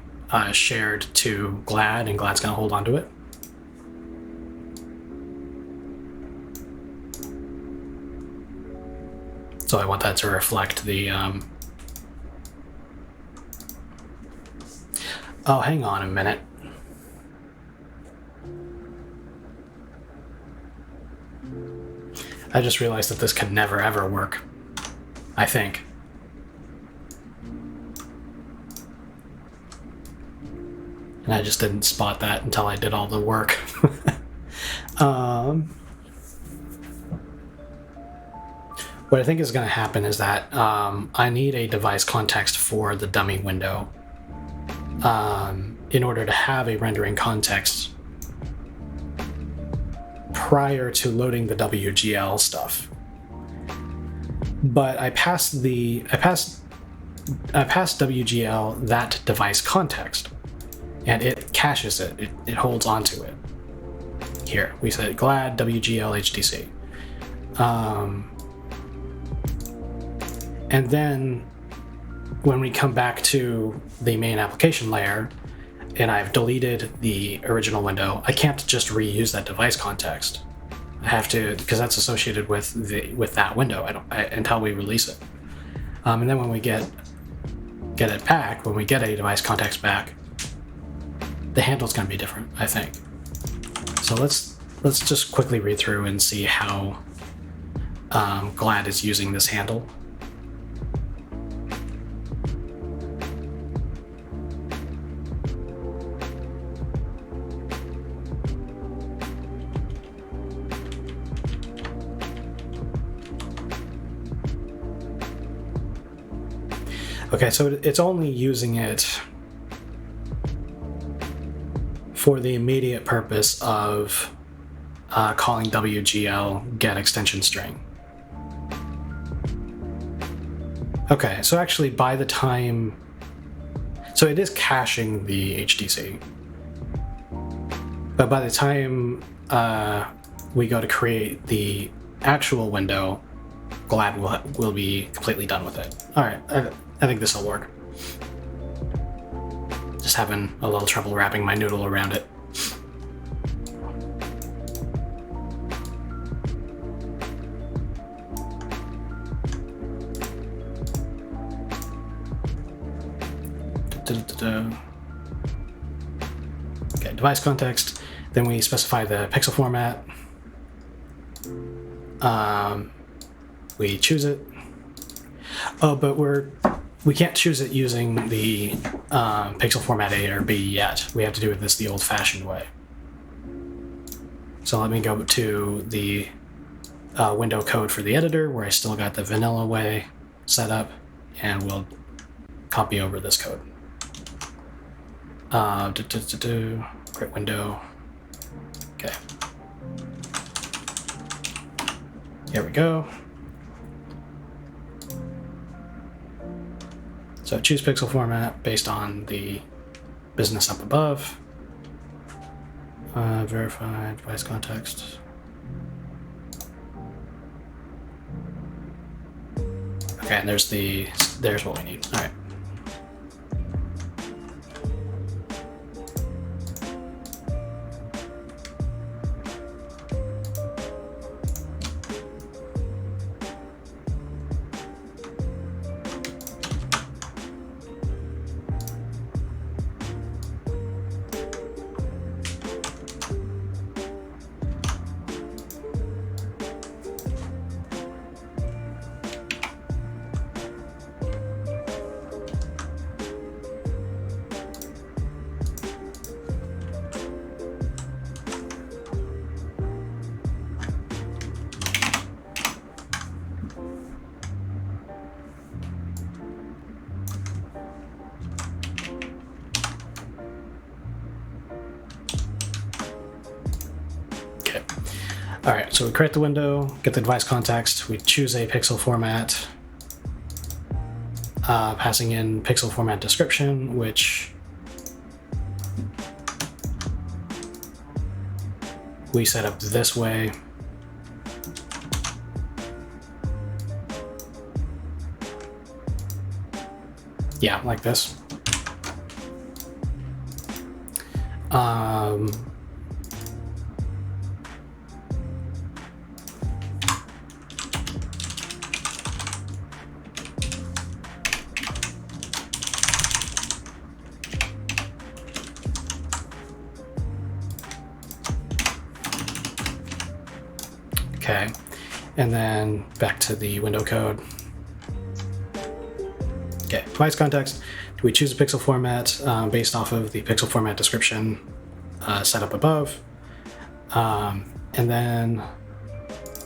shared to GLAD, and GLAD's gonna hold on to it. So I want that to reflect the. Oh, hang on a minute. I just realized that this could never ever work, I think. And I just didn't spot that until I did all the work. What I think is going to happen is that I need a device context for the dummy window in order to have a rendering context prior to loading the wgl stuff. But I passed wgl that device context, and it caches it. It holds onto it. Here we said glad wgl hdc, and then when we come back to the main application layer, and I've deleted the original window, I can't just reuse that device context. I have to, because that's associated with that window. Until we release it. And then when we get it back, when we get a device context back, the handle's going to be different, I think. So let's just quickly read through and see how GLAD is using this handle. Okay, so it's only using it for the immediate purpose of calling wgl get extension string. Okay, so actually by the time, so it is caching the HDC, but by the time we go to create the actual window, GLAD will be completely done with it. All right, I think this will work. Just having a little trouble wrapping my noodle around it. Okay, device context. Then we specify the pixel format. We choose it. Oh, but we can't choose it using the pixel format A or B yet. We have to do this the old-fashioned way. So let me go to the window code for the editor where I still got the vanilla way set up, and we'll copy over this code. Create window. Okay. Here we go. So choose pixel format based on the business up above. Verify device context. Okay, and there's what we need. All right. All right, so we create the window, get the device context, we choose a pixel format, passing in pixel format description, which we set up this way. Yeah, like this. Okay, and then back to the window code. Okay, device context. We choose a pixel format based off of the pixel format description set up above. And then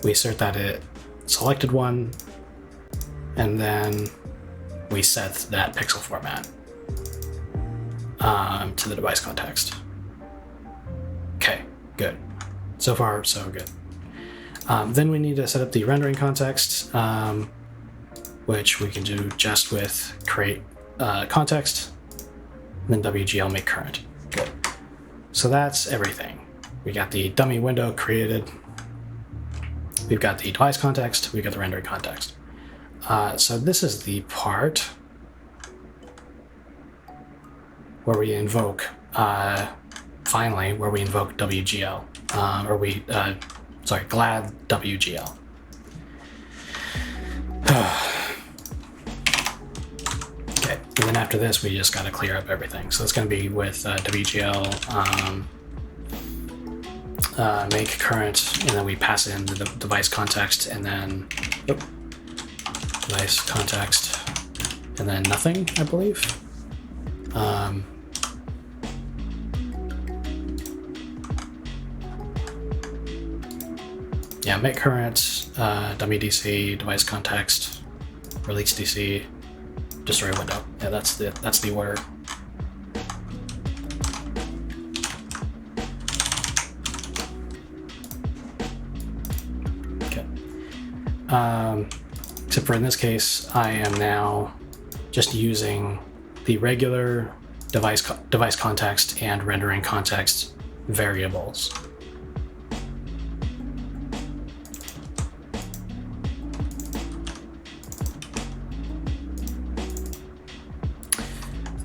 we assert that it selected one, and then we set that pixel format to the device context. Okay, good. So far, so good. Then we need to set up the rendering context, which we can do just with create context, and then wgl make current. Good. So that's everything. We got the dummy window created. We've got the device context. We've got the rendering context. So this is the part where we invoke, finally, where we invoke wgl, glad wgl. Okay, and then after this, we just got to clear up everything. So it's going to be with wgl make current, and then we pass in the device context, and then device context, and then nothing, I believe. Yeah, make current, dummy DC, device context, release DC, destroy window. Yeah, that's the order. Okay. Except for in this case, I am now just using the regular device context and rendering context variables.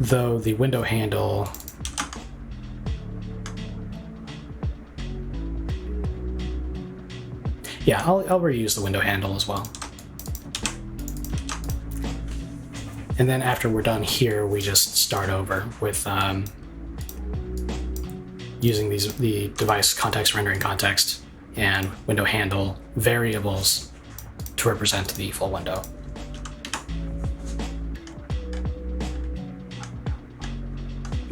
Though the window handle I'll reuse the window handle as well. And then after we're done here, we just start over with using the device context, rendering context, and window handle variables to represent the full window.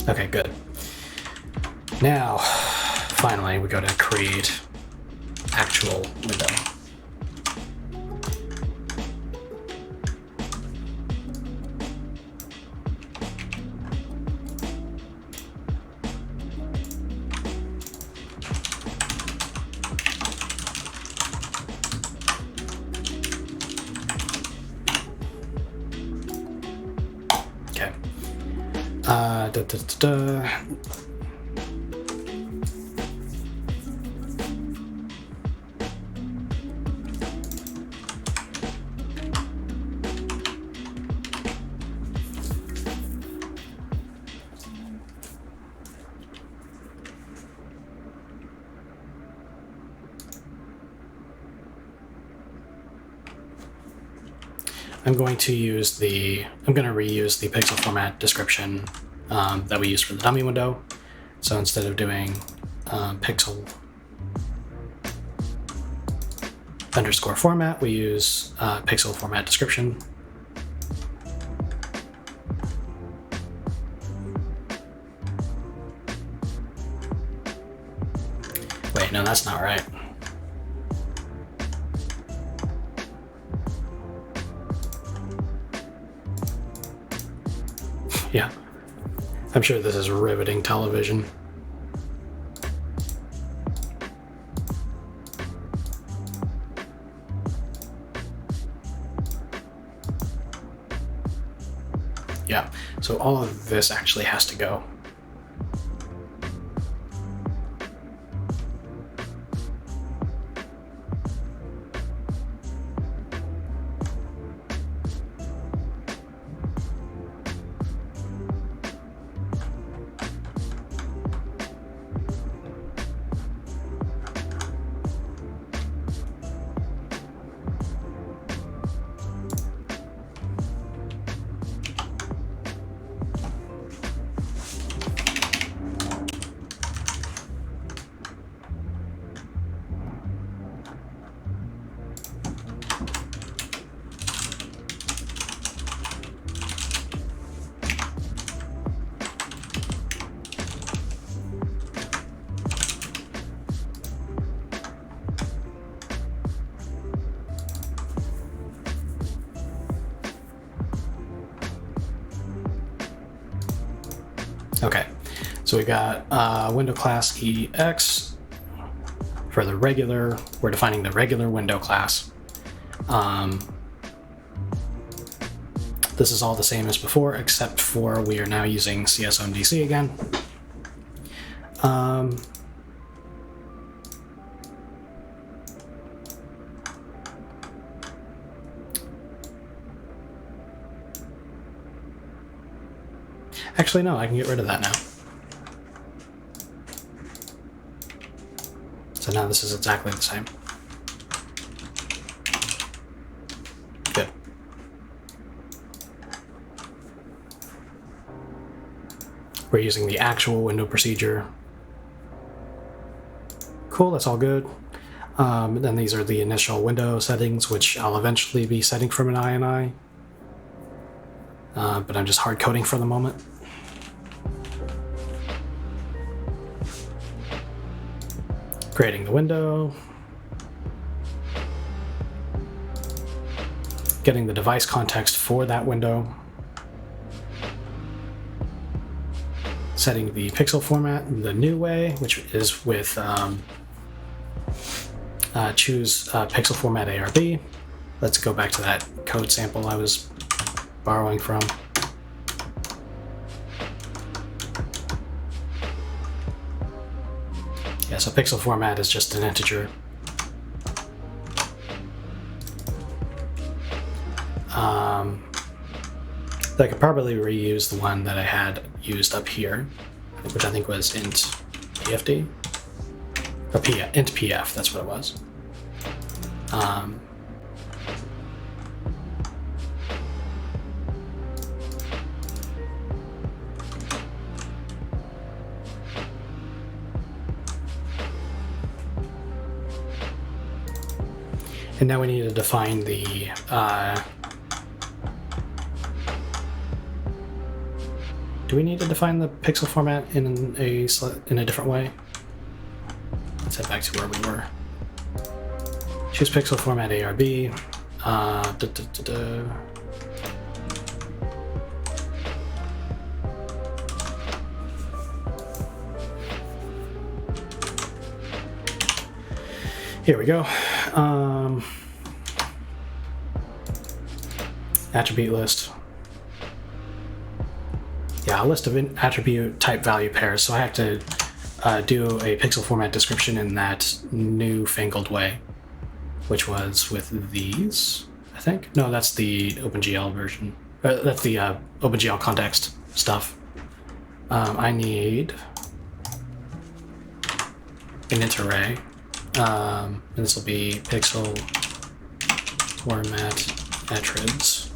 Okay, good. Now, finally, we go to create actual window. Da, da, da, da. I'm going to reuse the pixel format description that we used for the dummy window. So instead of doing pixel underscore format, we use pixel format description. Wait, no, that's not right. Yeah, I'm sure this is riveting television. Yeah, so all of this actually has to go. Okay, so we got window class EX for the regular. We're defining the regular window class. This is all the same as before, except for we are now using CSONDC again. Actually, no, I can get rid of that now. So now this is exactly the same. Good. We're using the actual window procedure. Cool, that's all good. Then these are the initial window settings, which I'll eventually be setting from an INI. But I'm just hard coding for the moment. Creating the window, getting the device context for that window, setting the pixel format the new way, which is with choose pixel format ARB. Let's go back to that code sample I was borrowing from. Yeah, so pixel format is just an integer. I could probably reuse the one that I had used up here, which I think was int pfd, or int pf, that's what it was. And now we need to define the do we need to define the pixel format in a different way? Let's head back to where we were. Choose pixel format ARB. Here we go. Attribute list. Yeah, a list of attribute type value pairs. So I have to do a pixel format description in that newfangled way, which was with these, I think. No, that's the OpenGL version. That's the OpenGL context stuff. I need an int array, and this will be pixel format attribs,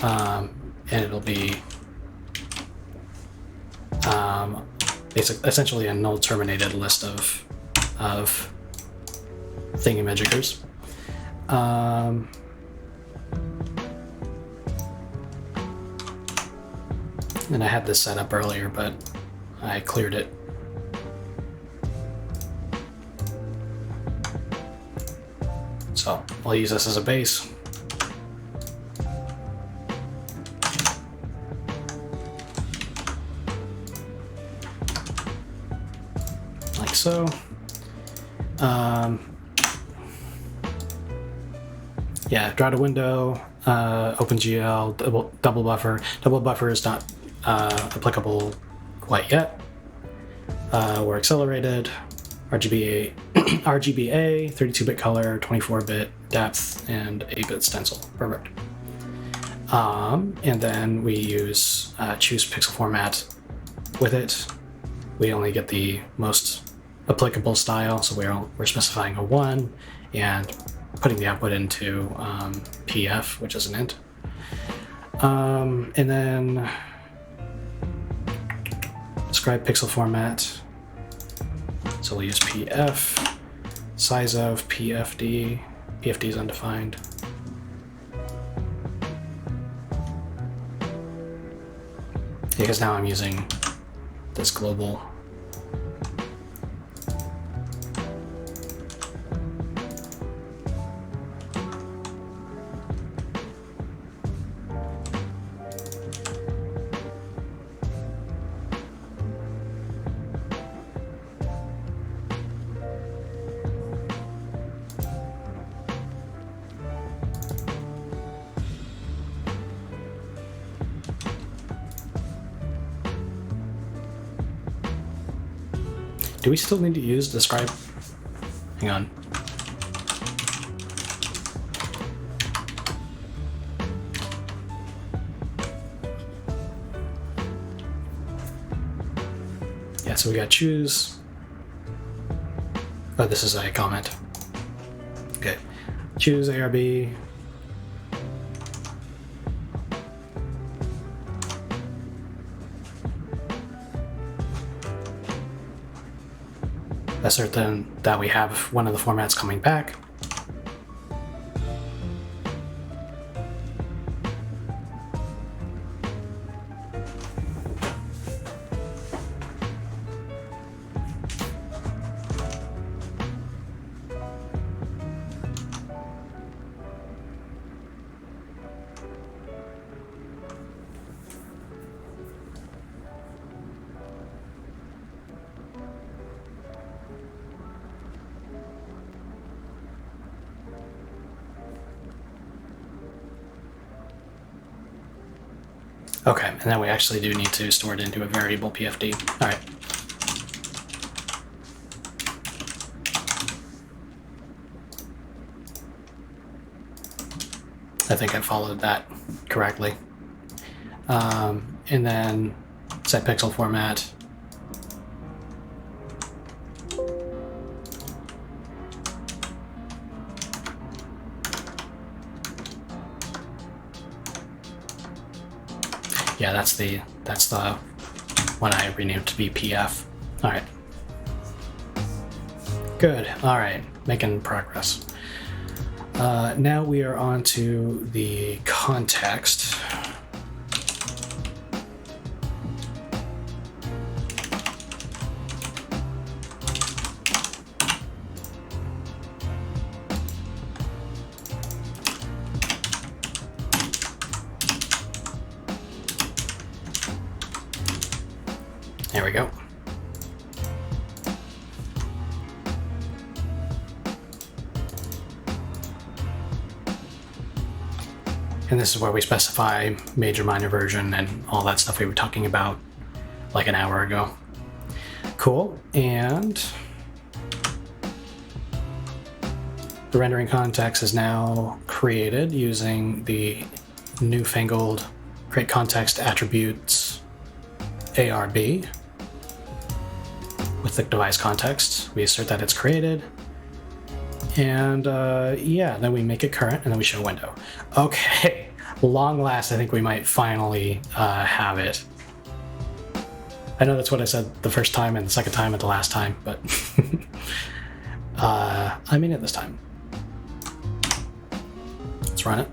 and it'll be essentially a null terminated list of thingamajigers. And I had this set up earlier, but I cleared it. So I'll use this as a base. Like so. Yeah, draw to window, OpenGL, double buffer. Double buffer is not applicable quite yet. We're accelerated. RGBA, 32-bit color, 24-bit depth, and 8-bit stencil. Perfect. And then we use choose pixel format with it. We only get the most applicable style, so we're specifying a 1 and putting the output into PF, which is an int. And then describe pixel format. So we'll use PF, size of PFD. PFD is undefined. Because now I'm using this global. Do we still need to use describe? Hang on. Yeah, so we got choose. Oh, this is a comment. Okay. Choose ARB. Assert then that we have one of the formats coming back. Okay, and then we actually do need to store it into a variable PFD. All right. I think I followed that correctly. And then set pixel format. Yeah, that's the one I renamed to be PF. All right. Good. All right, making progress. Now we are on to the context. There we go. And this is where we specify major, minor version, and all that stuff we were talking about like an hour ago. Cool, and the rendering context is now created using the newfangled CreateContextAttribsARB with the device context. We assert that it's created, and yeah, then we make it current, and then we show window. Okay, long last, I think we might finally have it. I know that's what I said the first time and the second time and the last time, but I mean it this time. Let's run it.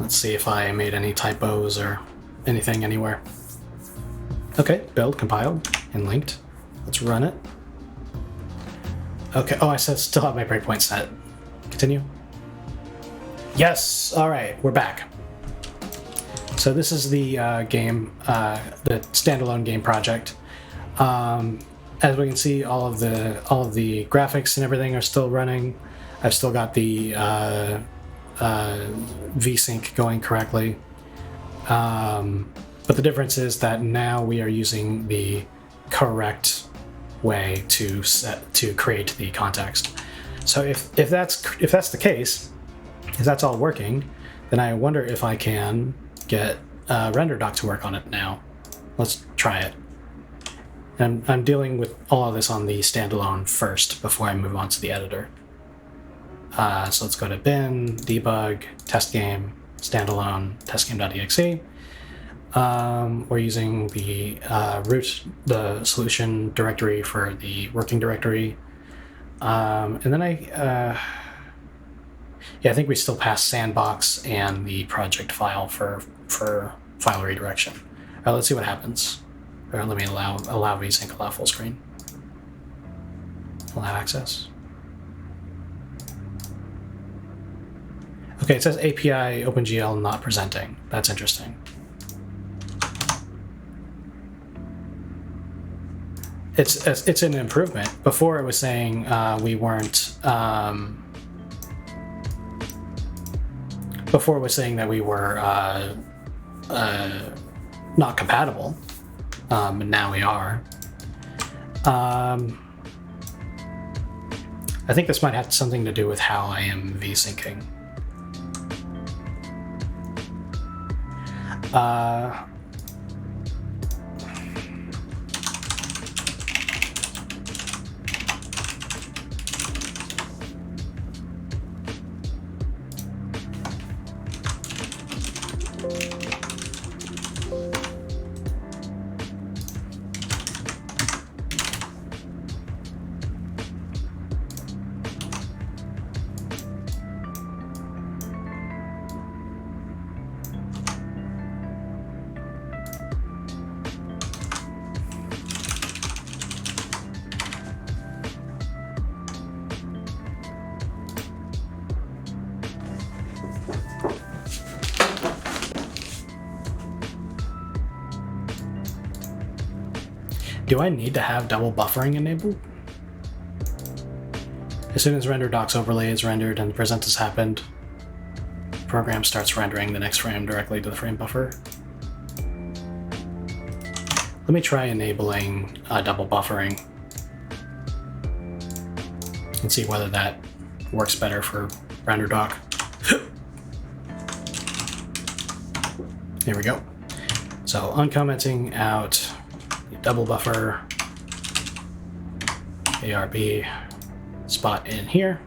Let's see if I made any typos or anything anywhere. Okay, build, compiled, and linked. Let's run it. Okay, oh, I still have my breakpoint set. Continue. Yes, all right, we're back. So this is the game, the standalone game project. As we can see, all of the graphics and everything are still running. I've still got the VSync going correctly. But the difference is that now we are using the correct way to create the context. So if that's the case, if that's all working, then I wonder if I can get RenderDoc to work on it now. Let's try it. And I'm dealing with all of this on the standalone first before I move on to the editor. So let's go to bin, debug, test game, standalone, testgame.exe. We're using the root, the solution directory for the working directory. And then I think we still pass sandbox and the project file for file redirection. Let's see what happens. Or let me allow vsync, allow full screen. Allow access. Okay, it says API OpenGL not presenting. That's interesting. It's an improvement. Before it was saying we weren't. Before it was saying that we were not compatible, and now we are. I think this might have something to do with how I am vsyncing. Do I need to have double buffering enabled? As soon as RenderDoc's overlay is rendered and the present has happened, the program starts rendering the next frame directly to the frame buffer. Let me try enabling double buffering and see whether that works better for RenderDoc. Here we go. So uncommenting out double buffer ARB spot in here,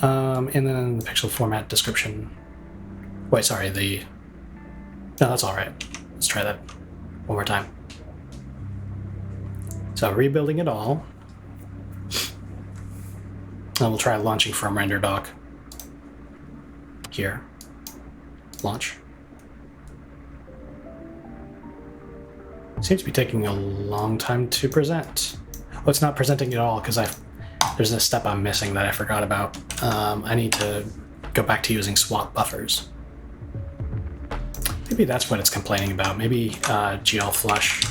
and then the pixel format description. Wait, sorry, no, that's all right. Let's try that one more time. So rebuilding it all, and we'll try launching from RenderDoc. Here, launch. Seems to be taking a long time to present. Well, it's not presenting at all because there's a step I'm missing that I forgot about. I need to go back to using swap buffers. Maybe that's what it's complaining about. Maybe GL flush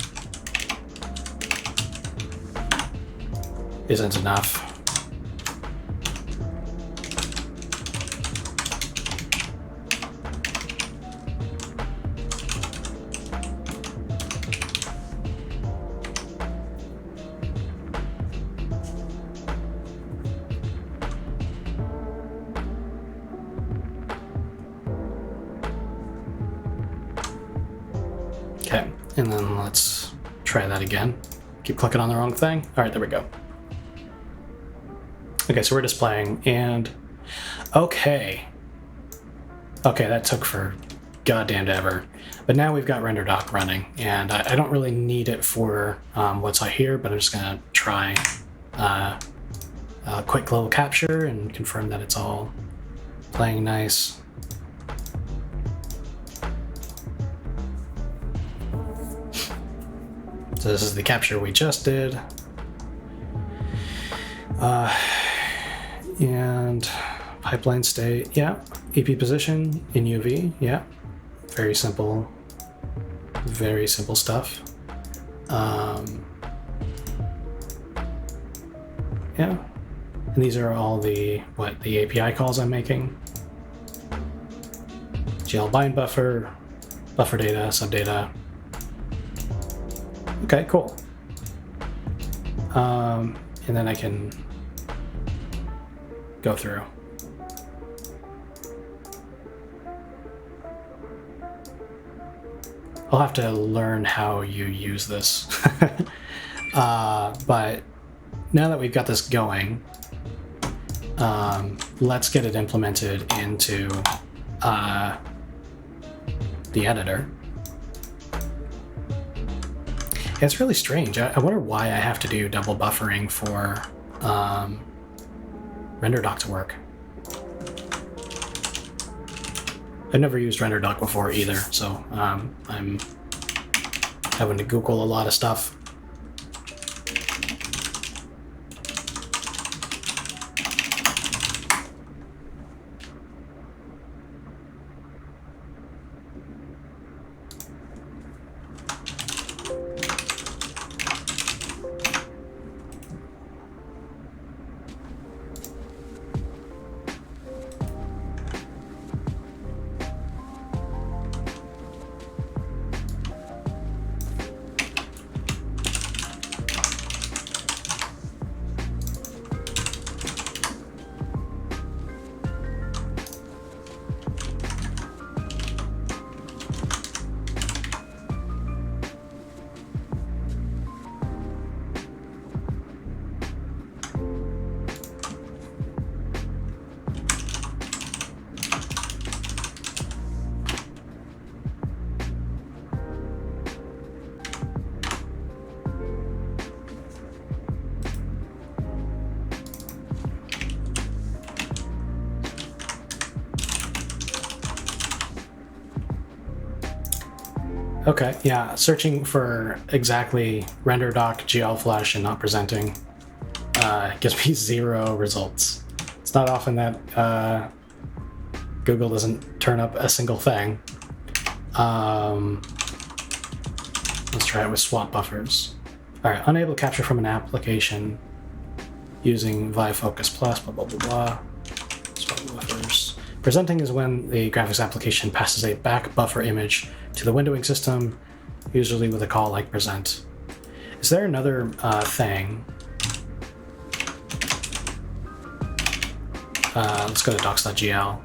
isn't enough. And then let's try that again. Keep clicking on the wrong thing. All right, there we go. Okay, so we're displaying, and okay, that took for goddamn ever. But now we've got RenderDoc running, and I don't really need it for what's out here, but I'm just gonna try a quick little capture and confirm that it's all playing nice. So this is the capture we just did. And pipeline state, yeah. EP position in UV, yeah. Very simple stuff. Yeah. And these are all the API calls I'm making. GL bind buffer, buffer data, subdata. Okay, cool. And then I can go through. I'll have to learn how you use this. But now that we've got this going, let's get it implemented into the editor. It's really strange. I wonder why I have to do double buffering for RenderDoc to work. I've never used RenderDoc before either, so I'm having to Google a lot of stuff. Okay, yeah, searching for exactly RenderDoc, GLFlush, and not presenting gives me 0 results. It's not often that Google doesn't turn up a single thing. Let's try it with swap buffers. All right, unable to capture from an application using Vi Focus Plus, blah, blah, blah, blah. Swap buffers. Presenting is when the graphics application passes a back buffer image to the windowing system, usually with a call like present. Is there another thing? Let's go to docs.gl.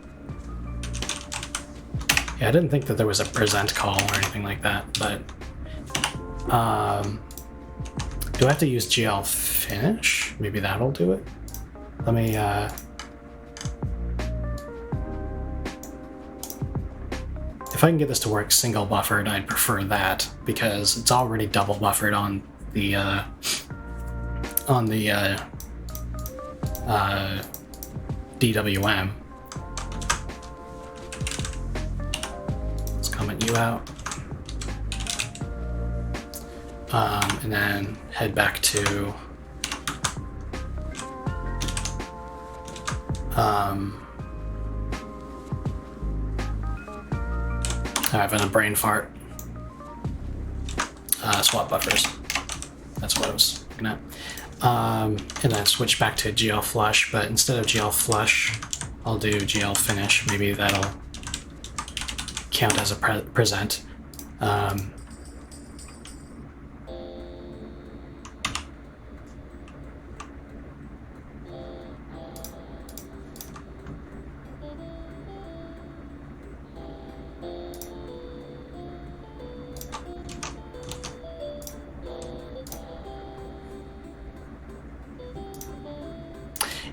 Yeah, I didn't think that there was a present call or anything like that, but do I have to use GL finish? Maybe that'll do it. Let me if I can get this to work single buffered, I'd prefer that because it's already double buffered on the DWM. Let's comment you out. And then head back to I'm having a brain fart. Swap buffers. That's what I was looking at. And then switch back to GLFlush, but instead of GLFlush, I'll do GLFinish. Maybe that'll count as a present.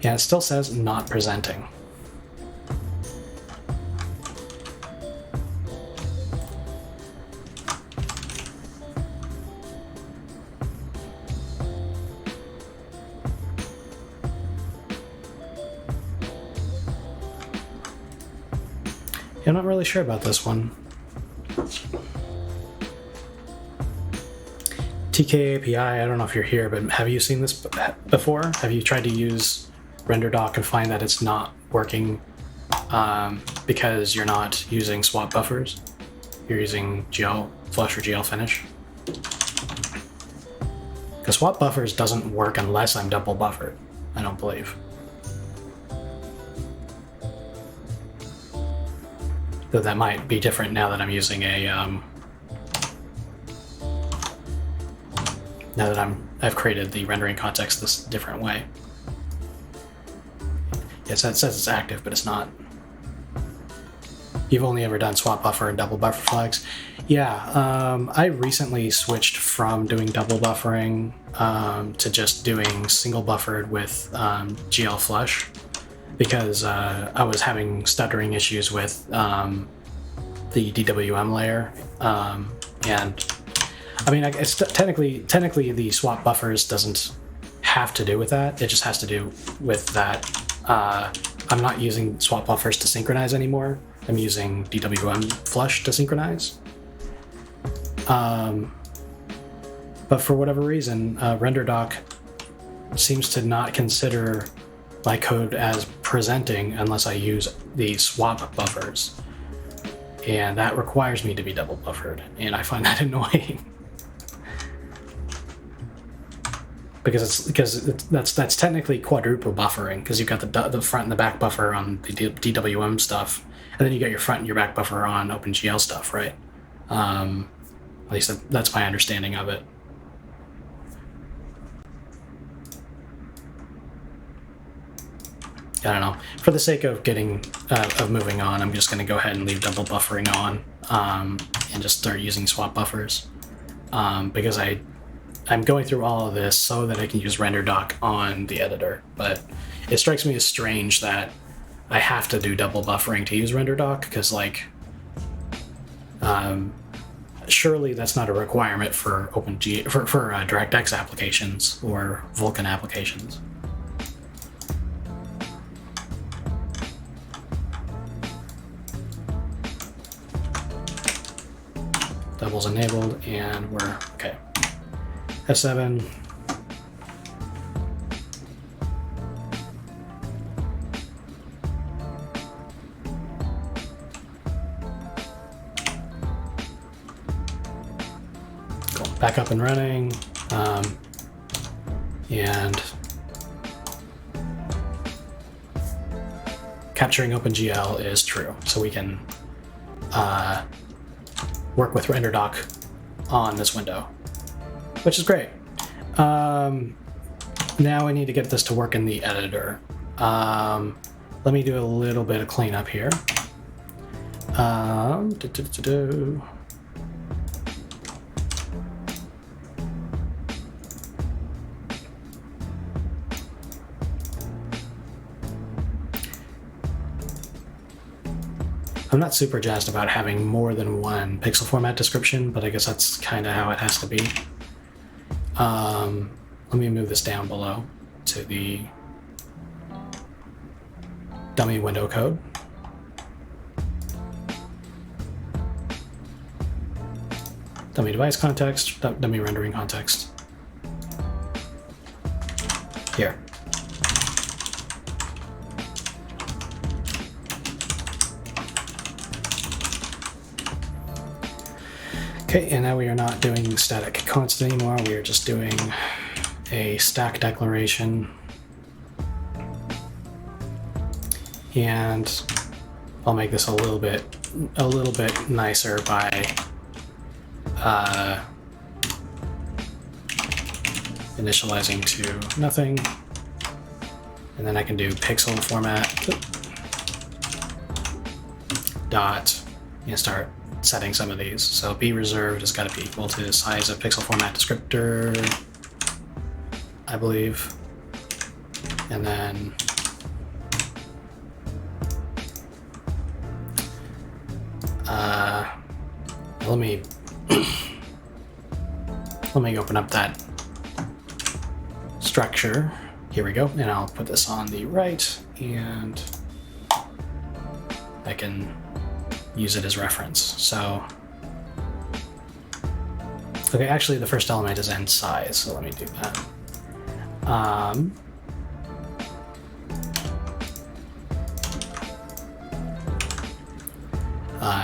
Yeah, it still says not presenting. Yeah, I'm not really sure about this one. TK API, I don't know if you're here, but have you seen this before? Have you tried to use RenderDoc and find that it's not working because you're not using swap buffers? You're using GL Flush or GL Finish? Because swap buffers doesn't work unless I'm double buffered, I don't believe. Though that might be different now that I'm using a now that I've created the rendering context this different way. Yes, that says it's active, but it's not. You've only ever done swap buffer and double buffer flags. Yeah, I recently switched from doing double buffering to just doing single buffered with GL Flush, because I was having stuttering issues with the DWM layer, and I mean, it's technically the swap buffers doesn't have to do with that. It just has to do with that I'm not using swap buffers to synchronize anymore. I'm using DWM Flush to synchronize. But for whatever reason, RenderDoc seems to not consider my code as presenting unless I use the swap buffers. And that requires me to be double buffered, and I find that annoying. because that's technically quadruple buffering, because you've got the front and the back buffer on the DWM stuff, and then you got your front and your back buffer on OpenGL stuff, right? At least that's my understanding of it. I don't know. For the sake of moving on, I'm just going to go ahead and leave double buffering on and just start using swap buffers, because I'm going through all of this so that I can use RenderDoc on the editor. But it strikes me as strange that I have to do double buffering to use RenderDoc, because surely that's not a requirement for OpenGL for DirectX applications or Vulkan applications. Double's enabled, and we're okay. F7. Cool. Back up and running, and capturing OpenGL is true, so we can work with RenderDoc on this window, which is great. Now I need to get this to work in the editor. Let me do a little bit of cleanup here. I'm not super jazzed about having more than one pixel format description, but I guess that's kind of how it has to be. Let me move this down below to the dummy window code. Dummy device context, dummy rendering context. Here. Okay, and now we are not doing static constant anymore, we are just doing a stack declaration. And I'll make this a little bit nicer by initializing to nothing. And then I can do pixel format dot and start setting some of these. So B reserved has got to be equal to the size of pixel format descriptor, I believe. And then let me open up that structure. Here we go, and I'll put this on the right, and I can use it as reference. So, okay, actually the first element is end size, so let me do that.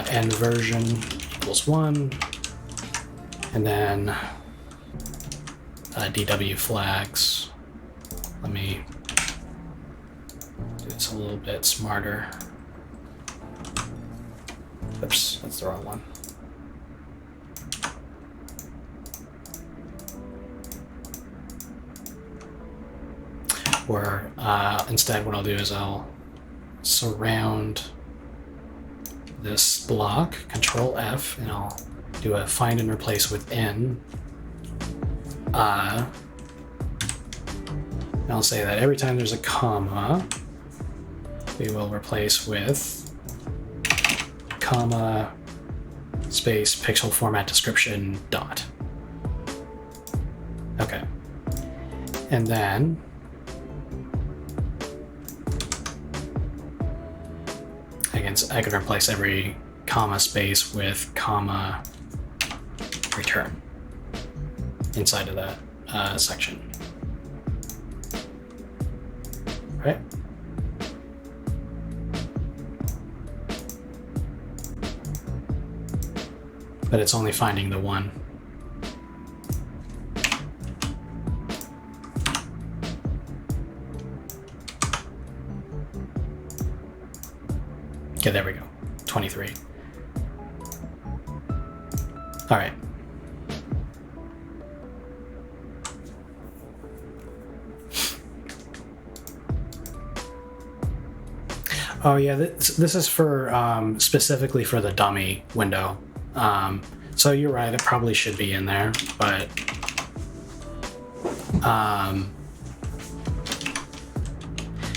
End version equals 1, and then DW flags. Let me do this a little bit smarter. Oops, that's the wrong one. Or instead what I'll do is I'll surround this block, Control F, and I'll do a find and replace within. And I'll say that every time there's a comma, we will replace with comma space pixel format description dot. Okay. And then I can replace every comma space with comma return inside of that section. Right? But it's only finding the one. Okay, there we go. 23. All right. Oh yeah, this is for specifically for the dummy window. So you're right, it probably should be in there, but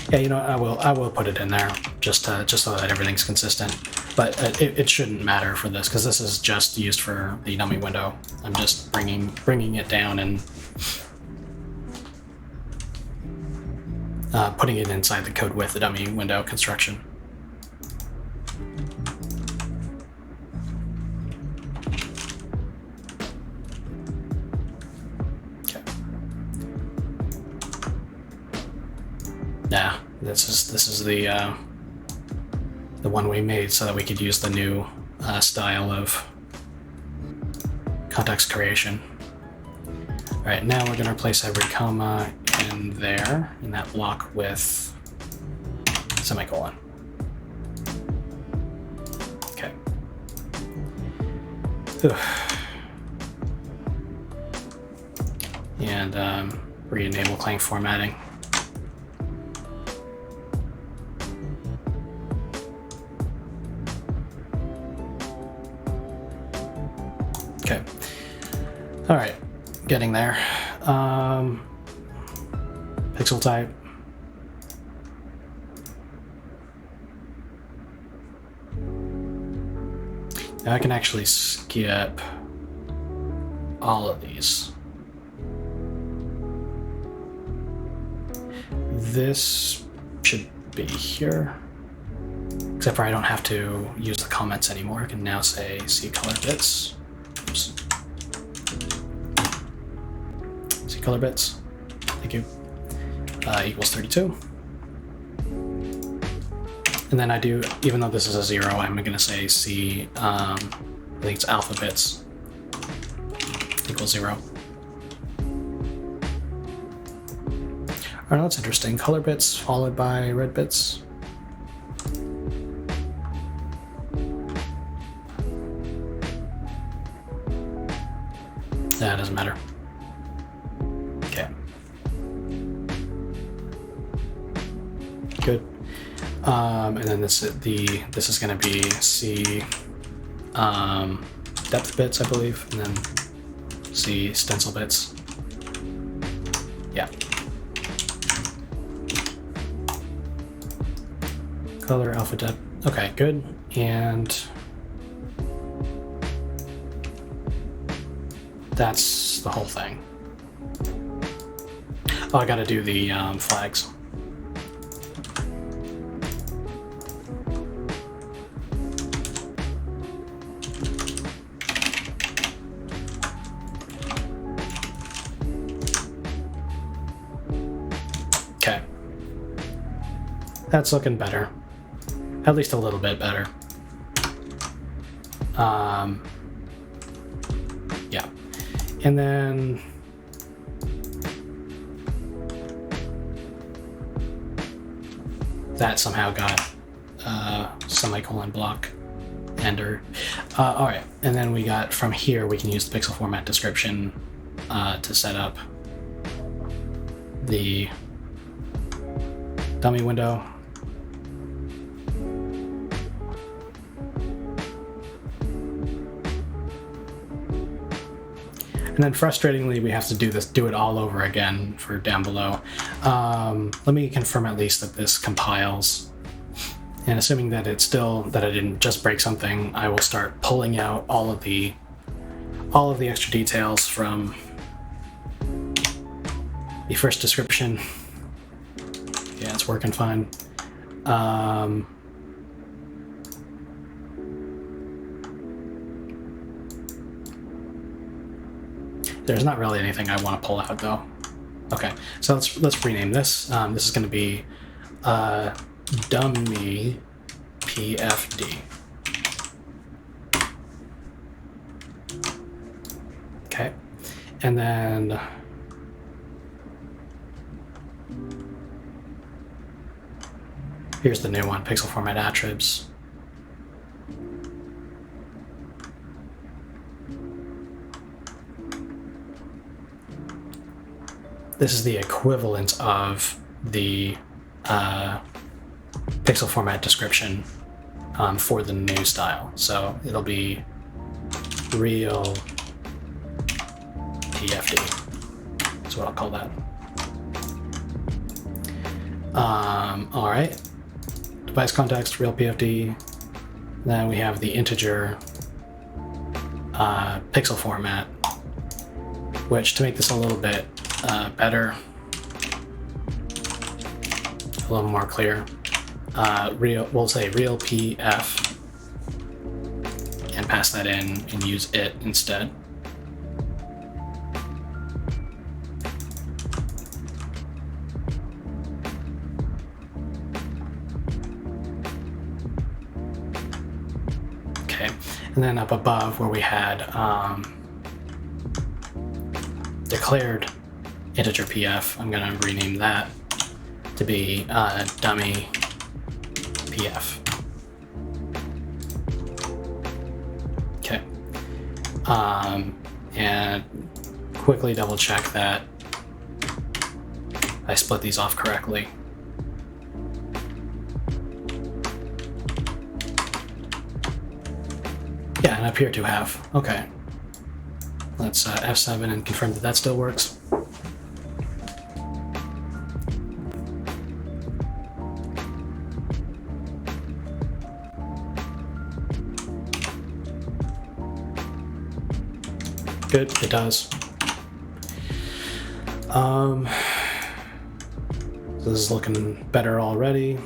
yeah, you know, I will put it in there just so that everything's consistent. But it shouldn't matter for this because this is just used for the dummy window. I'm just bringing it down and putting it inside the code with the dummy window construction. Okay. Yeah, this is the one we made so that we could use the new style of context creation. All right, now we're going to replace every comma in there, in that block, with semicolon. Okay. And re-enable claim formatting. Okay. All right, getting there. Pixel type. Now I can actually skip all of these. This should be here, except for I don't have to use the comments anymore. I can now say see color bits. Oops. See color bits. Thank you. Equals 32. And then I do, even though this is a 0, I'm going to say C, I think it's alpha bits equals 0. Oh, that's interesting. Color bits followed by red bits. That doesn't matter. Okay. Good. And then this is going to be C depth bits, I believe, and then C stencil bits. Yeah. Color alpha depth. Okay, good. And That's the whole thing. Oh, I gotta do the flags. Okay. That's looking better. At least a little bit better. Yeah. And then that somehow got semicolon block ender. All right, and then we got from here we can use the pixel format description to set up the dummy window. And then frustratingly, we have to do it all over again for down below. Let me confirm at least that this compiles. And assuming that I didn't just break something, I will start pulling out all of the extra details from the first description. Yeah, it's working fine. There's not really anything I want to pull out though. Okay, so let's rename this. This is going to be dummy PFD. Okay, and then here's the new one, pixel format attribs. This is the equivalent of the pixel format description for the new style. So it'll be real PFD. That's what I'll call that. All right. Device context, real PFD. Then we have the integer pixel format, which to make this a little bit better, a little more clear, we'll say real PF and pass that in and use it instead. Okay, and then up above where we had declared integer PF, I'm going to rename that to be dummy PF. Okay. And quickly double check that I split these off correctly. Yeah, and appear to have. Okay. Let's F7 and confirm that that still works. Good, it does. This is looking better already.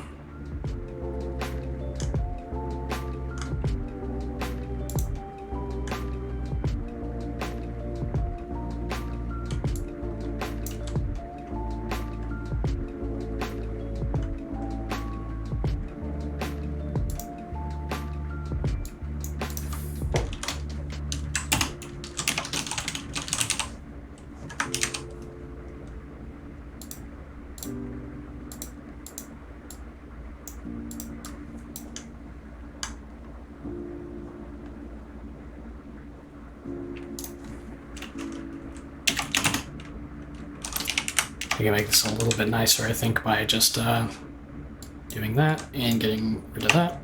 We can make this a little bit nicer, I think, by just doing that and getting rid of that.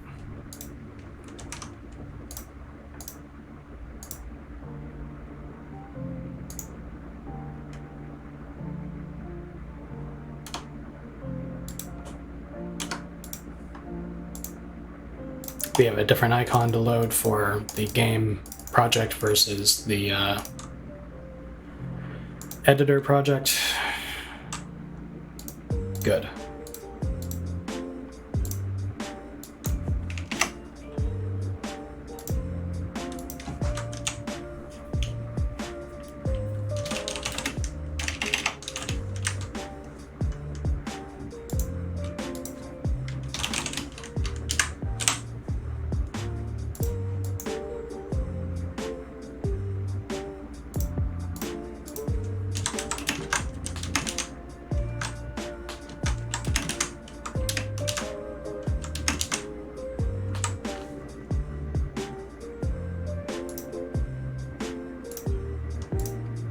We have a different icon to load for the game project versus the editor project. Good.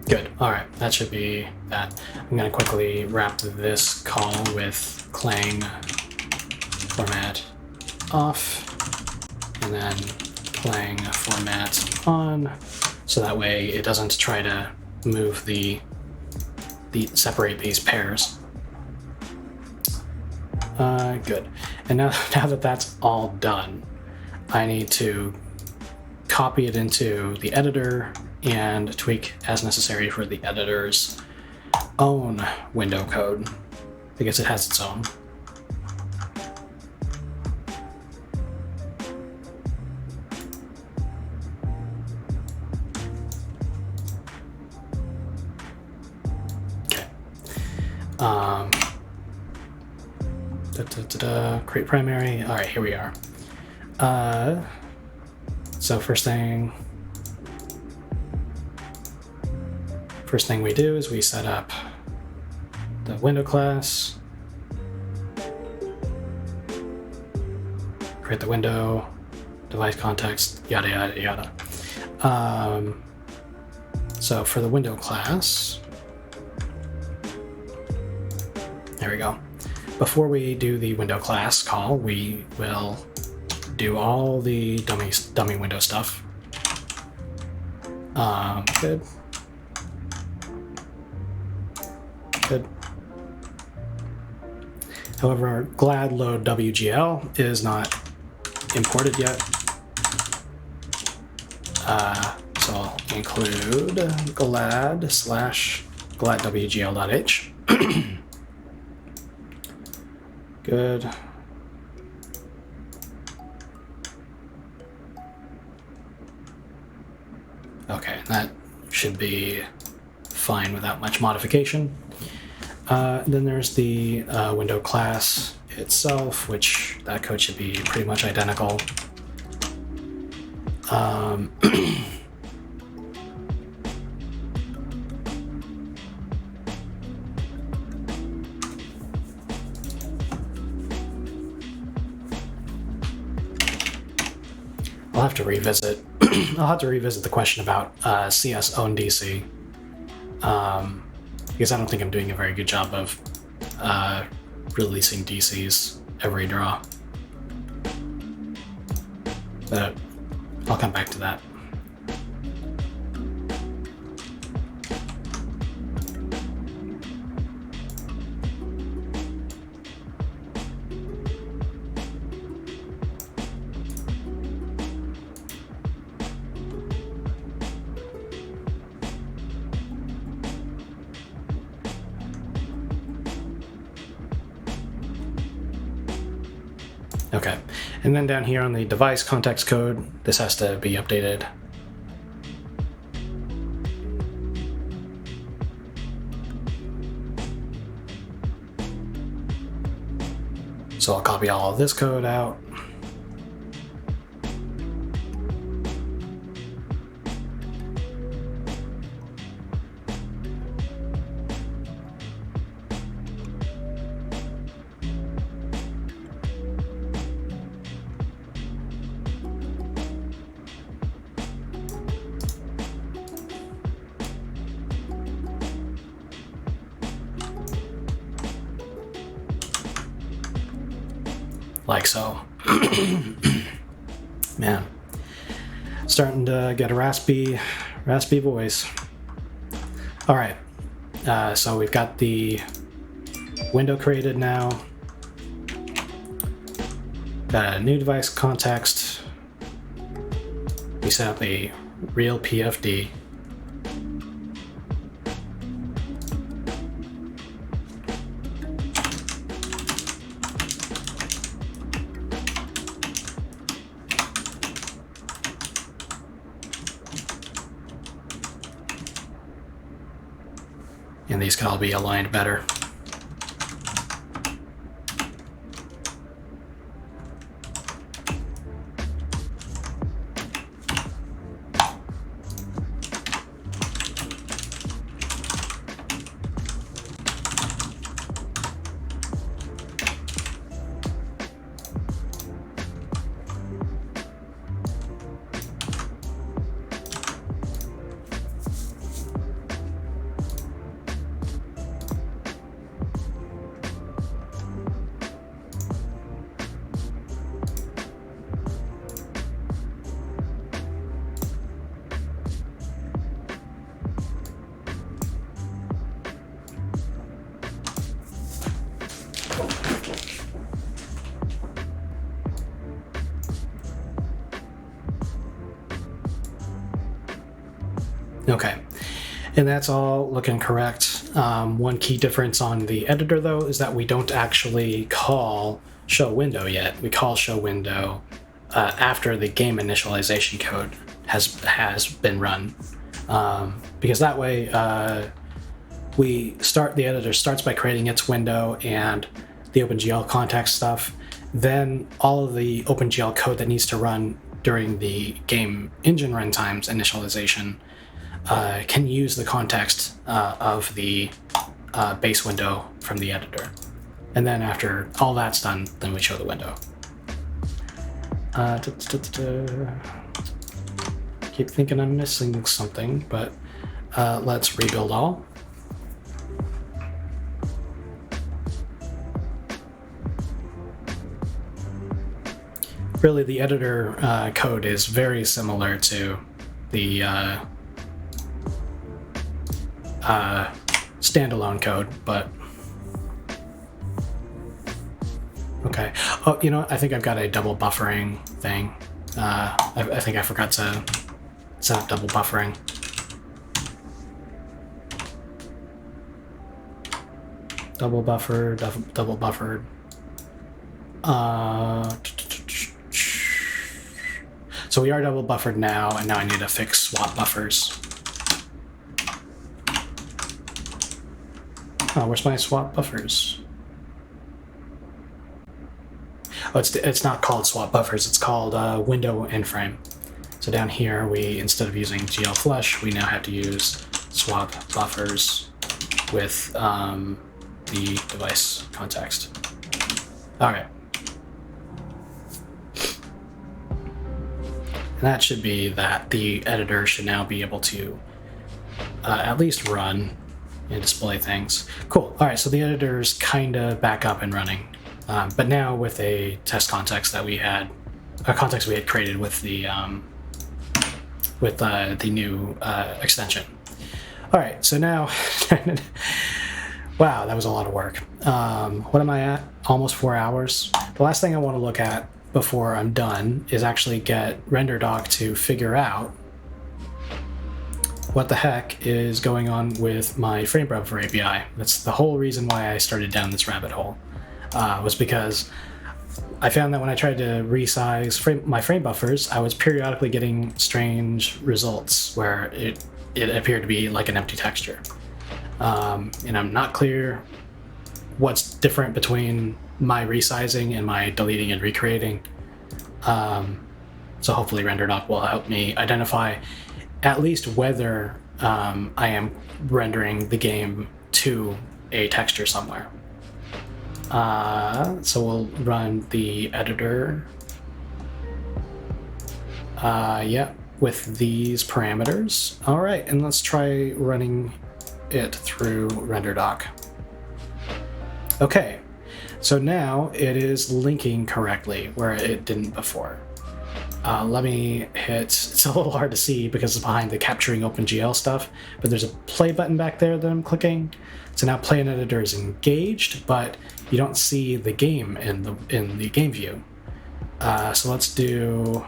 Good. All right, that should be that. I'm going to quickly wrap this call with clang format off, and then clang format on, so that way it doesn't try to move the separate these pairs. Good. And now that that's all done, I need to copy it into the editor and tweak as necessary for the editor's own window code, because it has its own. Okay. Create primary. All right, here we are. So first thing we do is we set up the window class, create the window, device context, yada yada yada. So for the window class, there we go. Before we do the window class call, we will do all the dummy window stuff. Good. Good. However, glad load wgl is not imported yet. So I'll include glad/glad-wgl.h. Good. Okay, that should be fine without much modification. Then there's the window class itself, which that code should be pretty much identical. I'll have to revisit. I'll have to revisit the question about CS own DC, because I don't think I'm doing a very good job of releasing DCs every draw. But I'll come back to that. Okay, and then down here on the device context code, this has to be updated. So I'll copy all of this code out. Like so. Man, starting to get a raspy voice. All right, so we've got the window created now. Got a new device context. We set up a real PFD. and these could all be aligned better. Okay, and that's all looking correct. One key difference on the editor, though, is that we don't actually call show window yet. We call show window after the game initialization code has been run, because that way the editor starts by creating its window and the OpenGL context stuff. Then all of the OpenGL code that needs to run during the game engine runtimes initialization can use the context of the base window from the editor. And then after all that's done, then we show the window. Keep thinking I'm missing something, but let's rebuild all. Really, the editor code is very similar to the standalone code, but okay. Oh, you know what? I think I've got a double buffering thing. I think I forgot to set up double buffering. Double buffered. So we are double buffered now, and now I need to fix swap buffers. Oh, where's my swap buffers? Oh, it's not called swap buffers. It's called window end frame. So down here, instead of using GL flush, we now have to use swap buffers with the device context. All right. And that should be that. The editor should now be able to at least run and display things. Cool. All right, so the editor's kind of back up and running, but now with a test context that we had, a context we had created with the new extension. All right, so now, wow, that was a lot of work. What am I at? Almost 4 hours. The last thing I want to look at before I'm done is actually get RenderDoc to figure out what the heck is going on with my frame buffer API. That's the whole reason why I started down this rabbit hole, was because I found that when I tried to resize my frame buffers, I was periodically getting strange results where it appeared to be like an empty texture. And I'm not clear what's different between my resizing and my deleting and recreating. So hopefully RenderDoc will help me identify at least whether I am rendering the game to a texture somewhere. So we'll run the editor. Yeah, with these parameters. All right, and let's try running it through RenderDoc. Okay, so now it is linking correctly where it didn't before. Let me hit, it's a little hard to see because it's behind the capturing OpenGL stuff, but there's a play button back there that I'm clicking. So now play in editor is engaged, but you don't see the game in the game view. So let's do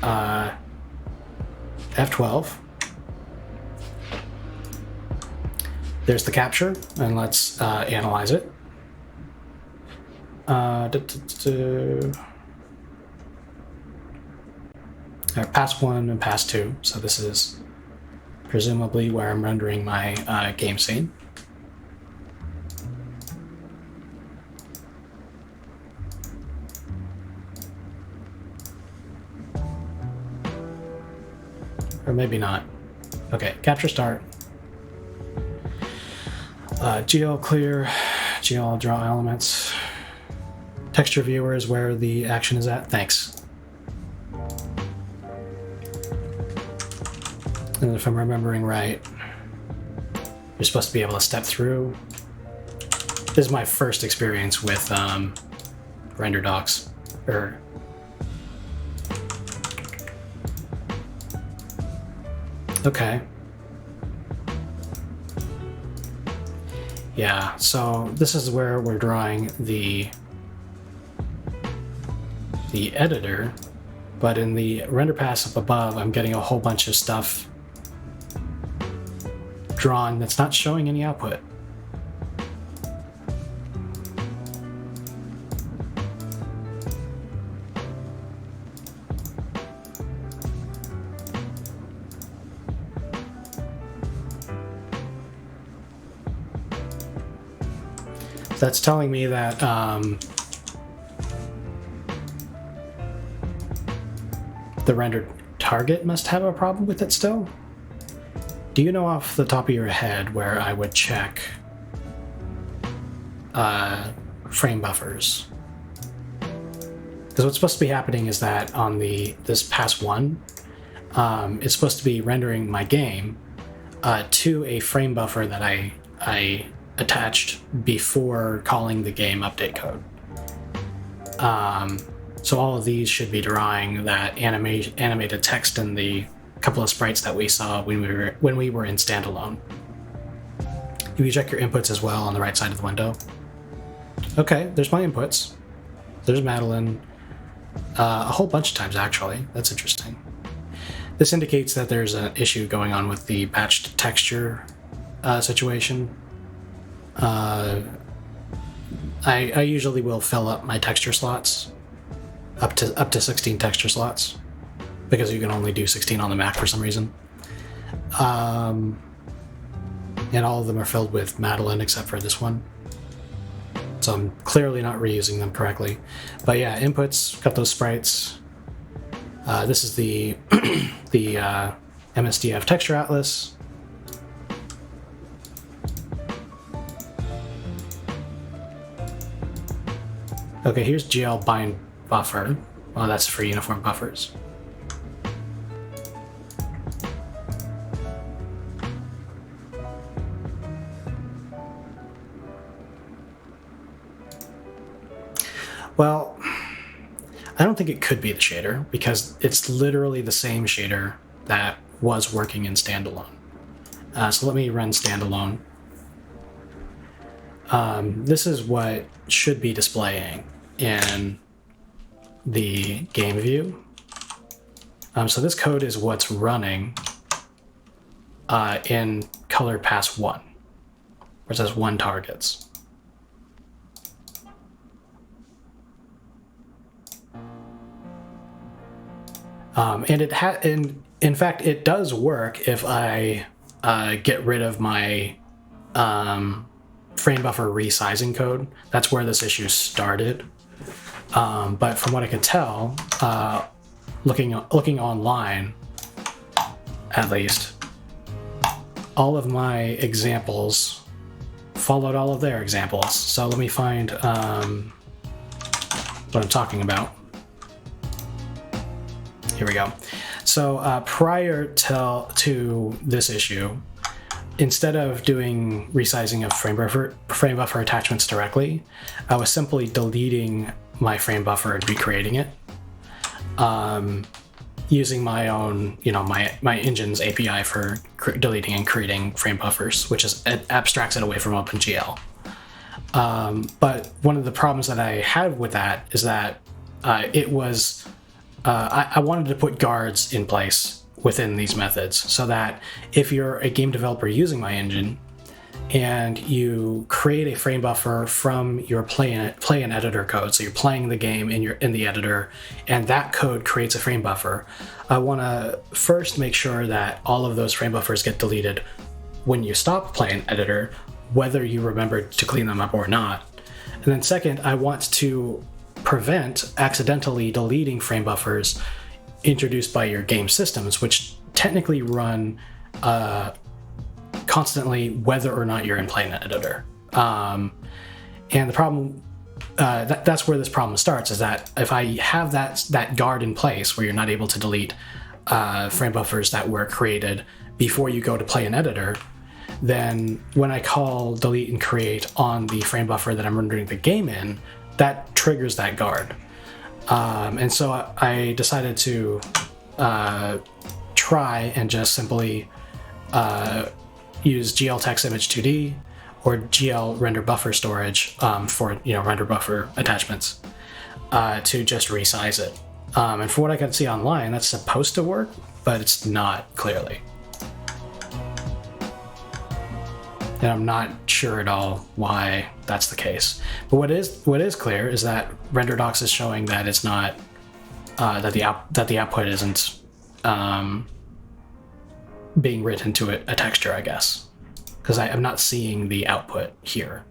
F12. There's the capture, and let's analyze it. Pass 1 and pass 2, so this is presumably where I'm rendering my game scene. Or maybe not. Okay, capture start. GL clear, GL draw elements. Texture viewer is where the action is at. Thanks. And if I'm remembering right, you're supposed to be able to step through. This is my first experience with RenderDocs. Okay. Yeah, so this is where we're drawing the editor, but in the render pass up above, I'm getting a whole bunch of stuff drawn that's not showing any output. That's telling me that the rendered target must have a problem with it still. Do you know off the top of your head where I would check frame buffers? Because what's supposed to be happening is that on this pass one, it's supposed to be rendering my game to a frame buffer that I attached before calling the game update code. So all of these should be drawing that animated text in the couple of sprites that we saw when we were in standalone. If you check your inputs as well on the right side of the window. Okay, there's my inputs. There's Madeline. A whole bunch of times actually. That's interesting. This indicates that there's an issue going on with the batched texture situation. I usually will fill up my texture slots up to 16 texture slots because you can only do 16 on the Mac for some reason. And all of them are filled with Madeline except for this one. So I'm clearly not reusing them correctly. But yeah, inputs, got those sprites. This is the MSDF texture atlas. Okay, here's GL bind buffer. Well, that's for uniform buffers. Well, I don't think it could be the shader because it's literally the same shader that was working in standalone. So let me run standalone. This is what should be displaying in the game view. So this code is what's running in color pass 1, where it says 1 targets. And in fact, it does work if I get rid of my frame buffer resizing code. That's where this issue started. But from what I could tell, looking online, at least, all of my examples followed all of their examples. So let me find what I'm talking about. Here we go. So prior to this issue, instead of doing resizing of frame buffer attachments directly, I was simply deleting my frame buffer and recreating it, using my own, my engine's API for deleting and creating frame buffers, which abstracts it away from OpenGL. But one of the problems that I had with that is that it was I wanted to put guards in place within these methods so that if you're a game developer using my engine, and you create a frame buffer from your play and editor code. So you're playing the game in the editor, and that code creates a frame buffer. I want to first make sure that all of those frame buffers get deleted when you stop playing editor, whether you remember to clean them up or not. And then second, I want to prevent accidentally deleting frame buffers introduced by your game systems, which technically run constantly whether or not you're in play and editor. And the problem, that's where this problem starts, is that if I have that guard in place where you're not able to delete frame buffers that were created before you go to play an editor, then when I call delete and create on the frame buffer that I'm rendering the game in, that triggers that guard. And so I decided to try and just simply use GL text image 2D or GL render buffer storage for render buffer attachments to just resize it. And for what I can see online, that's supposed to work, but it's not clearly. And I'm not sure at all why that's the case. But what is clear is that RenderDoc is showing that it's not that the output isn't being written to a texture, I guess, because I'm not seeing the output here,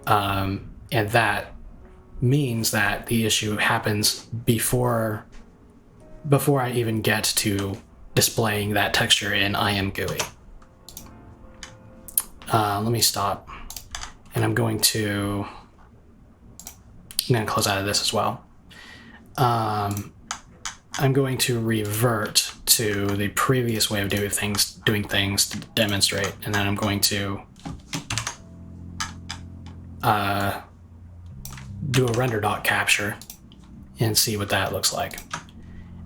and that means that the issue happens before I even get to displaying that texture in IMGUI. Let me stop, and I'm going to close out of this as well. I'm going to revert to the previous way of doing things to demonstrate, and then I'm going to do a RenderDoc capture and see what that looks like.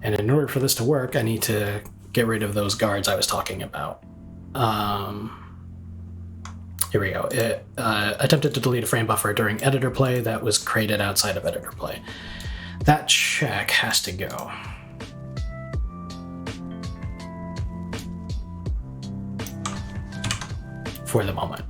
And in order for this to work, I need to get rid of those guards I was talking about. Here we go. It attempted to delete a frame buffer during editor play that was created outside of editor play. That check has to go. For the moment.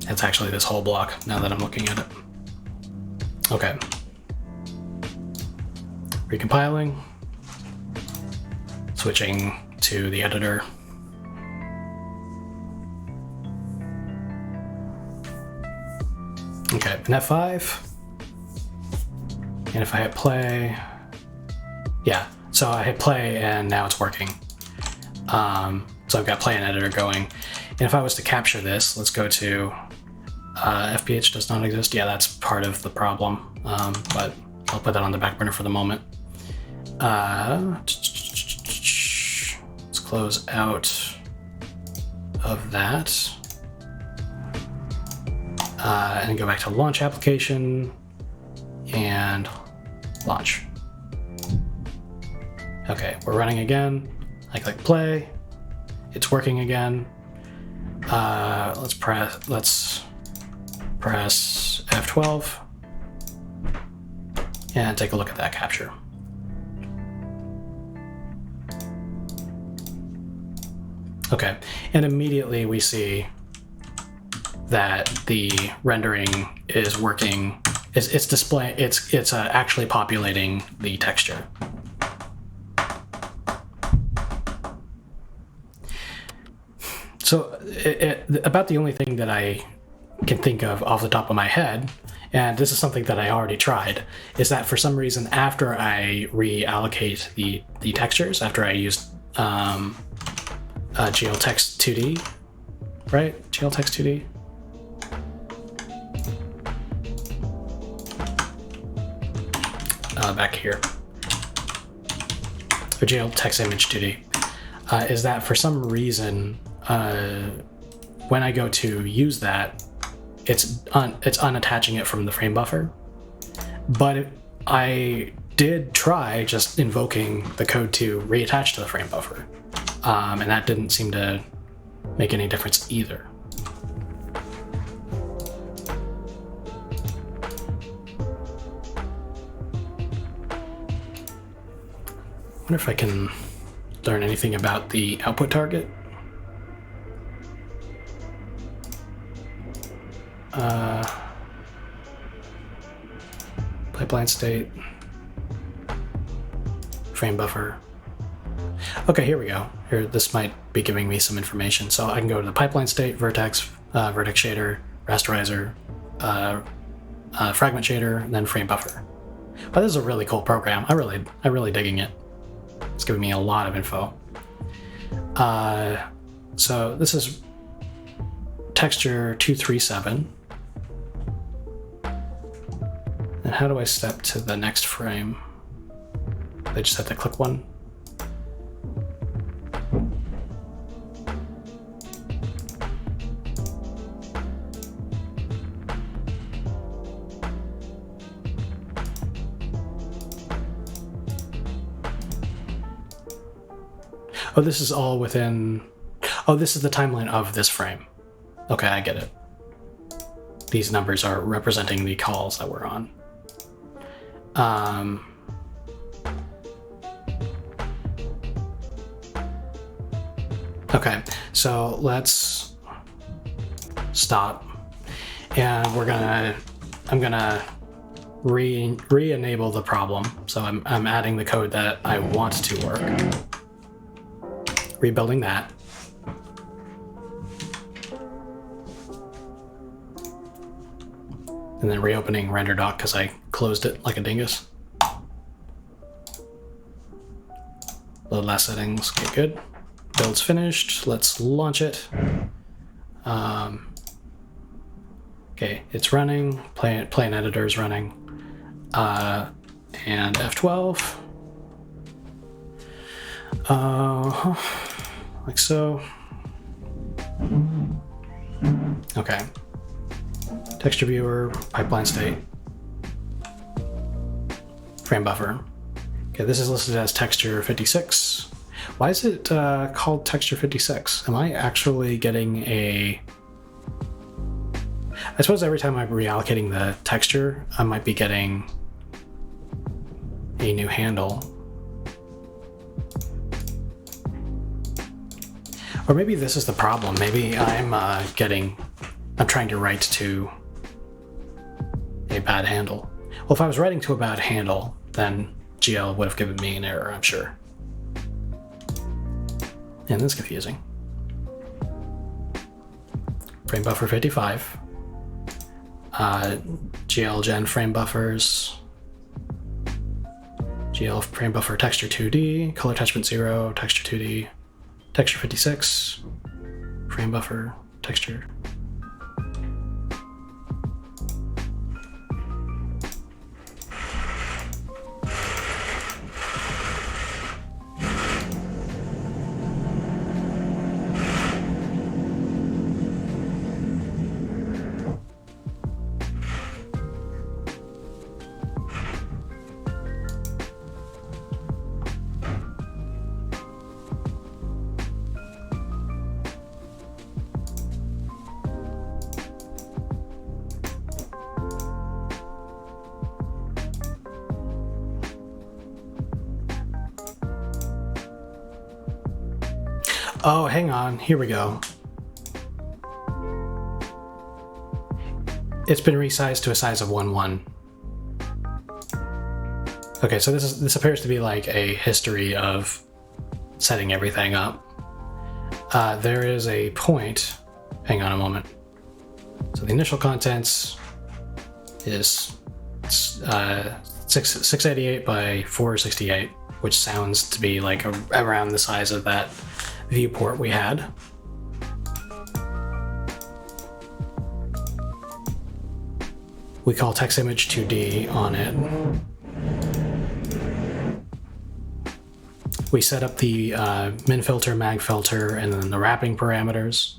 It's actually this whole block now that I'm looking at it. Okay. Recompiling, switching to the editor. Okay, and F5. And if I hit play, yeah, so I hit play and now it's working. So I've got play and editor going. And if I was to capture this, let's go to FPH does not exist. Yeah, that's part of the problem, but I'll put that on the back burner for the moment. Let's close out of that and go back to launch application and launch. Okay, we're running again. I click play. It's working again. Let's press F12 and take a look at that capture. Okay, and immediately we see that the rendering is working. It's actually populating the texture. So about the only thing that I can think of off the top of my head, and this is something that I already tried, is that for some reason after I reallocate the textures, after I used GL text 2D, right? GL text 2D. Back here. Or GL text image 2D. Is that for some reason, when I go to use that, it's unattaching it from the frame buffer. But I did try just invoking the code to reattach to the frame buffer, and that didn't seem to make any difference either. I wonder if I can learn anything about the output target. Pipeline state, frame buffer. Okay, here we go. Here, this might be giving me some information. So I can go to the pipeline state, vertex, vertex shader, rasterizer, fragment shader, and then frame buffer. But this is a really cool program. I'm really digging it. It's giving me a lot of info. So this is texture 237. And how do I step to the next frame? I just have to click one. Oh, this is all within... Oh, this is the timeline of this frame. Okay, I get it. These numbers are representing the calls that we're on. Okay, so let's stop. And I'm gonna re-enable the problem. So I'm adding the code that I want to work. Rebuilding that. And then reopening RenderDoc because I closed it like a dingus. Load last settings, okay, good. Build's finished, let's launch it. Okay, it's running, plane editor is running. And F12. Like so. Okay. Texture viewer, pipeline state, frame buffer. Okay, this is listed as texture 56. Why is it called texture 56? Am I actually getting a... I suppose every time I'm reallocating the texture, I might be getting a new handle. Or maybe this is the problem. Maybe I'm trying to write to a bad handle. Well, if I was writing to a bad handle, then GL would have given me an error, I'm sure. And that's confusing. Frame buffer 55. GL gen frame buffers. GL frame buffer texture 2D, color attachment 0, texture 2D, texture 56, frame buffer, texture. Oh, hang on. Here we go. It's been resized to a size of 1:1. Okay, so this appears to be like a history of setting everything up. There is a point. Hang on a moment. So the initial contents is 688 by 468, which sounds to be like around the size of that viewport we had. We call text image 2D on it. We set up the min filter, mag filter, and then the wrapping parameters.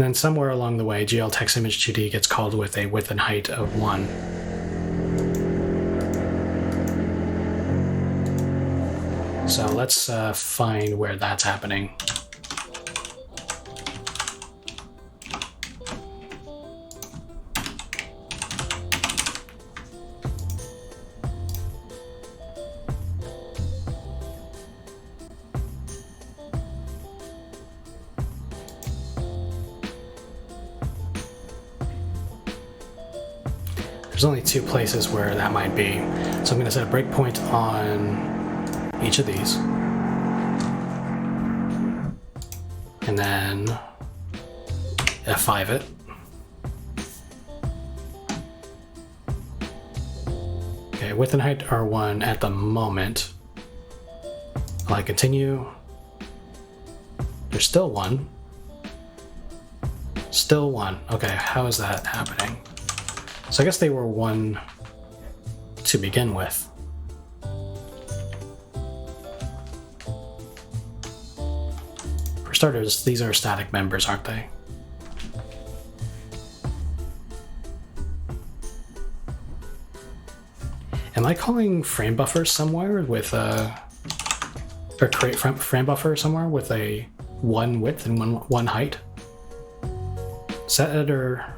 And then somewhere along the way, GL text image 2D gets called with a width and height of 1. So let's find where that's happening. There's only 2 places where that might be. So I'm going to set a breakpoint on each of these. And then F5 it. Okay, width and height are 1 at the moment. Will I continue? There's still 1. Still 1. Okay, how is that happening? So I guess they were 1 to begin with. For starters, these are static members, aren't they? Am I calling frame buffer somewhere with or create frame buffer somewhere with a 1 width and 1 height? Set editor.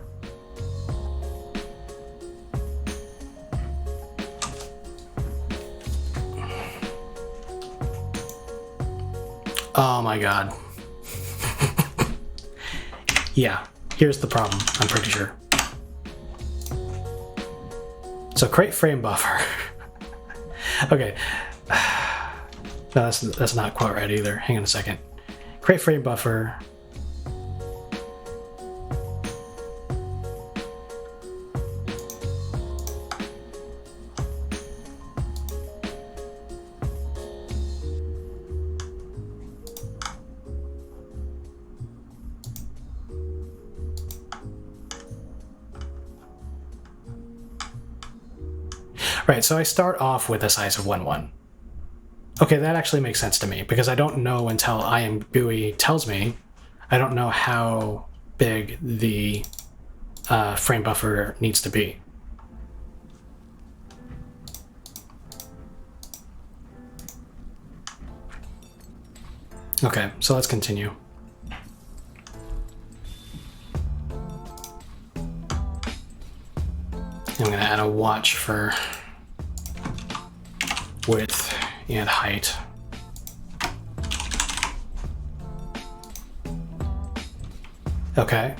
Oh my god. Yeah, here's the problem, I'm pretty sure. So create frame buffer. Okay. No, that's not quite right either. Hang on a second. Create frame buffer. Right, so I start off with a size of 1.1. Okay, that actually makes sense to me, because I don't know until IMGUI tells me, I don't know how big the frame buffer needs to be. Okay, so let's continue. I'm going to add a watch for width and height. Okay.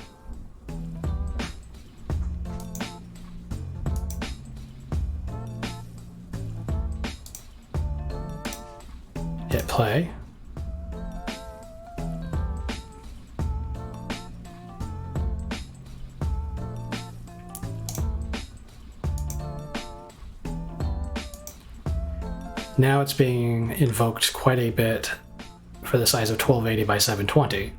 Hit play. Now it's being invoked quite a bit for the size of 1280 by 720.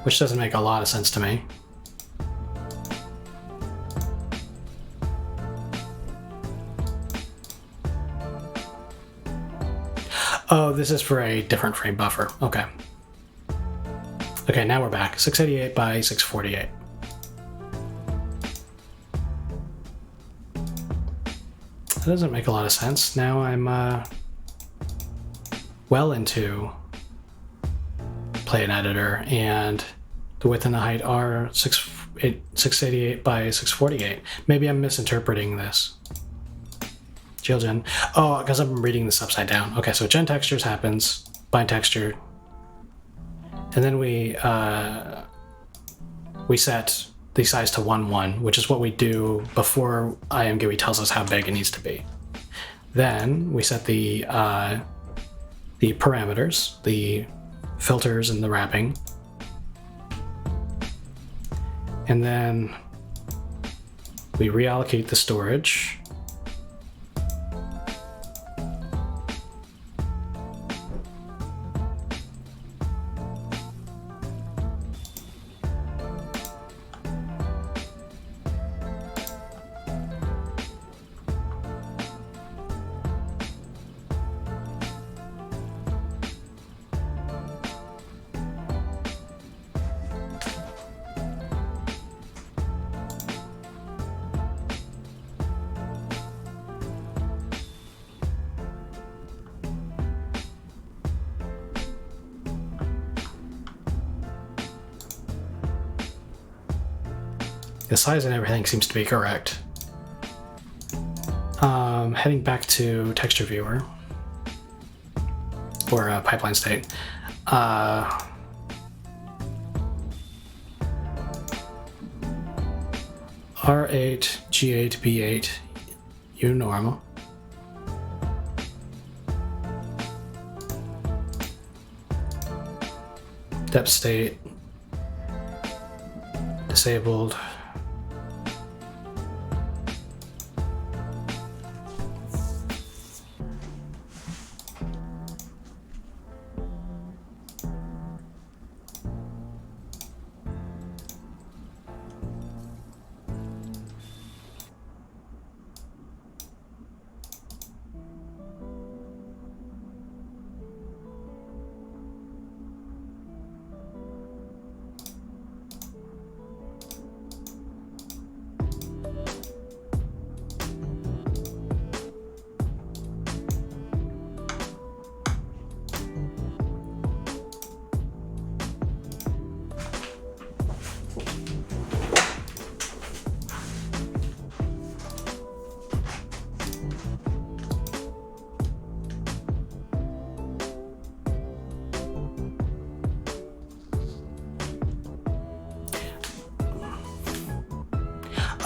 Which doesn't make a lot of sense to me. Oh, this is for a different frame buffer. Okay. Okay, now we're back. 688 by 648. That doesn't make a lot of sense. Now I'm well into Play and Editor, and the width and the height are 688 by 648. Maybe I'm misinterpreting this. GLGen. Oh, because I'm reading this upside down. Okay, so gen textures happens, bind texture, and then we set the size to 1.1, which is what we do before IMGUI tells us how big it needs to be. Then we set the parameters, the filters and the wrapping. And then we reallocate the storage. The size and everything seems to be correct. Heading back to texture viewer or pipeline state. R8, G8, B8, U normal. Depth state disabled.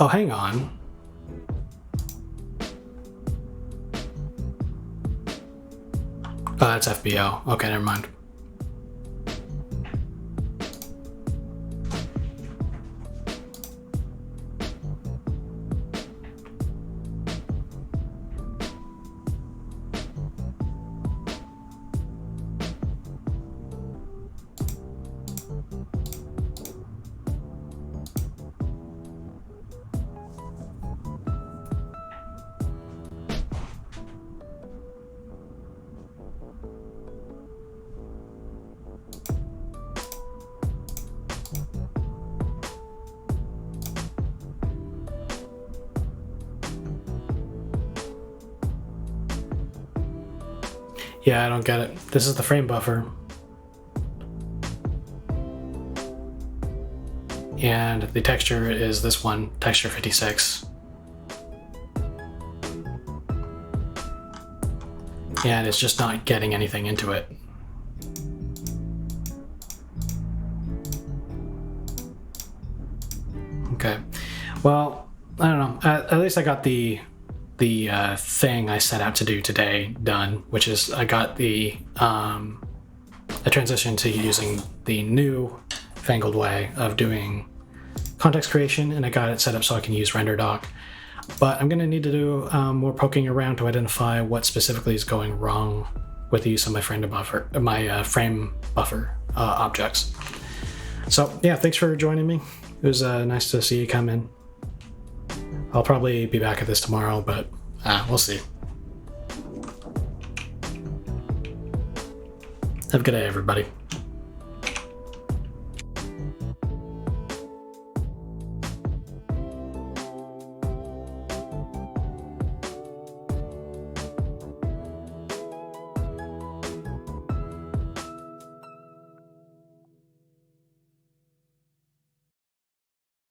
Oh, hang on. Oh, that's FBO. Okay, never mind. Yeah, I don't get it. This is the frame buffer. And the texture is this one, texture 56. And it's just not getting anything into it. Okay. Well, I don't know. At least I got the thing I set out to do today done, which is I got the a transition to using the new fangled way of doing context creation, and I got it set up so I can use RenderDoc. But I'm going to need to do more poking around to identify what specifically is going wrong with the use of my frame buffer objects. So yeah, thanks for joining me. It was nice to see you come in. I'll probably be back at this tomorrow, but we'll see. Have a good day, everybody.